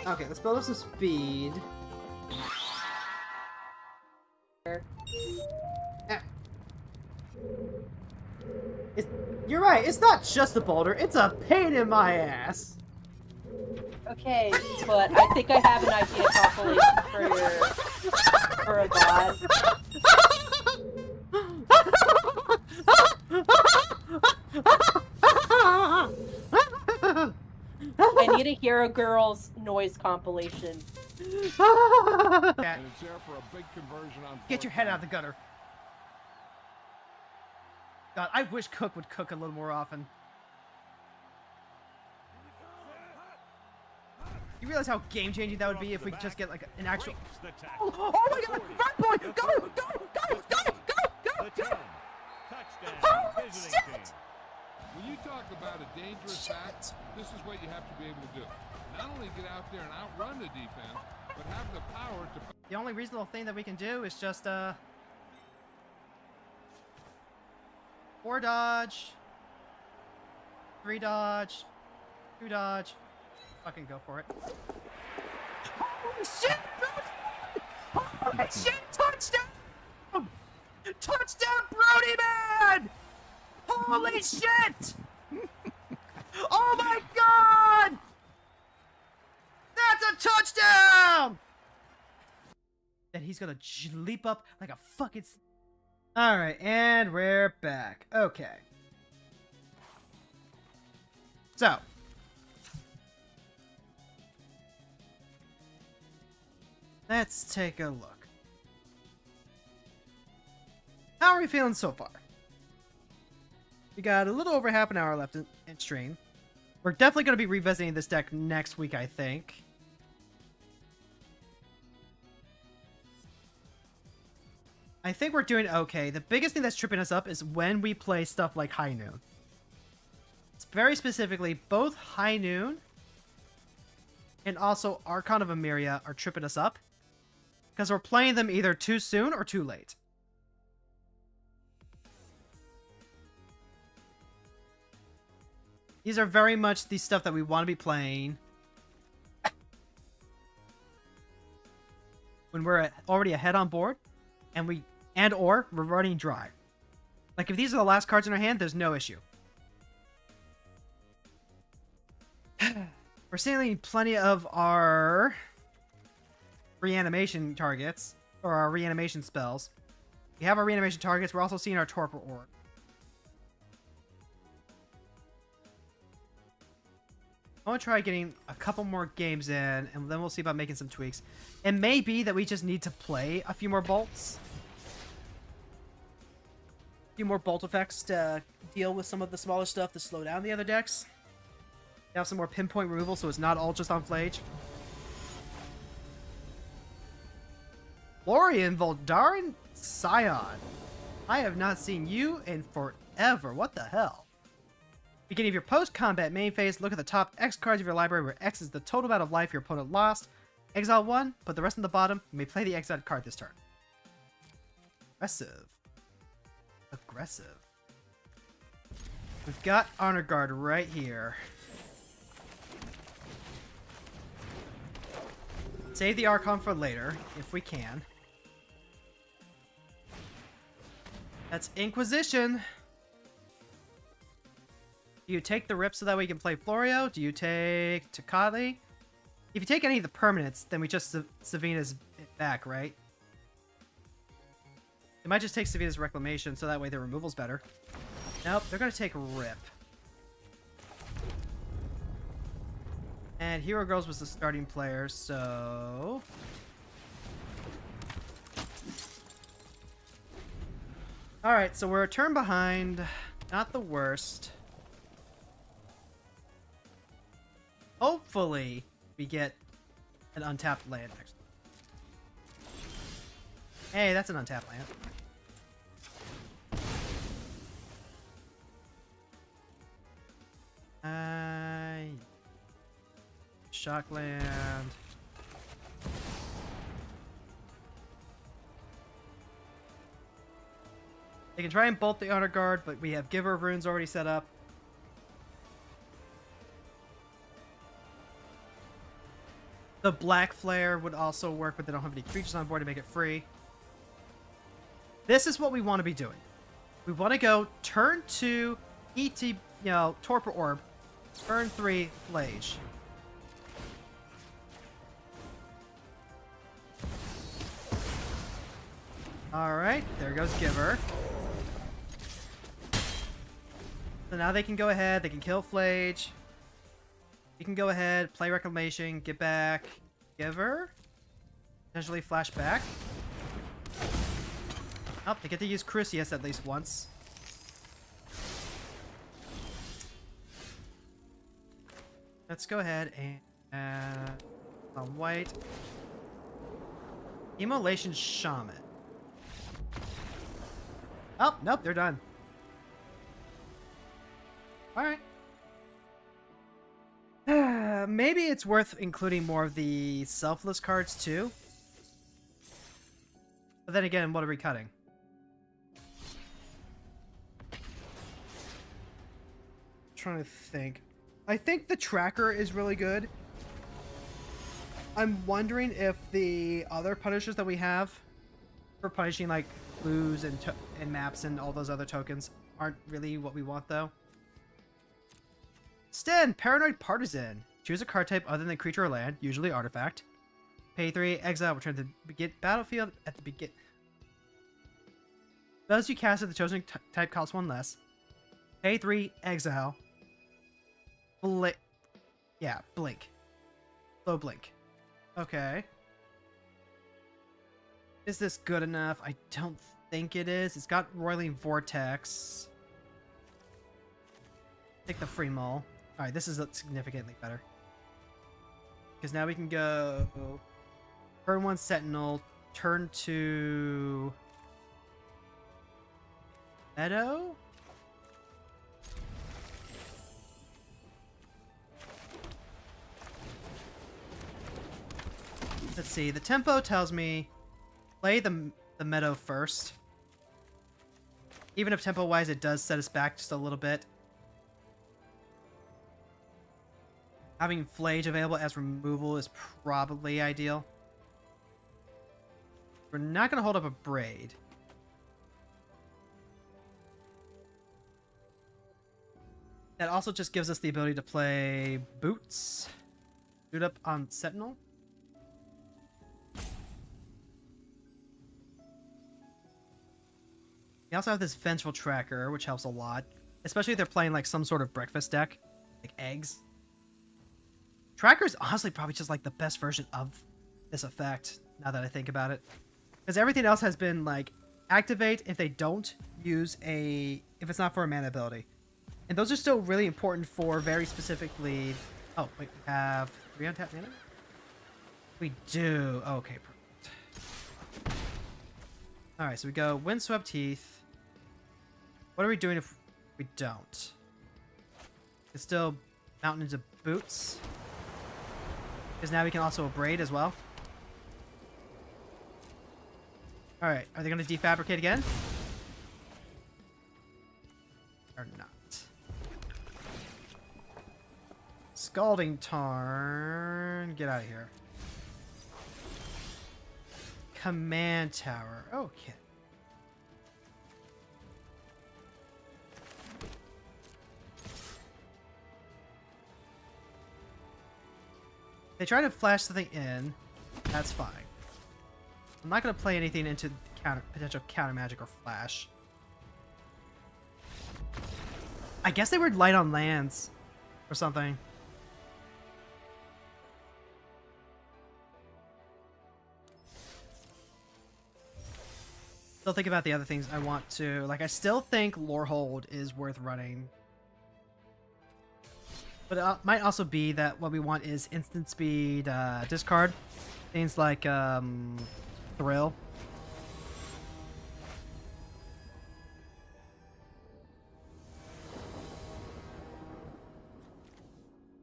Okay, let's build up some speed. You're right, it's not just a boulder, it's a pain in my ass. Okay, but I think I have an idea compilation for a god. I need a Hero Girls noise compilation. And it's there for a big conversion on Get your head out of the gutter. God, I wish Cook would cook a little more often. You realize how game-changing that would be if we could just get like an actual... Oh my god! Run, boy! Go! Go! Go! Go! Go! Go! Touchdown. Oh, Visiting shit! team. When you talk about a dangerous act, this is what you have to be able to do. Not only get out there and outrun the defense, but have the power to... The only reasonable thing that we can do is just, 4 dodge, 3 dodge, 2 dodge. Fucking go for it. Holy shit! Holy shit! Touchdown! Touchdown, Brody man! Holy shit! Oh my god! That's a touchdown! Then he's gonna leap up like a fucking... Alright, and we're back. Okay. So. Let's take a look. How are we feeling so far? We got a little over half an hour left in stream. We're definitely going to be revisiting this deck next week, I think. I think we're doing okay. The biggest thing that's tripping us up is when we play stuff like High Noon. It's very specifically both High Noon and also Archon of Emeria are tripping us up. Because we're playing them either too soon or too late. These are very much the stuff that we want to be playing when we're already ahead on board and we're running dry. Like if these are the last cards in our hand, there's no issue. We're seeing plenty of our reanimation targets, or our reanimation spells. We have our reanimation targets, we're also seeing our torpor orb. I want to try getting a couple more games in, and then we'll see about making some tweaks. It may be that we just need to play a few more bolts. A few more bolt effects to deal with some of the smaller stuff to slow down the other decks. Have some more pinpoint removal so it's not all just on Phlage. Florian Voldaren Scion. I have not seen you in forever. What the hell? Beginning of your post-combat main phase, look at the top X cards of your library where X is the total amount of life your opponent lost. Exile 1, put the rest on the bottom. You may play the exiled card this turn. Aggressive. Aggressive. We've got Honor Guard right here. Save the Archon for later, if we can. That's Inquisition. Do you take the Rip so that way you can play Florio? Do you take Takali? If you take any of the permanents, then we just Savina's back, right? They might just take Savina's Reclamation so that way their removal's better. Nope, they're gonna take Rip. And Hero Girls was the starting player, so... Alright, so we're a turn behind. Not the worst. Hopefully, we get an untapped land next. Hey, that's an untapped land. Shockland. They can try and bolt the Honor Guard, but we have Giver of Runes already set up. The Black Flare would also work, but they don't have any creatures on board to make it free. This is what we want to be doing. We want to go turn 2, Torpor Orb. Burn 3, Phlage. Alright, there goes Giver. So now they can go ahead, they can kill Phlage. You can go ahead, play Reclamation, get back Giver. Potentially flash back. Oh, they get to use Crucius at least once. Let's go ahead and on white. Immolation Shaman. Oh, nope, they're done. Alright. Maybe it's worth including more of the selfless cards too. But then again, what are we cutting? Trying to think. I think the tracker is really good. I'm wondering if the other punishers that we have for punishing like blues and maps and all those other tokens aren't really what we want though. Sten, Paranoid Partisan. Choose a card type other than creature or land, usually artifact. Pay 3, exile, return to the battlefield at the begin. Spells you cast at the chosen type cost 1 less. Pay 3, exile. Blink. Yeah, blink. Slow blink. Okay. Is this good enough? I don't think it is. It's got Roiling Vortex. Take the free mull. Alright, this is significantly better. Because now we can go turn 1 Sentinel, turn 2 Meadow? Let's see, the tempo tells me play the Meadow first. Even if tempo-wise it does set us back just a little bit. Having Phlage available as removal is probably ideal. We're not going to hold up a Braid. That also just gives us the ability to play Boots. Boot up on Sentinel. We also have this Vengeful Tracker, which helps a lot. Especially if they're playing like some sort of breakfast deck. Like eggs. Tracker is honestly probably just like the best version of this effect, now that I think about it. Because everything else has been like, activate if they don't use if it's not for a mana ability. And those are still really important for very specifically... Oh, wait, we have 3 untapped mana? We do. Okay, perfect. Alright, so we go Windswept Teeth. What are we doing if we don't? It's still Mountain into Boots. Because now we can also Braid as well. Alright, are they going to defabricate again? Or not? Scalding Tarn. Get out of here. Command Tower. Okay. They try to flash something in. That's fine. I'm not going to play anything into potential counter magic or flash. I guess they were light on lands or something. Still think about the other things I want to... Like, I still think Lorehold is worth running. But it might also be that what we want is instant speed discard. Things like Thrill.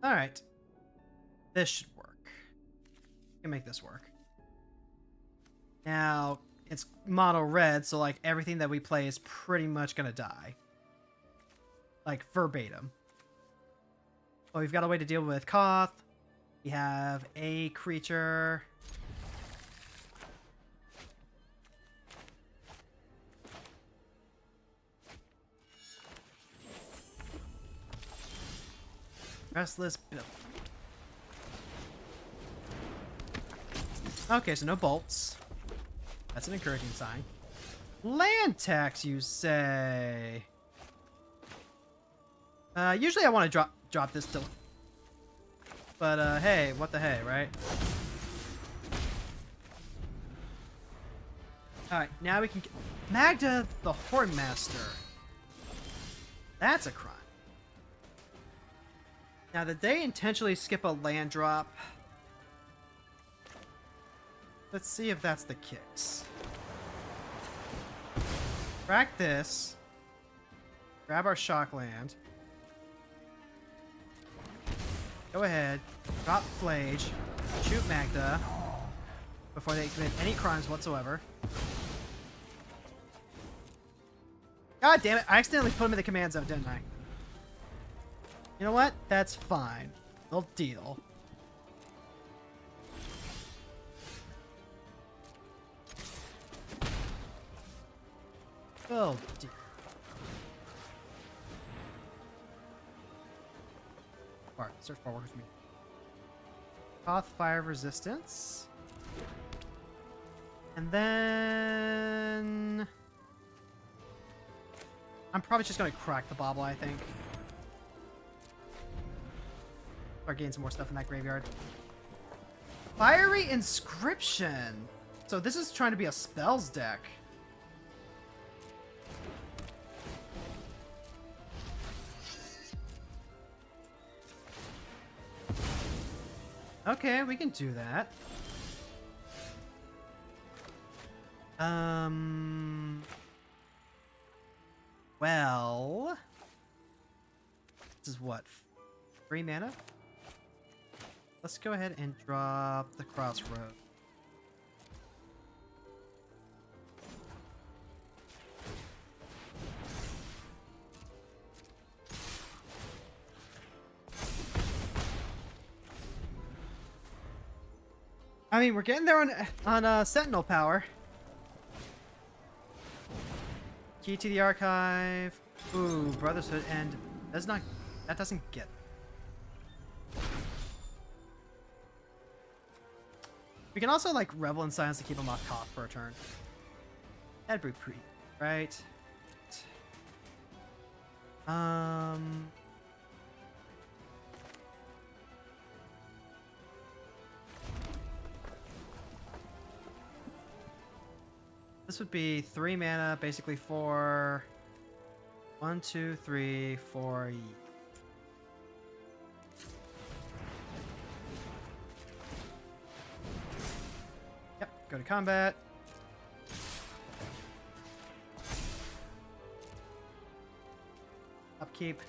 Alright. This should work. We can make this work. Now, it's mono red, so like everything that we play is pretty much gonna die. Like verbatim. Well, we've got a way to deal with Koth. We have a creature. Restless Bill. Okay, so no bolts. That's an encouraging sign. Land tax, you say? Usually I want to drop this to... But, hey, what the hey, right? Alright, now we can get... Magda the Hornmaster. That's a crime. Now, did they intentionally skip a land drop? Let's see if that's the kicks. Crack this. Grab our shock land. Go ahead. Drop Phlage. Shoot Magda. Before they commit any crimes whatsoever. God damn it, I accidentally put him in the command zone, didn't I? You know what? That's fine. No deal. Oh dear. Alright, search bar work with me. Off fire resistance. And then... I'm probably just gonna crack the bauble, I think. Or gain some more stuff in that graveyard. Fiery Inscription! So this is trying to be a spells deck. Okay, we can do that. Well... This is what? 3 mana? Let's go ahead and drop the Crossroad. I mean, we're getting there on Sentinel power. Key to the Archive. Ooh, Brotherhood, and that doesn't get. We can also like Revel in Silence to keep him off Koth for a turn. That'd be pretty, right? This would be 3 mana, basically for 1, 2, 3, 4. Yep, go to combat. Upkeep.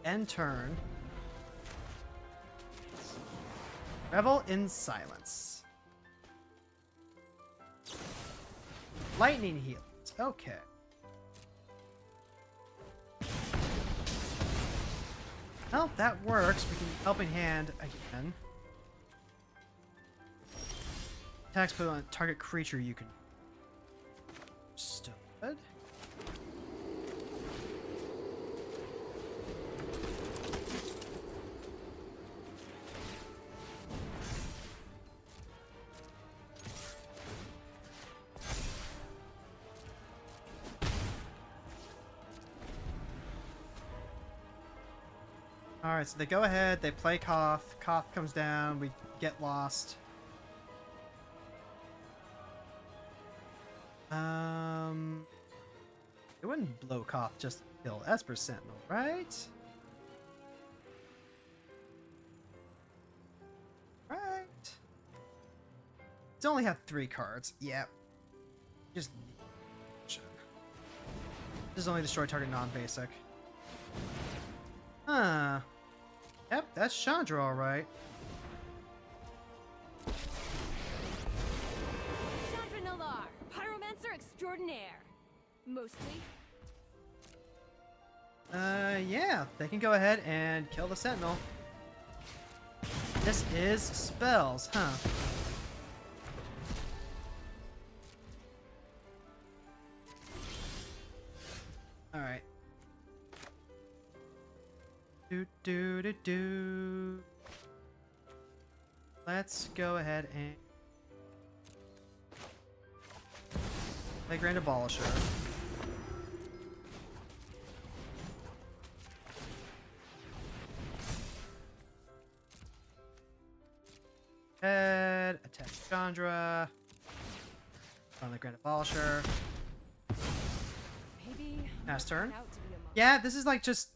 End turn. Revel in Silence. Lightning heals. Okay. Well, that works. We can Helping Hand again. Attacks put on target creature you can. Still good. Alright, so they go ahead, they play Koth. Koth comes down, we get lost. It wouldn't blow Koth, just kill Esper Sentinel, right? Right. It's only have 3 cards. Yeah. Just need. This is only destroy target non-basic. Huh. Yep, that's Chandra, alright. Chandra Nalar, pyromancer extraordinaire. Mostly. Yeah, they can go ahead and kill the Sentinel. This is spells, huh? Alright. Do do do do. Let's go ahead and play Grand Abolisher. Head, attack Chandra. On the Grand Abolisher. Maybe Pass turn. out to be a monster. Yeah, this is like just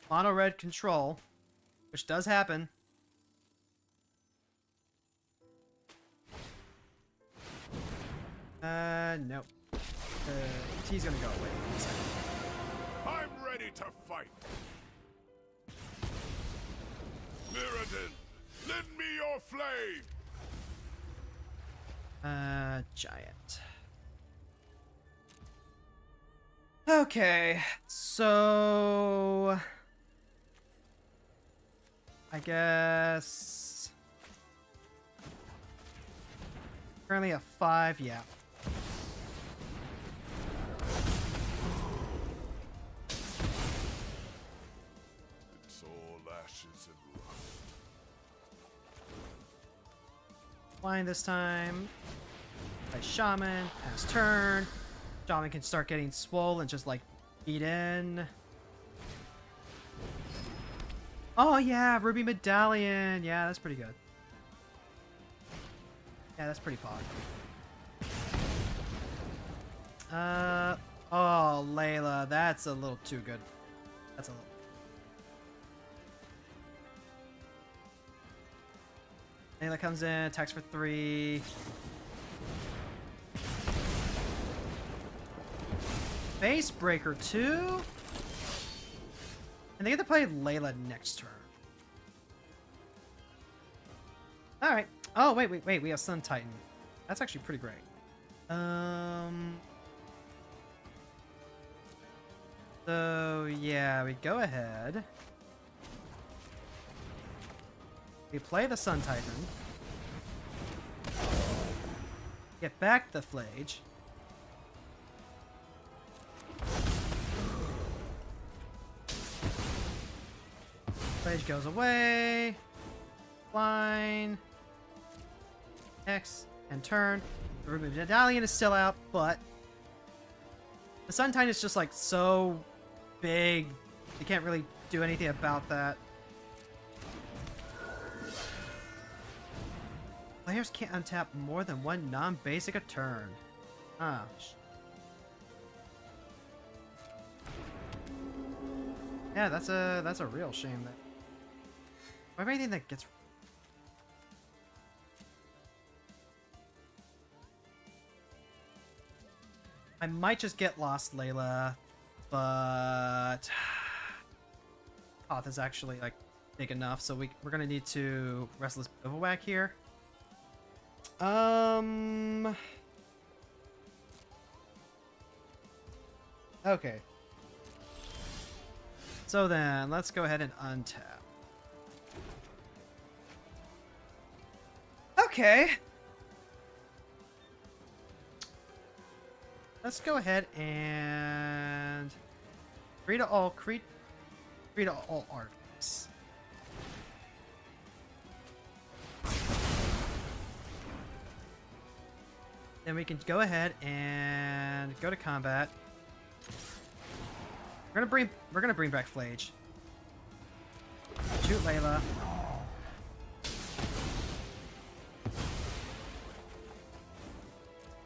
mono red control, which does happen. Nope. T's gonna go away in a second. I'm ready to fight. Mirrodin, lend me your flame. Giant. Okay, so I guess currently a 5, yeah. It's all ashes and rust. Flying this time. Play Shaman, pass turn. Shaman can start getting swole and just like beat in. Oh yeah, Ruby Medallion. Yeah, that's pretty good. Yeah, that's pretty pog. Oh, Layla, that's a little too good. That's a little. Layla comes in, attacks for 3. Base Breaker 2? And they get to play Layla next turn. Alright. Oh, wait, we have Sun Titan. That's actually pretty great. So, yeah, we go ahead. We play the Sun Titan. Get back the Phlage. Phlage goes away. Line. X and turn. The Ruby Medallion is still out, but the Sun Titan is just like so big. You can't really do anything about that. Players can't untap more than one non-basic a turn. Ah. Yeah, that's a real shame. That. Do I have anything that gets? I might just get Lost Layla, but Hoth is actually like big enough, so we're gonna need to Restless Bivouac here. Okay. So then, let's go ahead and untap. Okay. Let's go ahead and create all artifacts. Then we can go ahead and go to combat. We're gonna bring back Phlage. Shoot Layla.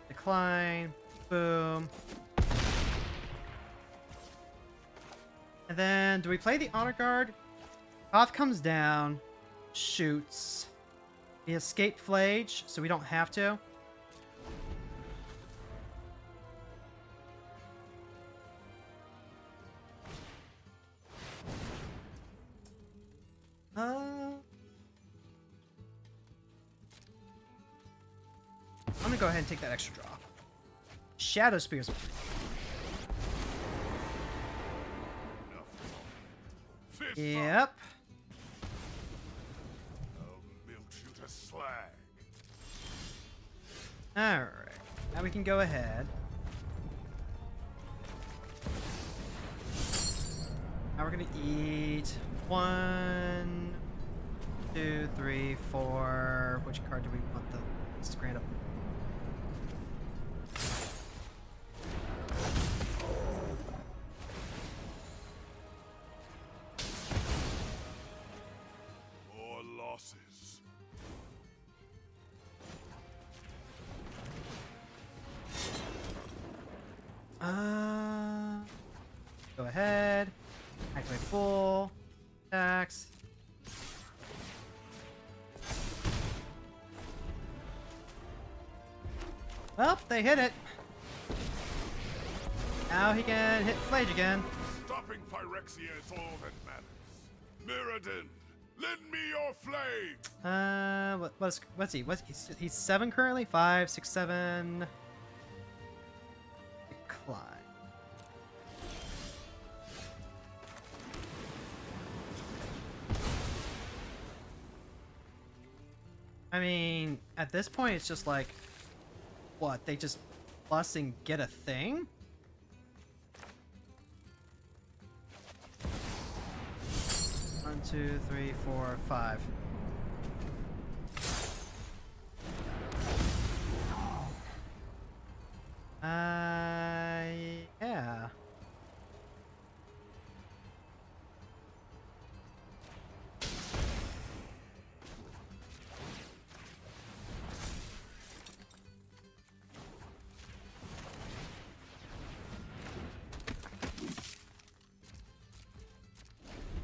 Decline. Boom. And then, do we play the Honor Guard? Hoth comes down, shoots. We escape Phlage, so we don't have to. I'm gonna go ahead and take that extra draw. Shadow Spears. Yep. I'll melt you to slag. Alright. Now we can go ahead. Now we're gonna eat 1, 2, 3, 4. Which card do we want the least grand up? More losses. Go ahead. Activate full. Attacks. Well, they hit it. Now he can hit Phlage again. Stopping Phyrexia is all that matters. Mirrodin, lend me your flame. What's he? He's 7 currently? 5, 6, 7. Decline. I mean, at this point, it's just like, what? They just plus and get a thing? One, 2, 3, 4, 5. Yeah.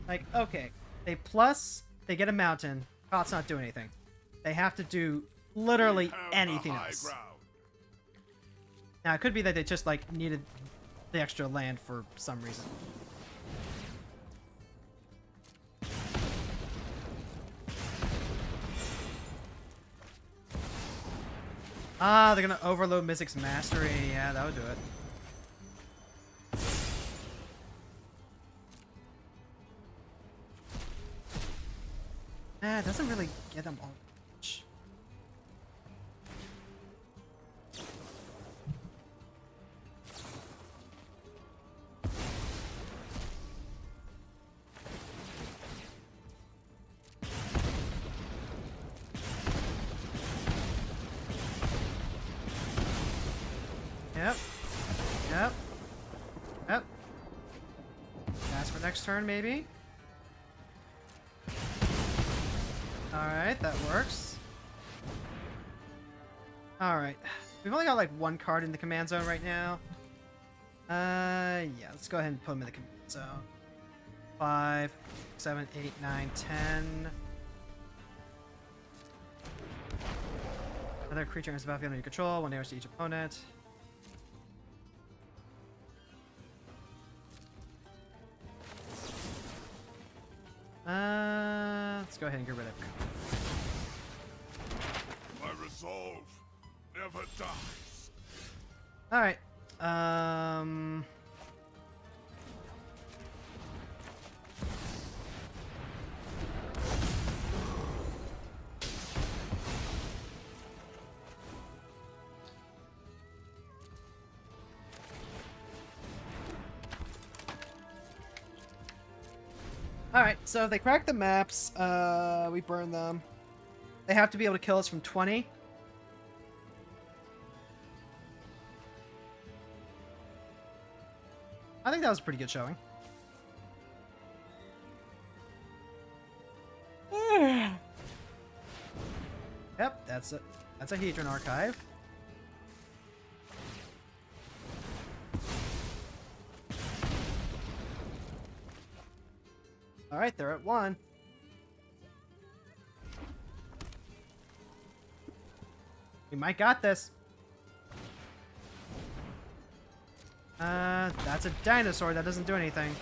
Like, okay, they get a mountain. Pot's not doing anything. They have to do literally anything else. Now, it could be that they just, like, needed the extra land for some reason. Ah, they're gonna overload Mystic's Mastery. Yeah, that would do it. It doesn't really get them all much. Yep. Yep. Yep. That's for next turn, maybe? Alright, that works. Alright. We've only got like one card in the command zone right now. Yeah, let's go ahead and put him in the command zone. 5, 7, 8, 9, 10. Another creature enters the battlefield under your control, 1 damage to each opponent. Let's go ahead and get rid of him. My resolve never dies. Alright. Alright, so if they crack the maps, we burn them. They have to be able to kill us from 20. I think that was a pretty good showing. Yep, that's it. That's a Hedron archive. Alright, they're at 1. We might got this. That's a dinosaur. That doesn't do anything.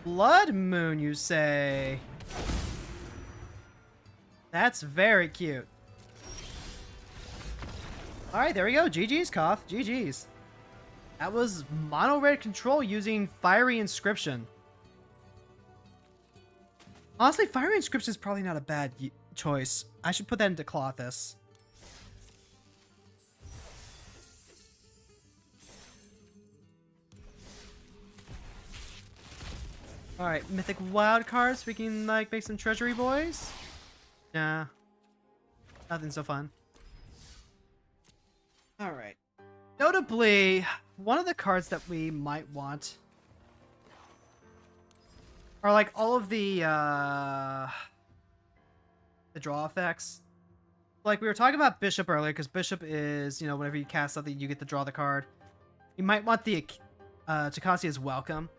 Blood Moon, you say? That's very cute. Alright, there we go. GG's, Koth. GG's. That was mono red control using Fiery Inscription. Honestly, Fiery Inscription is probably not a bad choice. I should put that into Clothis. Alright, mythic wild cards. We can, like, make some treasury boys. Nah. Nothing so fun. Alright. Notably, one of the cards that we might want are, like, all of the draw effects. Like, we were talking about Bishop earlier, because Bishop is, you know, whenever you cast something, you get to draw the card. You might want the Takasia's Welcome.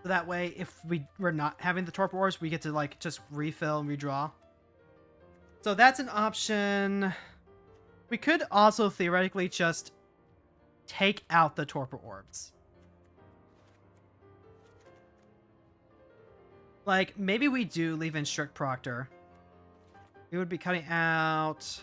So that way, if we're not having the Torpor Orbs, we get to, like, just refill and redraw. So that's an option. We could also theoretically just take out the Torpor Orbs. Like, maybe we do leave in Strict Proctor. We would be cutting out...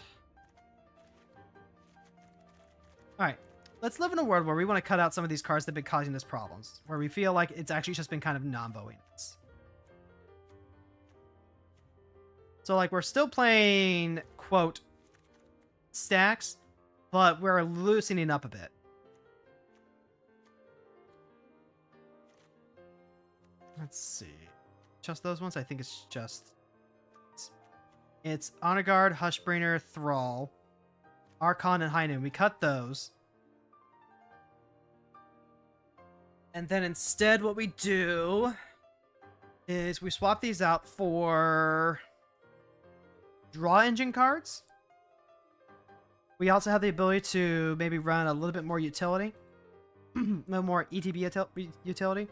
Alright. Let's live in a world where we want to cut out some of these cards that have been causing us problems. Where we feel like it's actually just been kind of non-bowing us. So, like, we're still playing, quote, stacks, but we're loosening up a bit. Let's see. Just those ones? I think it's just... It's Honor Guard, Hushbringer, Thrall, Archon, and Heinen. We cut those. And then instead what we do is we swap these out for draw engine cards. We also have the ability to maybe run a little bit more utility. A little more ETB utility.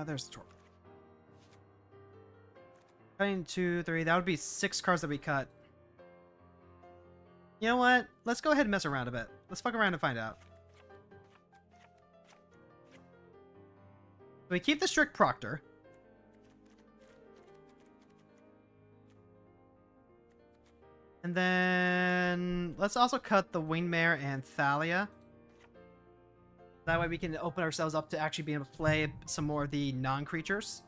There's the torque. Cutting 2, 3. That would be 6 cards that we cut. You know what? Let's go ahead and mess around a bit. Let's fuck around and find out. We keep the Strict Proctor. And then let's also cut the Wingmare and Thalia. That way we can open ourselves up to actually being able to play some more of the non-creatures.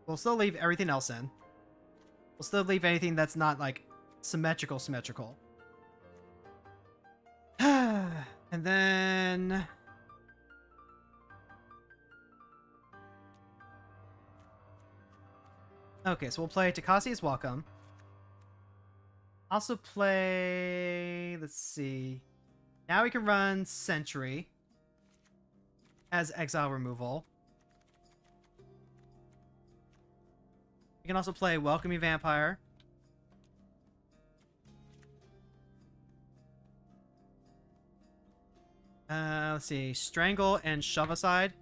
We'll still leave everything else in. We'll still leave anything that's not, like, symmetrical. And then... Okay, so we'll play Takasi's Welcome. Also play... Let's see. Now we can run Sentry as exile removal. We can also play Welcome Me Vampire. Let's see. Strangle and Shove Aside.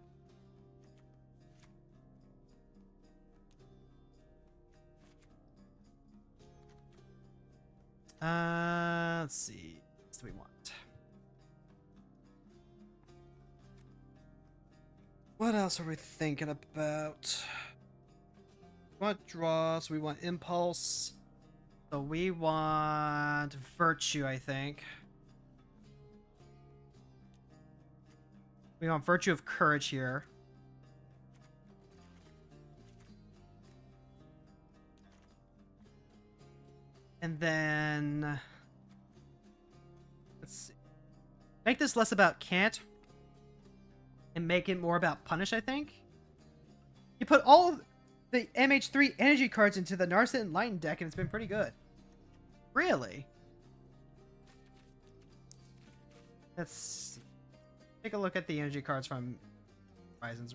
Let's see. What do we want? What else are we thinking about? We want draw, so we want impulse. So we want virtue, I think. We want virtue of courage here. And then let's see. Make this less about can't and make it more about punish, I think. You put all of the MH3 energy cards into the Narset Enlightened deck and it's been pretty good. Really? Let's take a look at the energy cards from Horizons.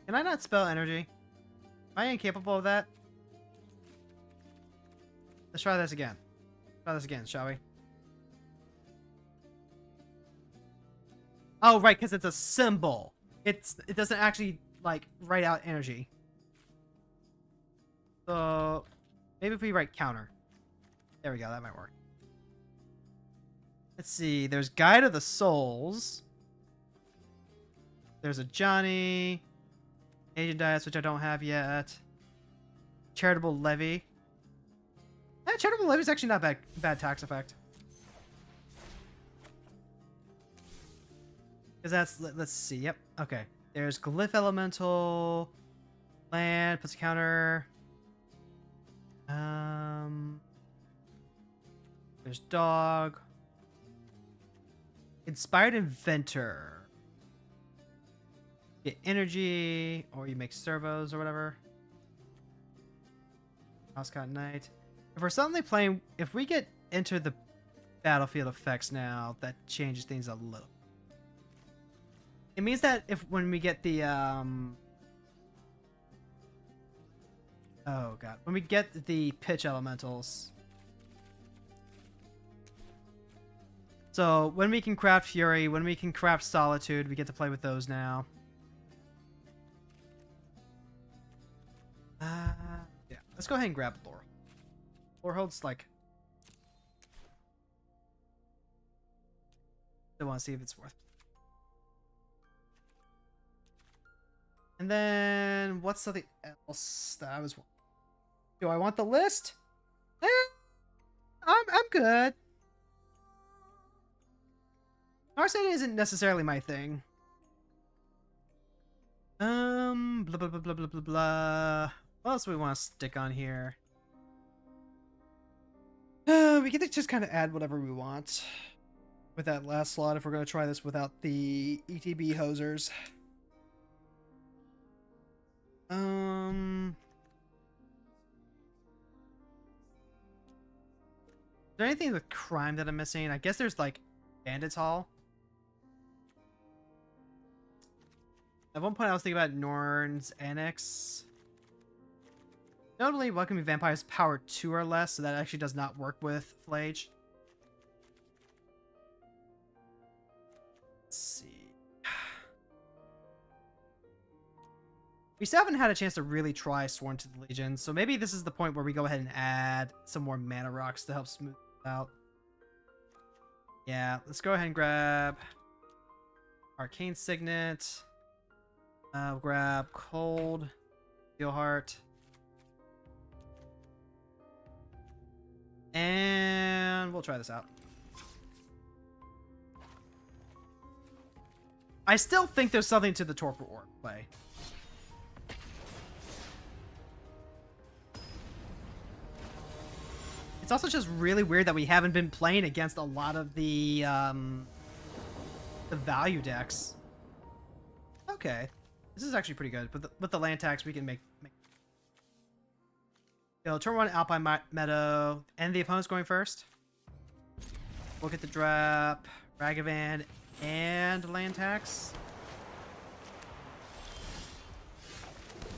Can I not spell energy? Am I incapable of that? Let's try this again. Try this again, shall we? Oh, right, because it's a symbol. It doesn't actually, like, write out energy. So, maybe if we write counter. There we go, that might work. Let's see, there's Guide of the Souls. There's a Johnny. Agent Dias, which I don't have yet. Charitable Levy. Charitable Levy is actually not bad tax effect. Because that's, let's see, yep, okay. There's Glyph Elemental. Land, puts a counter. There's Dog. Inspired Inventor. Get energy, or you make servos or whatever. Oscott Knight. If we're suddenly playing, if we get into the battlefield effects now, that changes things a little. It means that when we get the oh god, when we get the pitch elementals. So when we can craft Fury, when we can craft Solitude, we get to play with those now. Yeah, let's go ahead and grab Lore. Lorehold's like... I want to see if it's worth. And then what's something else that I was... Do I want the list? I'm good. Arsene isn't necessarily my thing. Blah blah blah blah blah blah blah. What else do we want to stick on here? We get to just kind of add whatever we want with that last slot if we're going to try this without the ETB hosers. Is there anything with crime that I'm missing? I guess there's like Bandits Hall. At one point I was thinking about Norn's Annex. Notably, Welcoming Vampires Power 2 or less, so that actually does not work with Phlage. Let's see. We still haven't had a chance to really try Sworn to the Legion, so maybe this is the point where we go ahead and add some more mana rocks to help smooth it out. Yeah, let's go ahead and grab Arcane Signet. We'll grab Cold, Steelheart. And we'll try this out. I still think there's something to the Torpor Orb play. It's also just really weird that we haven't been playing against a lot of the value decks. Okay. This is actually pretty good. With the land tax, we can make... Yo, turn 1 Alpine Meadow. And the opponent's going first. We'll get the drop. Ragavan and land tax.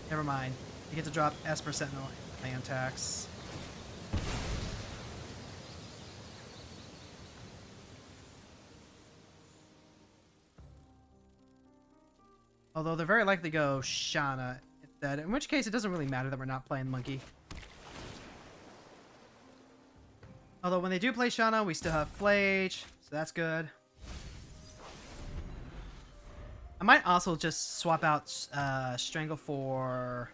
Never mind. You get to drop Esper Sentinel and land tax. Although they're very likely to go Shana instead, in which case it doesn't really matter that we're not playing Monkey. Although when they do play Shana, we still have Phlage, so that's good. I might also just swap out Strangle for...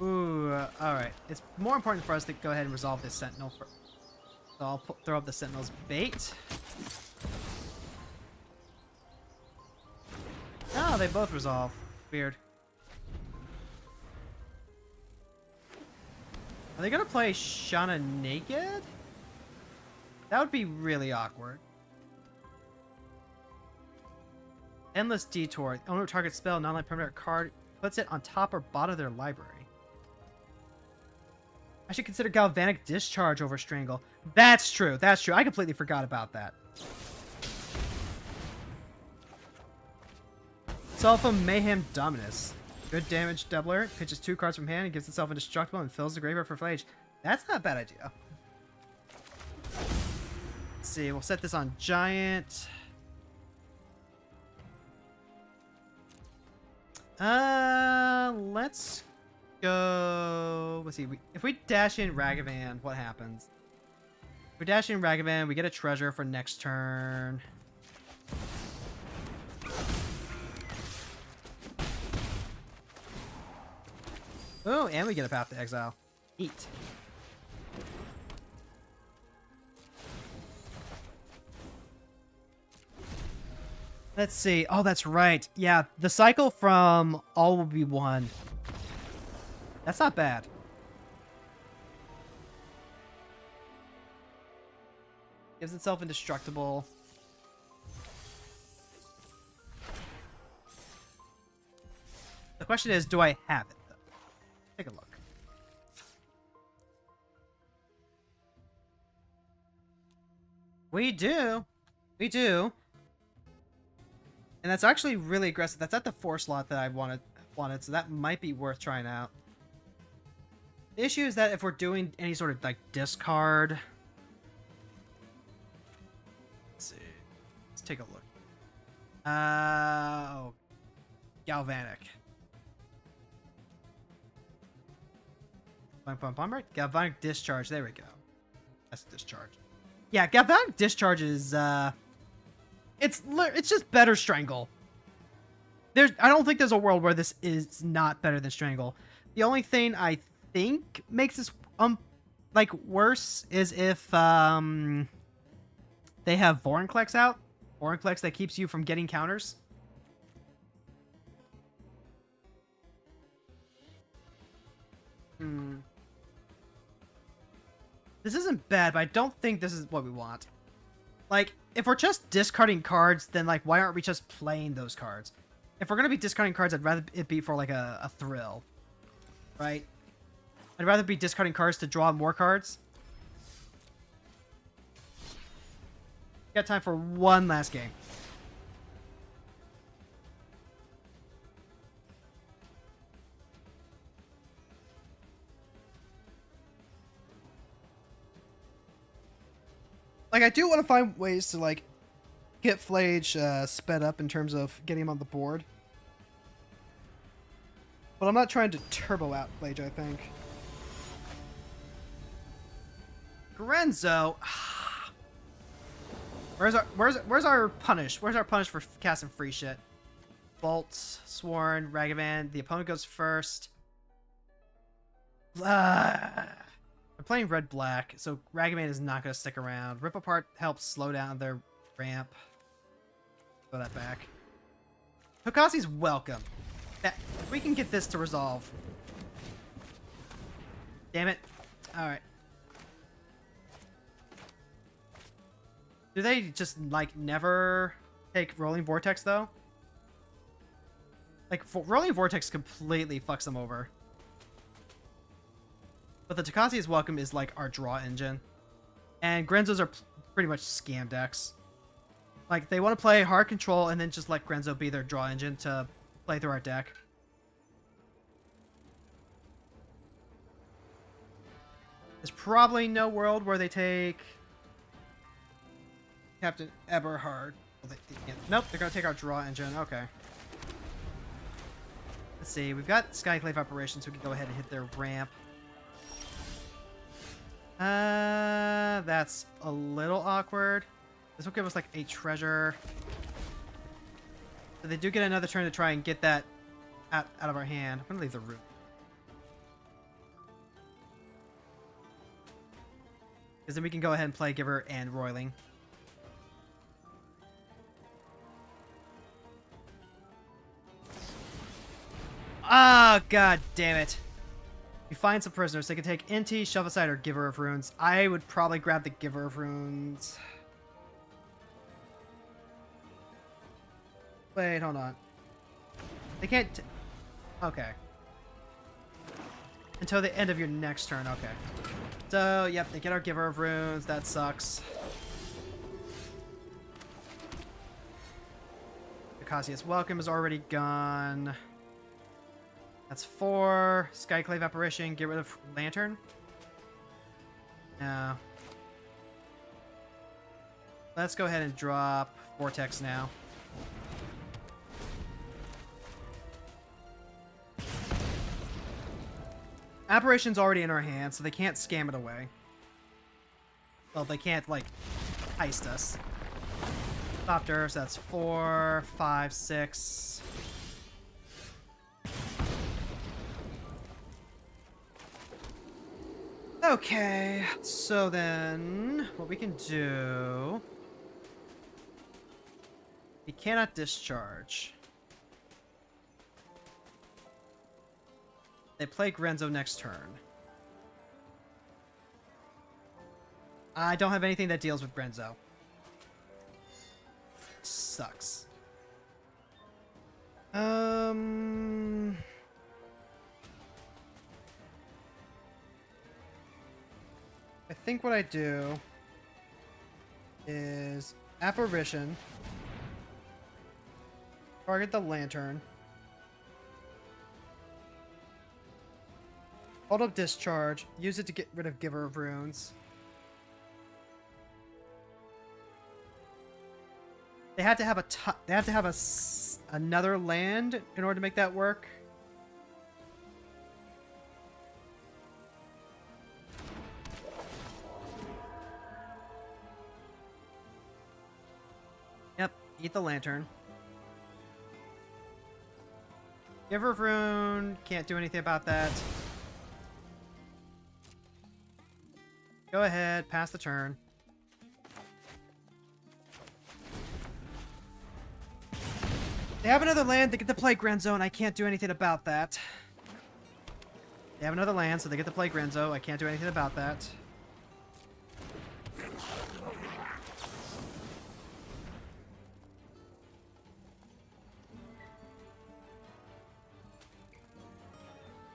Ooh, alright. It's more important for us to go ahead and resolve this Sentinel first. So I'll throw up the Sentinel's bait. Oh, they both resolve. Weird. Are they gonna play Shana naked? That would be really awkward. Endless Detour. Owner target spell, non-life permanent card, puts it on top or bottom of their library. I should consider Galvanic Discharge over Strangle. That's true. That's true. I completely forgot about that. Sulfa Mayhem Dominus. Good damage doubler. Pitches 2 cards from hand and gives itself indestructible and fills the graveyard for Phlage. That's not a bad idea. Let's see. We'll set this on Giant. Let's go. Let's see. If we dash in Ragavan, what happens? If we dash in Ragavan, we get a treasure for next turn. Oh, and we get a Path to Exile. Eat. Let's see. Oh, that's right. Yeah, the cycle from all will be one. That's not bad. Gives itself indestructible. The question is, do I have it, though? Take a look. We do. We do. And that's actually really aggressive. That's at the 4 slot that I wanted, so that might be worth trying out. The issue is that if we're doing any sort of, like, discard... Let's see. Let's take a look. Oh. Galvanic. Right? Galvanic Discharge. There we go. That's Discharge. Yeah, Galvanic Discharge is, it's just better Strangle. I don't think there's a world where this is not better than Strangle. The only thing I think makes this, like, worse is if, they have Vorinclex out. Vorinclex that keeps you from getting counters. This isn't bad, but I don't think this is what we want. Like, if we're just discarding cards, then, like, why aren't we just playing those cards? If we're going to be discarding cards, I'd rather it be for, like, a thrill. Right? I'd rather be discarding cards to draw more cards. Got time for one last game. Like, I do want to find ways to, like, get Phlage sped up in terms of getting him on the board. But I'm not trying to turbo out Phlage, I think. Grenzo. Where's our punish? Where's our punish for casting free shit? Bolt, Sworn, Ragavan. The opponent goes first. I'm playing red-black, so Ragavan is not going to stick around. Rip Apart helps slow down their ramp. Throw that back. Tokasi's welcome. If we can get this to resolve. Damn it. Alright. Do they just, like, never take Rolling Vortex, though? Like, Rolling Vortex completely fucks them over. But the Tokasi's welcome is, like, our draw engine. And Grenzos are pretty much scam decks. Like, they want to play hard control and then just let Grenzo be their draw engine to play through our deck. There's probably no world where they take Captain Eberhard. Well, nope, they're going to take our draw engine. Okay. Let's see. We've got Skyclave Operations, so we can go ahead and hit their ramp. That's a little awkward. This will give us, like, a treasure. So they do get another turn to try and get that out of our hand. I'm going to leave the room. Because then we can go ahead and play Giver and Roiling. Ah, god damn it. You find some prisoners. They can take NT, Shove Aside, or Giver of Runes. I would probably grab the Giver of Runes. Wait, hold on. They can't... Okay. Until the end of your next turn. Okay. So, yep, they get our Giver of Runes. That sucks. Akasia's Welcome is already gone. That's 4. Skyclave Apparition. Get rid of Lantern. No. Let's go ahead and drop Vortex now. Apparition's already in our hands, so they can't scam it away. Well, they can't, like, heist us. Copter, so that's 4, 5, 6. Okay, so then what we can do He cannot discharge. They play Grenzo next turn. I don't have anything that deals with Grenzo. Sucks. I think what I do is Apparition. Target the lantern. Hold up discharge. Use it to get rid of Giver of Runes. They have to have another land in order to make that work. Yep, eat the lantern. Giver of Rune, can't do anything about that. Go ahead, pass the turn. They have another land, they get to play Grenzo, and I can't do anything about that. They have another land, so they get to play Grenzo, I can't do anything about that.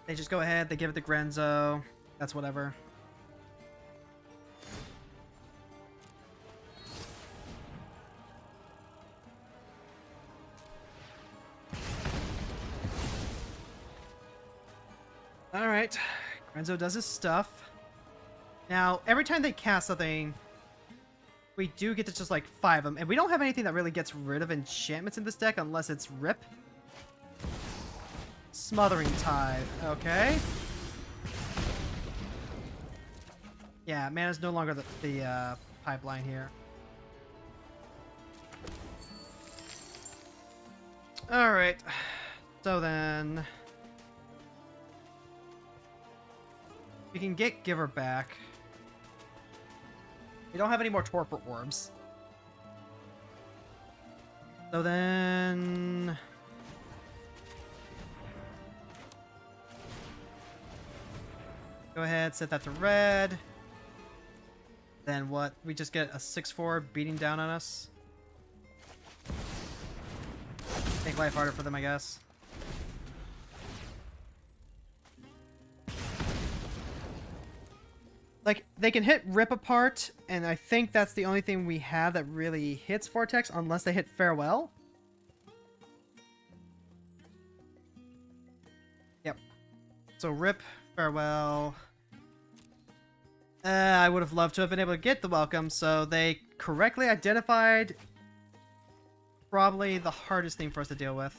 They just go ahead, they give it to Grenzo. That's whatever. Alright. Grenzo does his stuff. Now, every time they cast something, we do get to just like 5 of them. And we don't have anything that really gets rid of enchantments in this deck unless it's Rip. Smothering Tithe. Okay. Yeah, mana's no longer the pipeline here. Alright. So then... we can get Giver back. We don't have any more Torpor Orbs. So then... go ahead, set that to red. Then what? We just get a 6/4 beating down on us. Make life harder for them, I guess. Like, they can hit Rip Apart, and I think that's the only thing we have that really hits Vortex, unless they hit Farewell. Yep. So Rip, Farewell... I would have loved to have been able to get the welcome, so they correctly identified probably the hardest thing for us to deal with.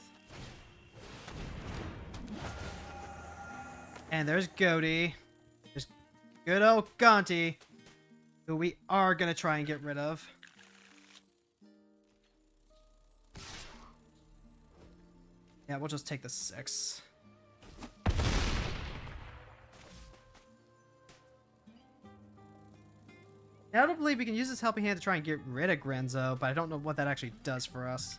And there's Goaty. There's good old Gonti, who we are going to try and get rid of. Yeah, we'll just take the 6. Now, I don't believe we can use this helping hand to try and get rid of Grenzo, but I don't know what that actually does for us.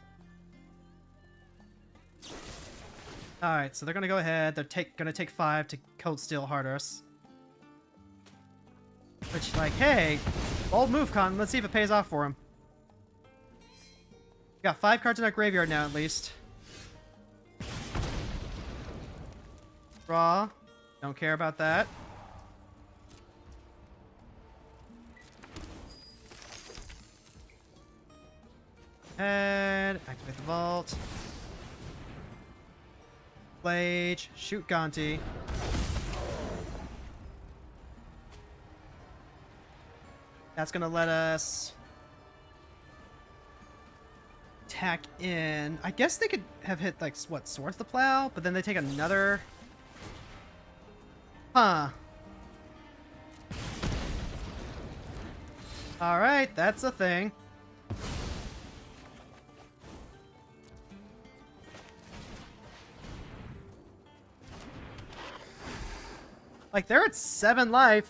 Alright, so they're going to go ahead. They're going to take 5 to Cold Steel Hardus. Which, like, hey, bold move, Con. Let's see if it pays off for him. We got 5 cards in our graveyard now, at least. Draw. Don't care about that. Head, activate the vault. Phlage, shoot Gonti. That's gonna let us attack in. I guess they could have hit, like, what, Swords the Plow? But then they take another... huh. Alright, that's a thing. Like, they're at 7 life.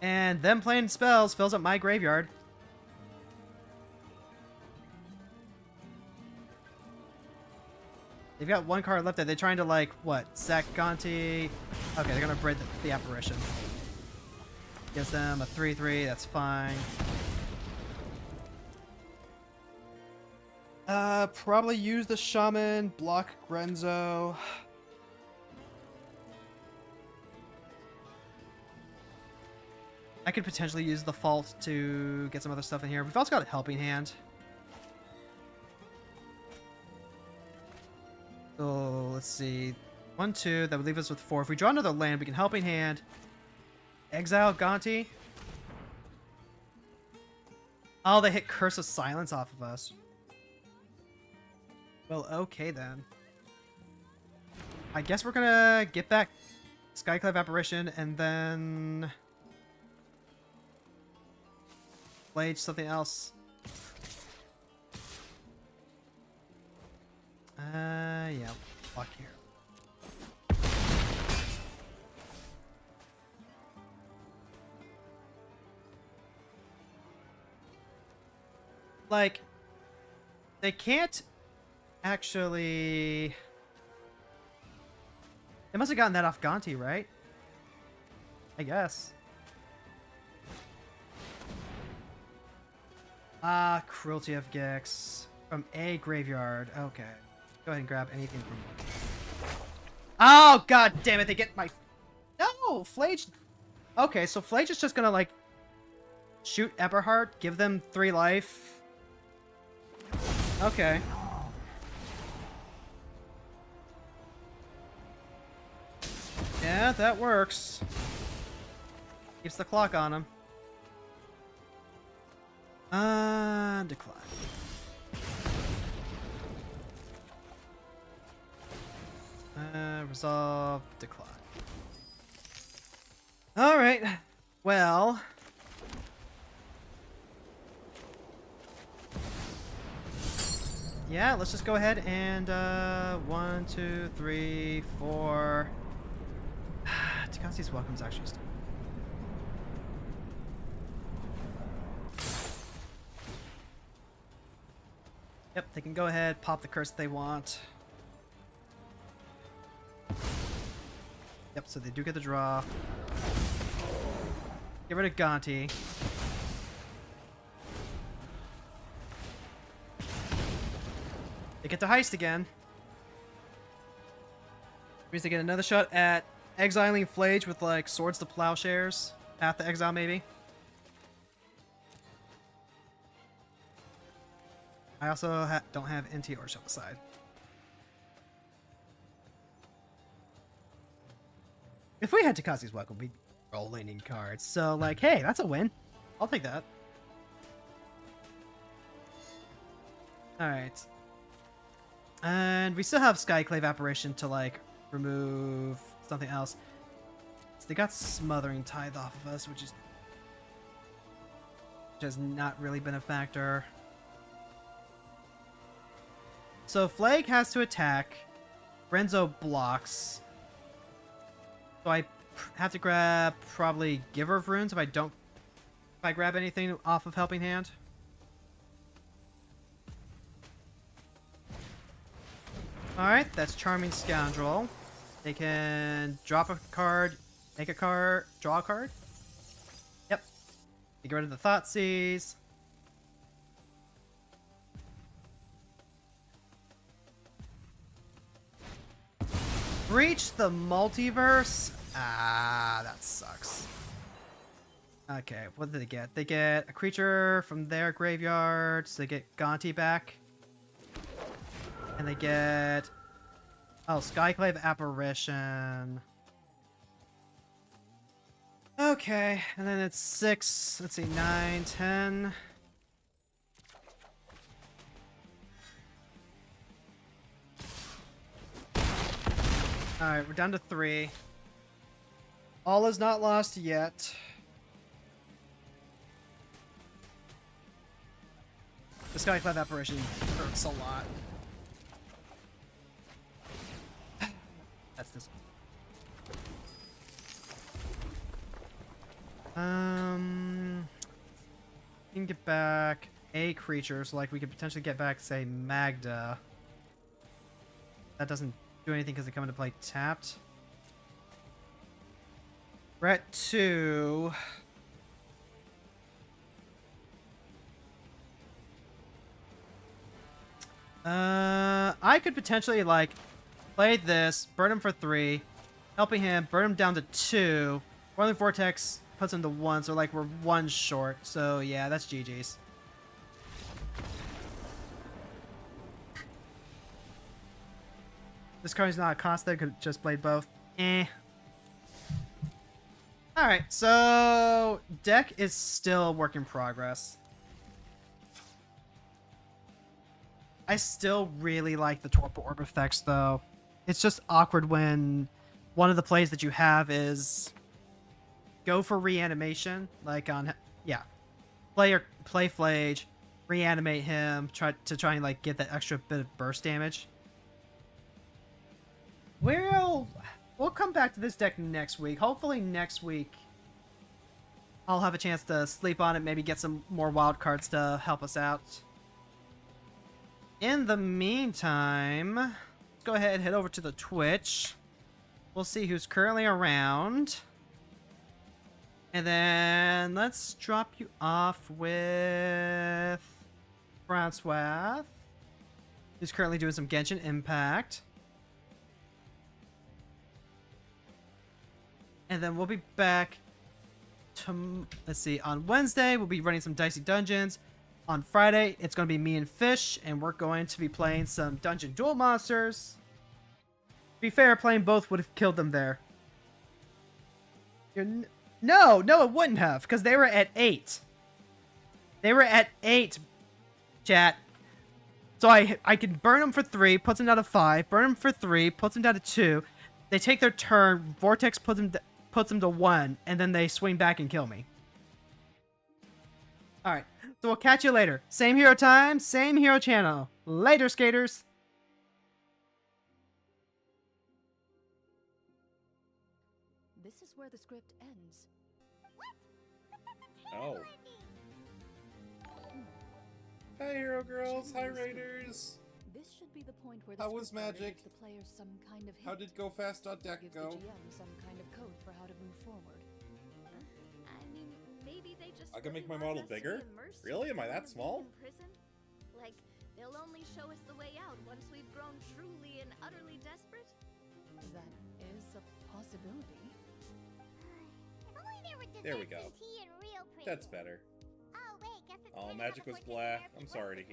And them playing spells fills up my graveyard. They've got one card left. Are they trying to, like, what? Sack Gonti? Okay, they're gonna braid the apparition. Gives them a 3/3, that's fine. Probably use the Shaman, block Grenzo. I could potentially use the Fault to get some other stuff in here. We've also got a Helping Hand. So, let's see. 1, 2, that would leave us with 4. If we draw another land, we can Helping Hand. Exile Gonti. Oh, they hit Curse of Silence off of us. Well, okay then. I guess we're gonna get back Skyclave Apparition and then Phlage something else. Yeah, block here. Like, they can't actually... They must have gotten that off Gonti, right? I guess. Cruelty of Gix. From a graveyard. Okay. Go ahead and grab anything from... Oh, god damn it, they get my... No! Phlage... Okay, so Phlage is just gonna, like, shoot Eberhard, give them 3 life. Okay. Yeah, that works. Keeps the clock on him. Decline. Resolve, decline. Alright. Well... Yeah, let's just go ahead and, 1, 2, 3, 4... Takatsi's Welcome's actually still... Yep, they can go ahead, pop the curse they want. Yep, so they do get the draw. Get rid of Gonti. They get to heist again. Means they get another shot at exiling Phlage with, like, Swords to Plowshares. Path to Exile, maybe. I also don't have NT or Shuffle Side. If we had Takatsi's Welcome, we'd roll laning cards. So, like, hey, that's a win. I'll take that. Alright. And we still have Skyclave Apparition to, like, remove something else. So they got Smothering Tithe off of us, which has not really been a factor. So Phlage has to attack. Renzo blocks. So I have to grab probably Giver of Runes if I grab anything off of Helping Hand. Alright, that's Charming Scoundrel. They can drop a card, make a card, draw a card. Yep. They get rid of the Thoughtseize. Breach the Multiverse? Ah, that sucks. Okay, what did they get? They get a creature from their graveyard, so they get Gonti back. And they get... Oh, Skyclave Apparition. Okay, and then it's 6, let's see, 9, 10... Alright, we're down to 3. All is not lost yet. The Skyclave Apparition hurts a lot. That's this one. We can get back a creature, so like we could potentially get back, say, Magda. That doesn't do anything because they come into play tapped. We're at 2. I could potentially like play this, burn him for 3, helping him, burn him down to 2. Rolling Vortex puts him to 1, so like we're 1 short. So yeah, that's GG's. This card is not a cost that could just played both. Eh. Alright, so deck is still a work in progress. I still really like the Torpor Orb effects, though. It's just awkward when one of the plays that you have is go for reanimation, like on, yeah, play Phlage, reanimate him, try and like get that extra bit of burst damage. We'll come back to this deck next week. Hopefully next week I'll have a chance to sleep on it, maybe get some more wild cards to help us out. In the meantime, let's go ahead and head over to the Twitch. We'll see who's currently around. And then let's drop you off with Francois, who's currently doing some Genshin Impact. And then we'll be back to, let's see, on Wednesday, we'll be running some Dicey Dungeons. On Friday, it's going to be me and Fish, and we're going to be playing some Dungeon Duel Monsters. To be fair, playing both would have killed them there. No, it wouldn't have, because they were at 8. They were at 8, chat. So I can burn them for 3, puts them down to 5, burn them for 3, puts them down to 2. They take their turn, Vortex puts them to 1, and then they swing back and kill me. Alright, so we'll catch you later. Same hero time, same hero channel. Later, skaters! This is where the script ends. Oh. Hi, hero girls. Hi, raiders. This should be the point where the How was script writer magic? gives the players some kind of hint. How did Go Fast on Deck gives go? the GM some kind of code for how to move forward. I mean, maybe they just I can make really my want model us to be bigger? immersed Really? Am I in that small? in prison? Like, they'll only show us the way out once we've grown truly and utterly desperate? That is a possibility. If only there were There we go. desserts and tea in real prison. That's better. Oh, wait, guess it's Oh, kind of magic got was the blah. fortune I'm sorry to hear.